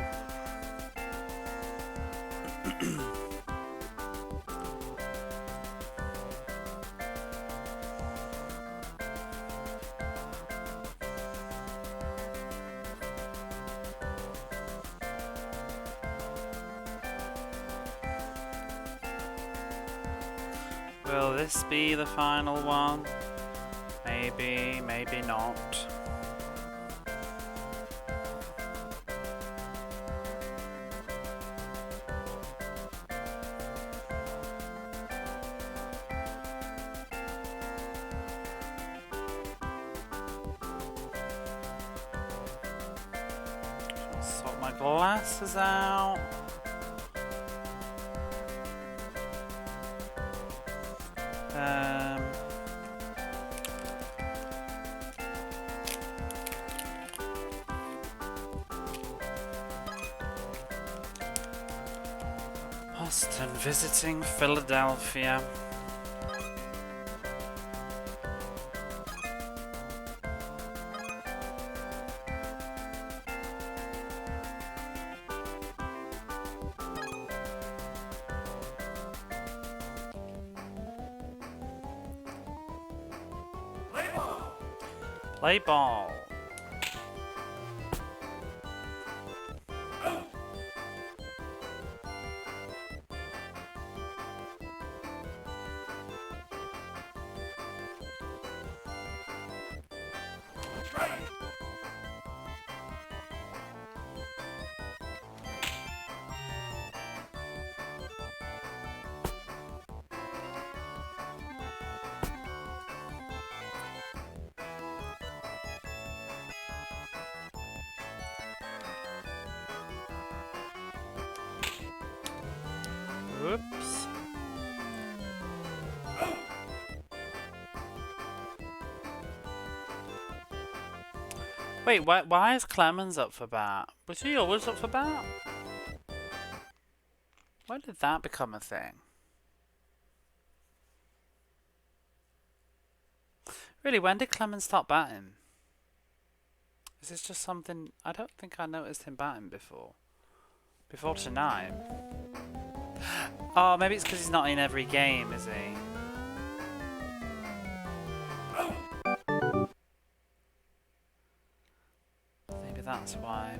Will this be the final one? Maybe, maybe not. Sort my glasses out. Boston visiting Philadelphia. Play ball. Oops. Wait, why is Clemens up for bat? Was he always up for bat? When did that become a thing? Really, when did Clemens start batting? Is this just something... I don't think I noticed him batting before. Before tonight. Oh, maybe it's because he's not in every game, is he? Maybe that's why.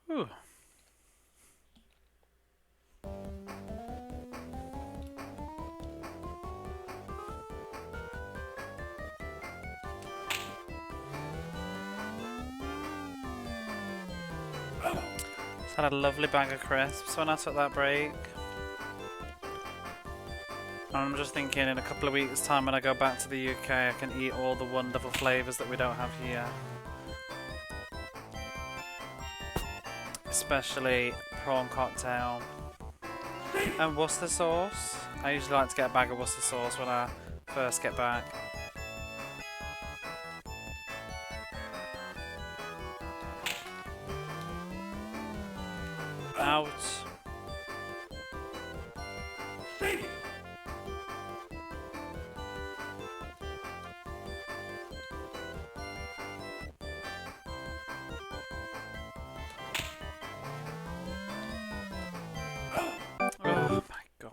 Whew. Just had a lovely bag of crisps when I took that break. I'm just thinking in a couple of weeks' time when I go back to the UK I can eat all the wonderful flavours that we don't have here. Especially prawn cocktail and Worcester sauce. I usually like to get a bag of Worcester sauce when I first get back. Out. Oh my god.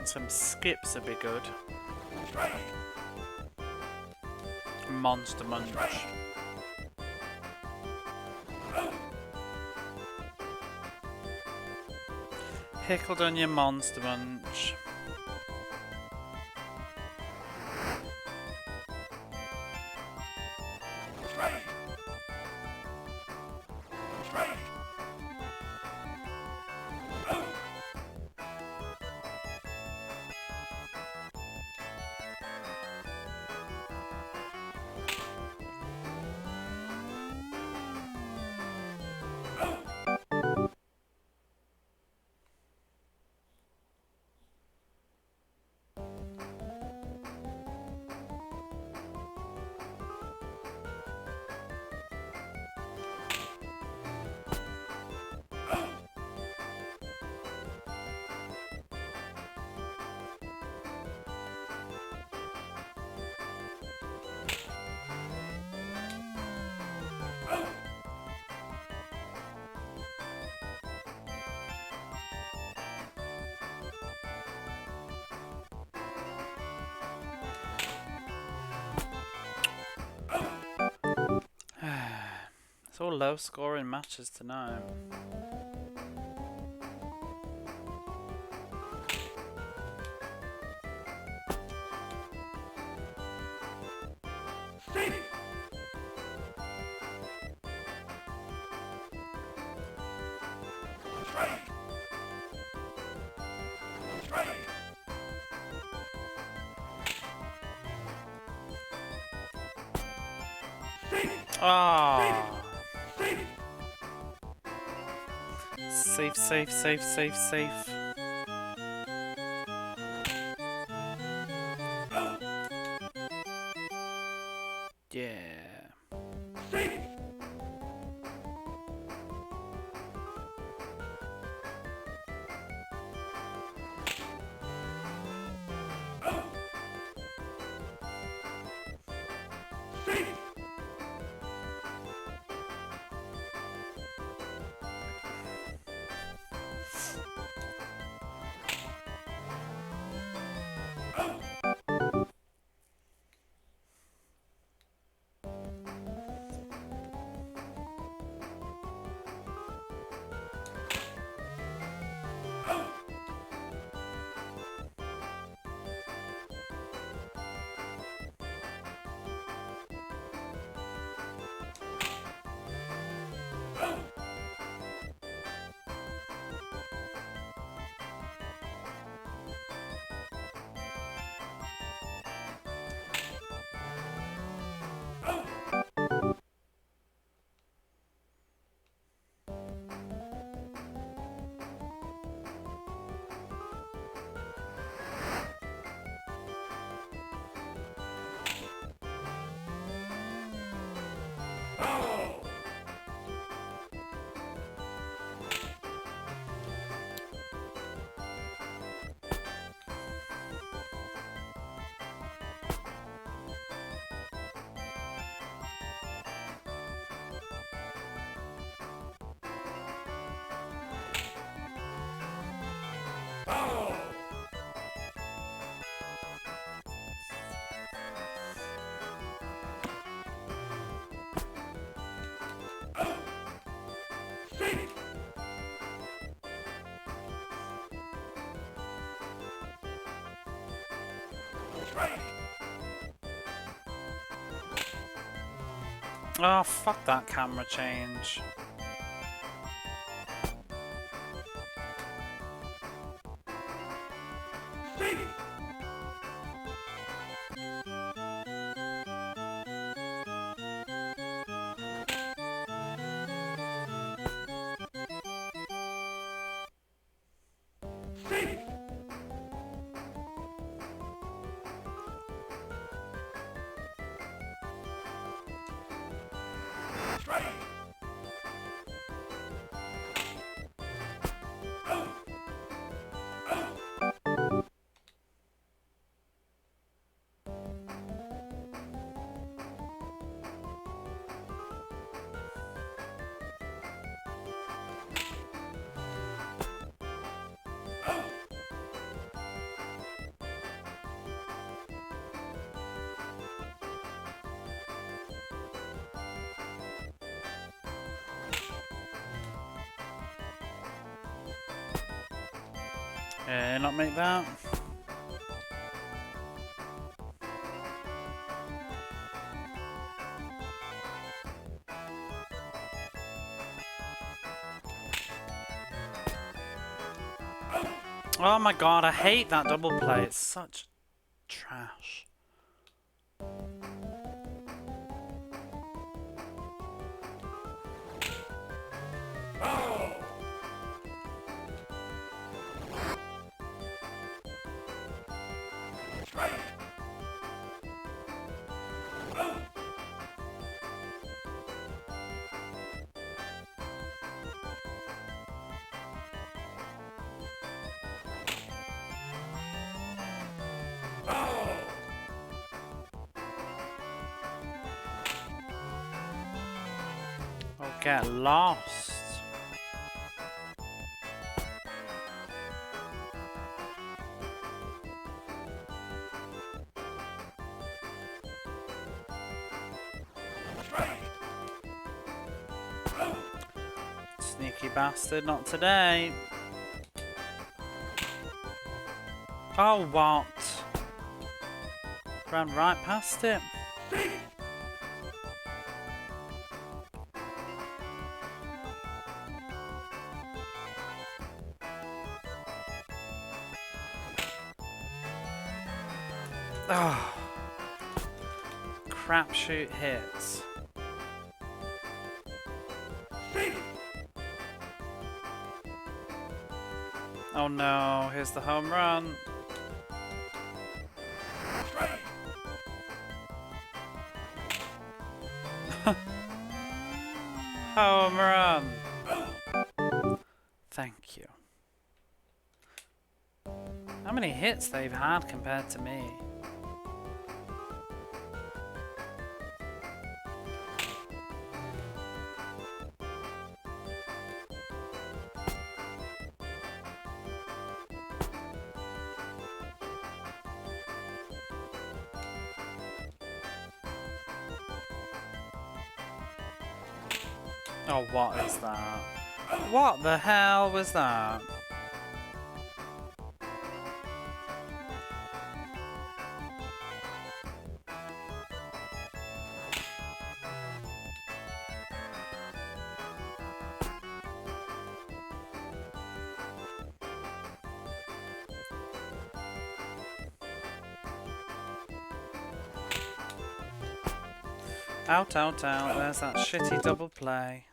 Some skips would be good. monster munch. Pickled onion monster munch. It's all low scoring matches tonight. Ah. Safe, safe, safe, safe, safe. Yeah. Oh, fuck that camera change. Not make that. Oh my god, I hate that double play. It's such trash. Oh, get lost. Sneaky bastard, not today. Oh, what? Ran right past it. Oh. Crapshoot hits. Oh no, here's the home run. Home run. Thank you. How many hits they've had compared to me? Oh, what is that? What the hell was that? Out, out, out. There's that shitty double play.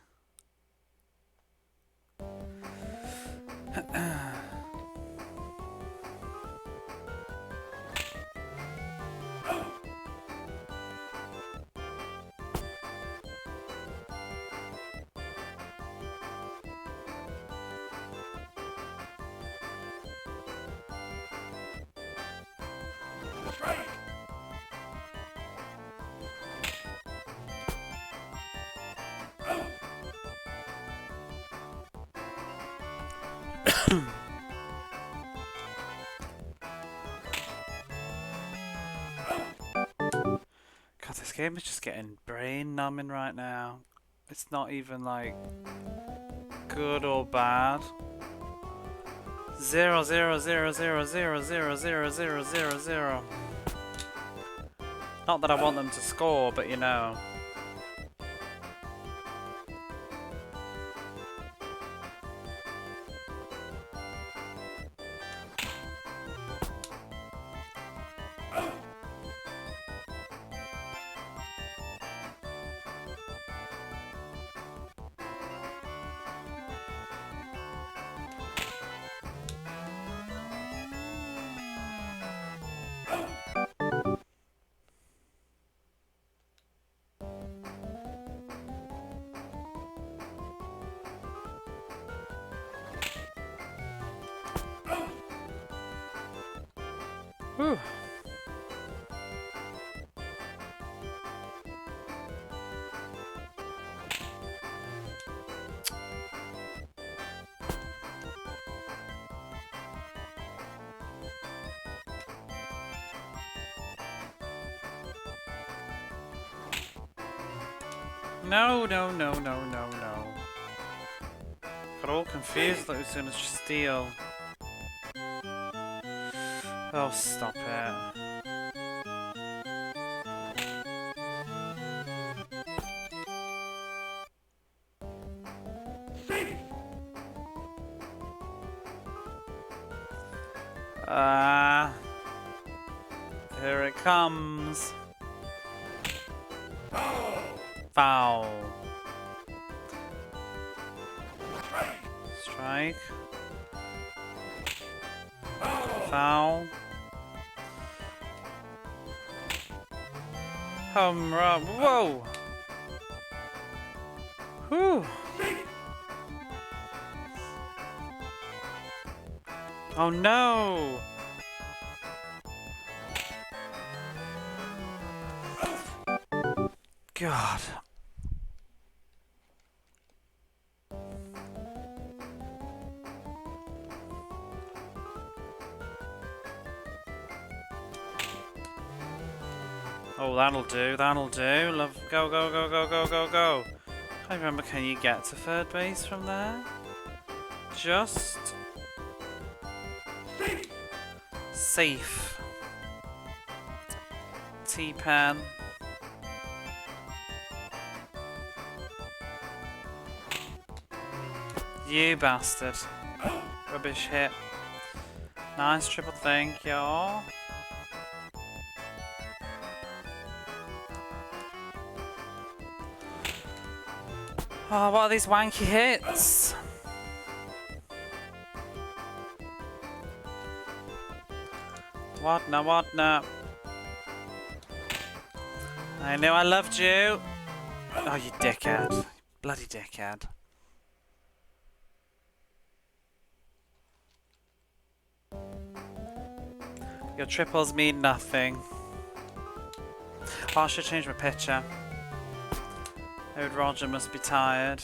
God, this game is just getting brain numbing right now. It's not even like good or bad. 0 0 0 0 0 0 0 0 0 0. Not that I want them to score, but you know. Whew. No, no, no, no, no, no. Got all confused that it was gonna steal. Oh, stop it. Here it comes. Foul. Strike. Foul. Home run. Whoa! Whew! Oh no! God. Oh, that'll do, that'll do. Love, go, go, go, go, go, go, go. I remember, can you get to third base from there? Just... safe. T-Pen. You bastard. Rubbish hit. Nice triple, thank you. Oh, what are these wanky hits? What now, what now? I knew I loved you. Oh, you dickhead. Bloody dickhead. Your triples mean nothing. Oh, I should change my picture. Old Roger must be tired.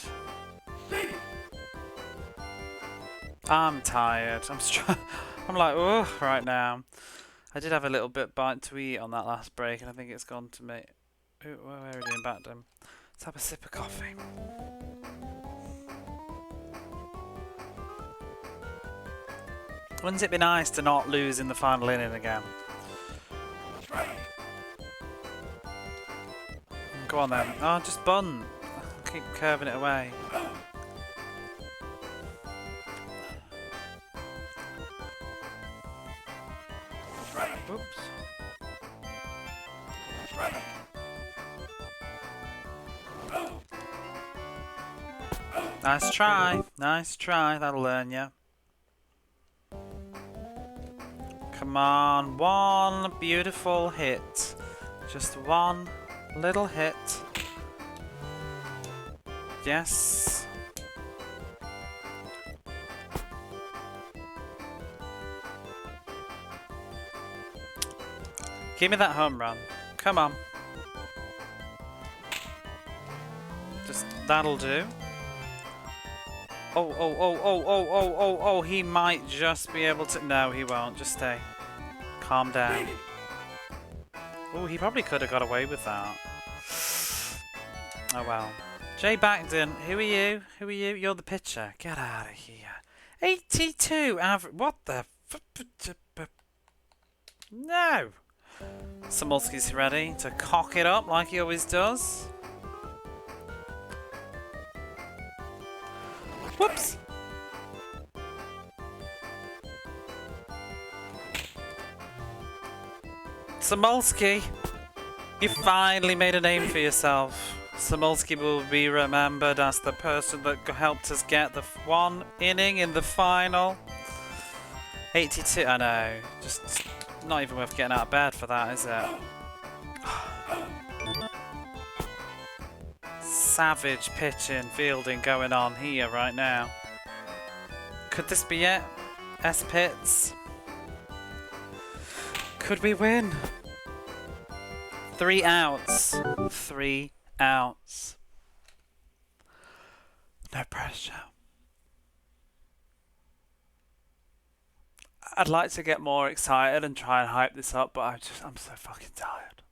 I'm tired. I'm like, oh, right now. I did have a little bit bite to eat on that last break, and I think it's gone to me. Ooh, where are we doing back then? Let's have a sip of coffee. Wouldn't it be nice to not lose in the final inning again? Go on then. Oh, just bunt. Keep curving it away. Oops. Nice try. Nice try. That'll learn you. Come on. One beautiful hit. Just one little hit. Yes. Give me that home run. Come on. Just that'll do. Oh, oh, oh, oh, oh, oh, oh, oh, he might just be able to... No, he won't. Just stay. Calm down. Oh, he probably could have got away with that. Oh, well. Jay Backden, who are you? Who are you? You're the pitcher. Get out of here. 82 average. What the... No! Samulski's ready to cock it up like he always does. Whoops! Samulski, you finally made a name for yourself. Samulski will be remembered as the person that helped us get the one inning in the final. 82, I know. Just not even worth getting out of bed for that, is it? Savage pitching, fielding going on here right now. Could this be it? S-Pits? Could we win? 3 outs. 3 outs. No pressure. I'd like to get more excited and try and hype this up, but I'm so fucking tired.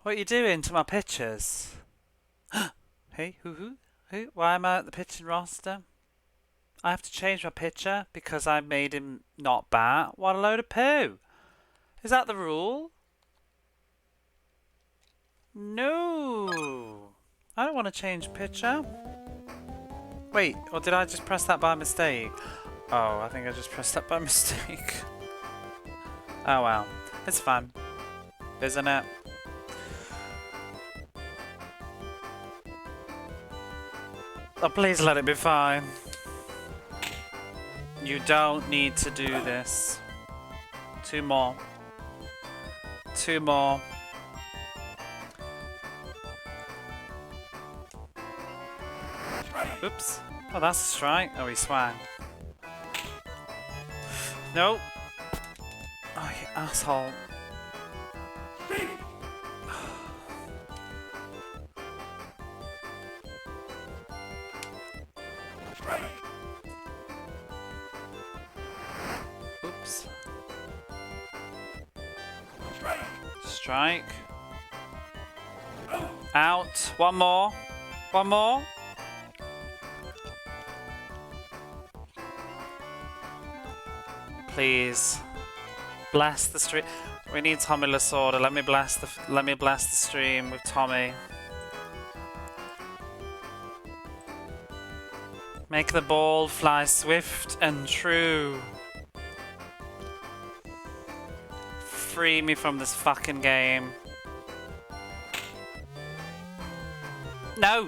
What are you doing to my pictures? Hey, who? Why am I at the pitching roster? I have to change my picture because I made him not bat? What a load of poo. Is that the rule? No. I don't want to change picture. Wait, or did I just press that by mistake? Oh, I think I just pressed that by mistake. Oh well. It's fine. Isn't it? Oh, please let it be fine. You don't need to do this. 2 more. 2 more. Oops. Oh, that's a strike. Oh, he swang. Nope. Oh, you asshole. Oops. Strike. Out. 1 more. 1 more. Please. Bless the stream. We need Tommy Lasorda. Let me bless the stream with Tommy. Make the ball fly swift and true. Free me from this fucking game. No!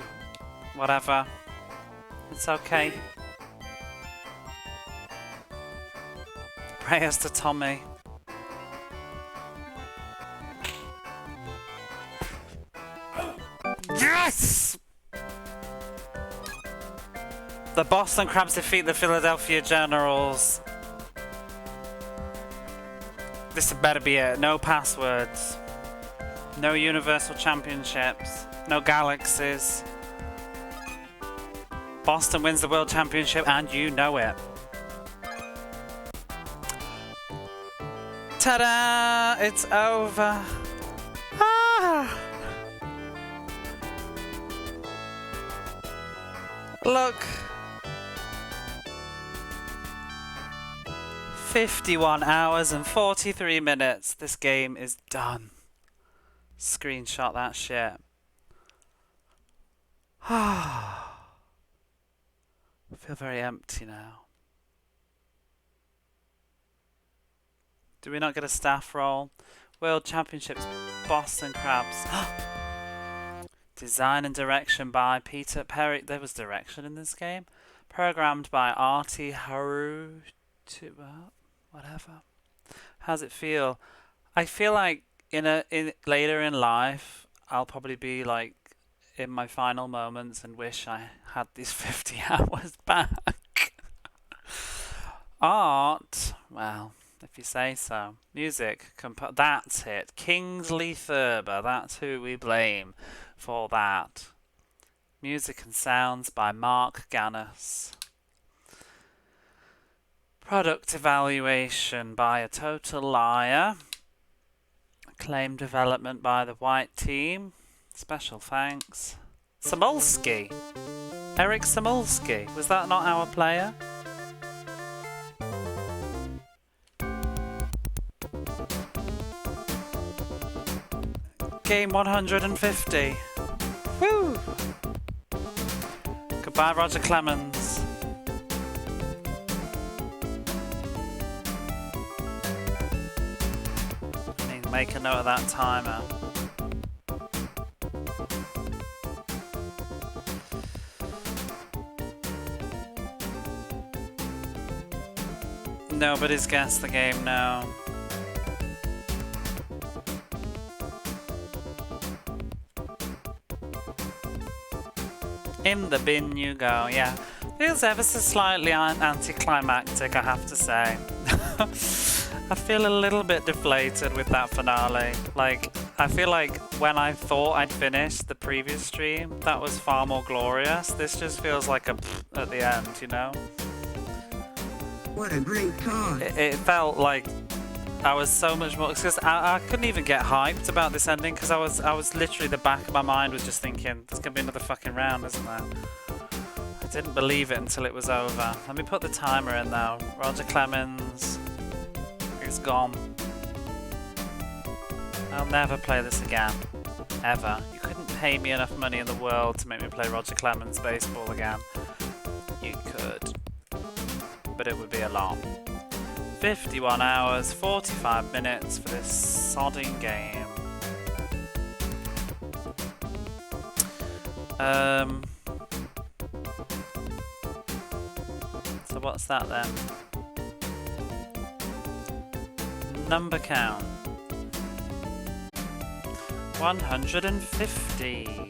Whatever. It's okay. Prayers to Tommy. Yes! The Boston Crabs defeat the Philadelphia Generals. This better be it. No passwords. No Universal Championships. No Galaxies. Boston wins the World Championship and you know it. Ta-da! It's over. Ah! Look. 51 hours and 43 minutes. This game is done. Screenshot that shit. I feel very empty now. Do we not get a staff role? World Championships, Boston Crabs. Design and direction by Peter Perry. There was direction in this game. Programmed by Artie Haru. Whatever. How's it feel? I feel like later in life, I'll probably be like in my final moments and wish I had these 50 hours back. Art, well, if you say so. Music, that's it. Kingsley Thurber, that's who we blame for that. Music and sounds by Mark Gannis. Product evaluation by A Total Liar. Acclaim development by the White Team. Special thanks. Samulski. Eric Samulski. Was that not our player? Game 150. Woo! Goodbye, Roger Clemens. Make a note of that timer. Nobody's guessed the game now. In the bin you go, yeah. Feels ever so slightly anticlimactic, I have to say. I feel a little bit deflated with that finale. Like, I feel like when I thought I'd finished the previous stream, that was far more glorious. This just feels like a at the end, you know? What a great con. It felt like I was so much more, because I couldn't even get hyped about this ending, because I was literally, the back of my mind was just thinking, there's gonna be another fucking round, isn't there? didn't believe it until it was over. Let me put the timer in now. Roger Clemens is gone. I'll never play this again. Ever. You couldn't pay me enough money in the world to make me play Roger Clemens baseball again. You could. But it would be a lot. 51 hours, 45 minutes for this sodding game. So what's that then? Number count. 150.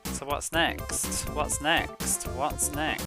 So what's next? What's next? What's next?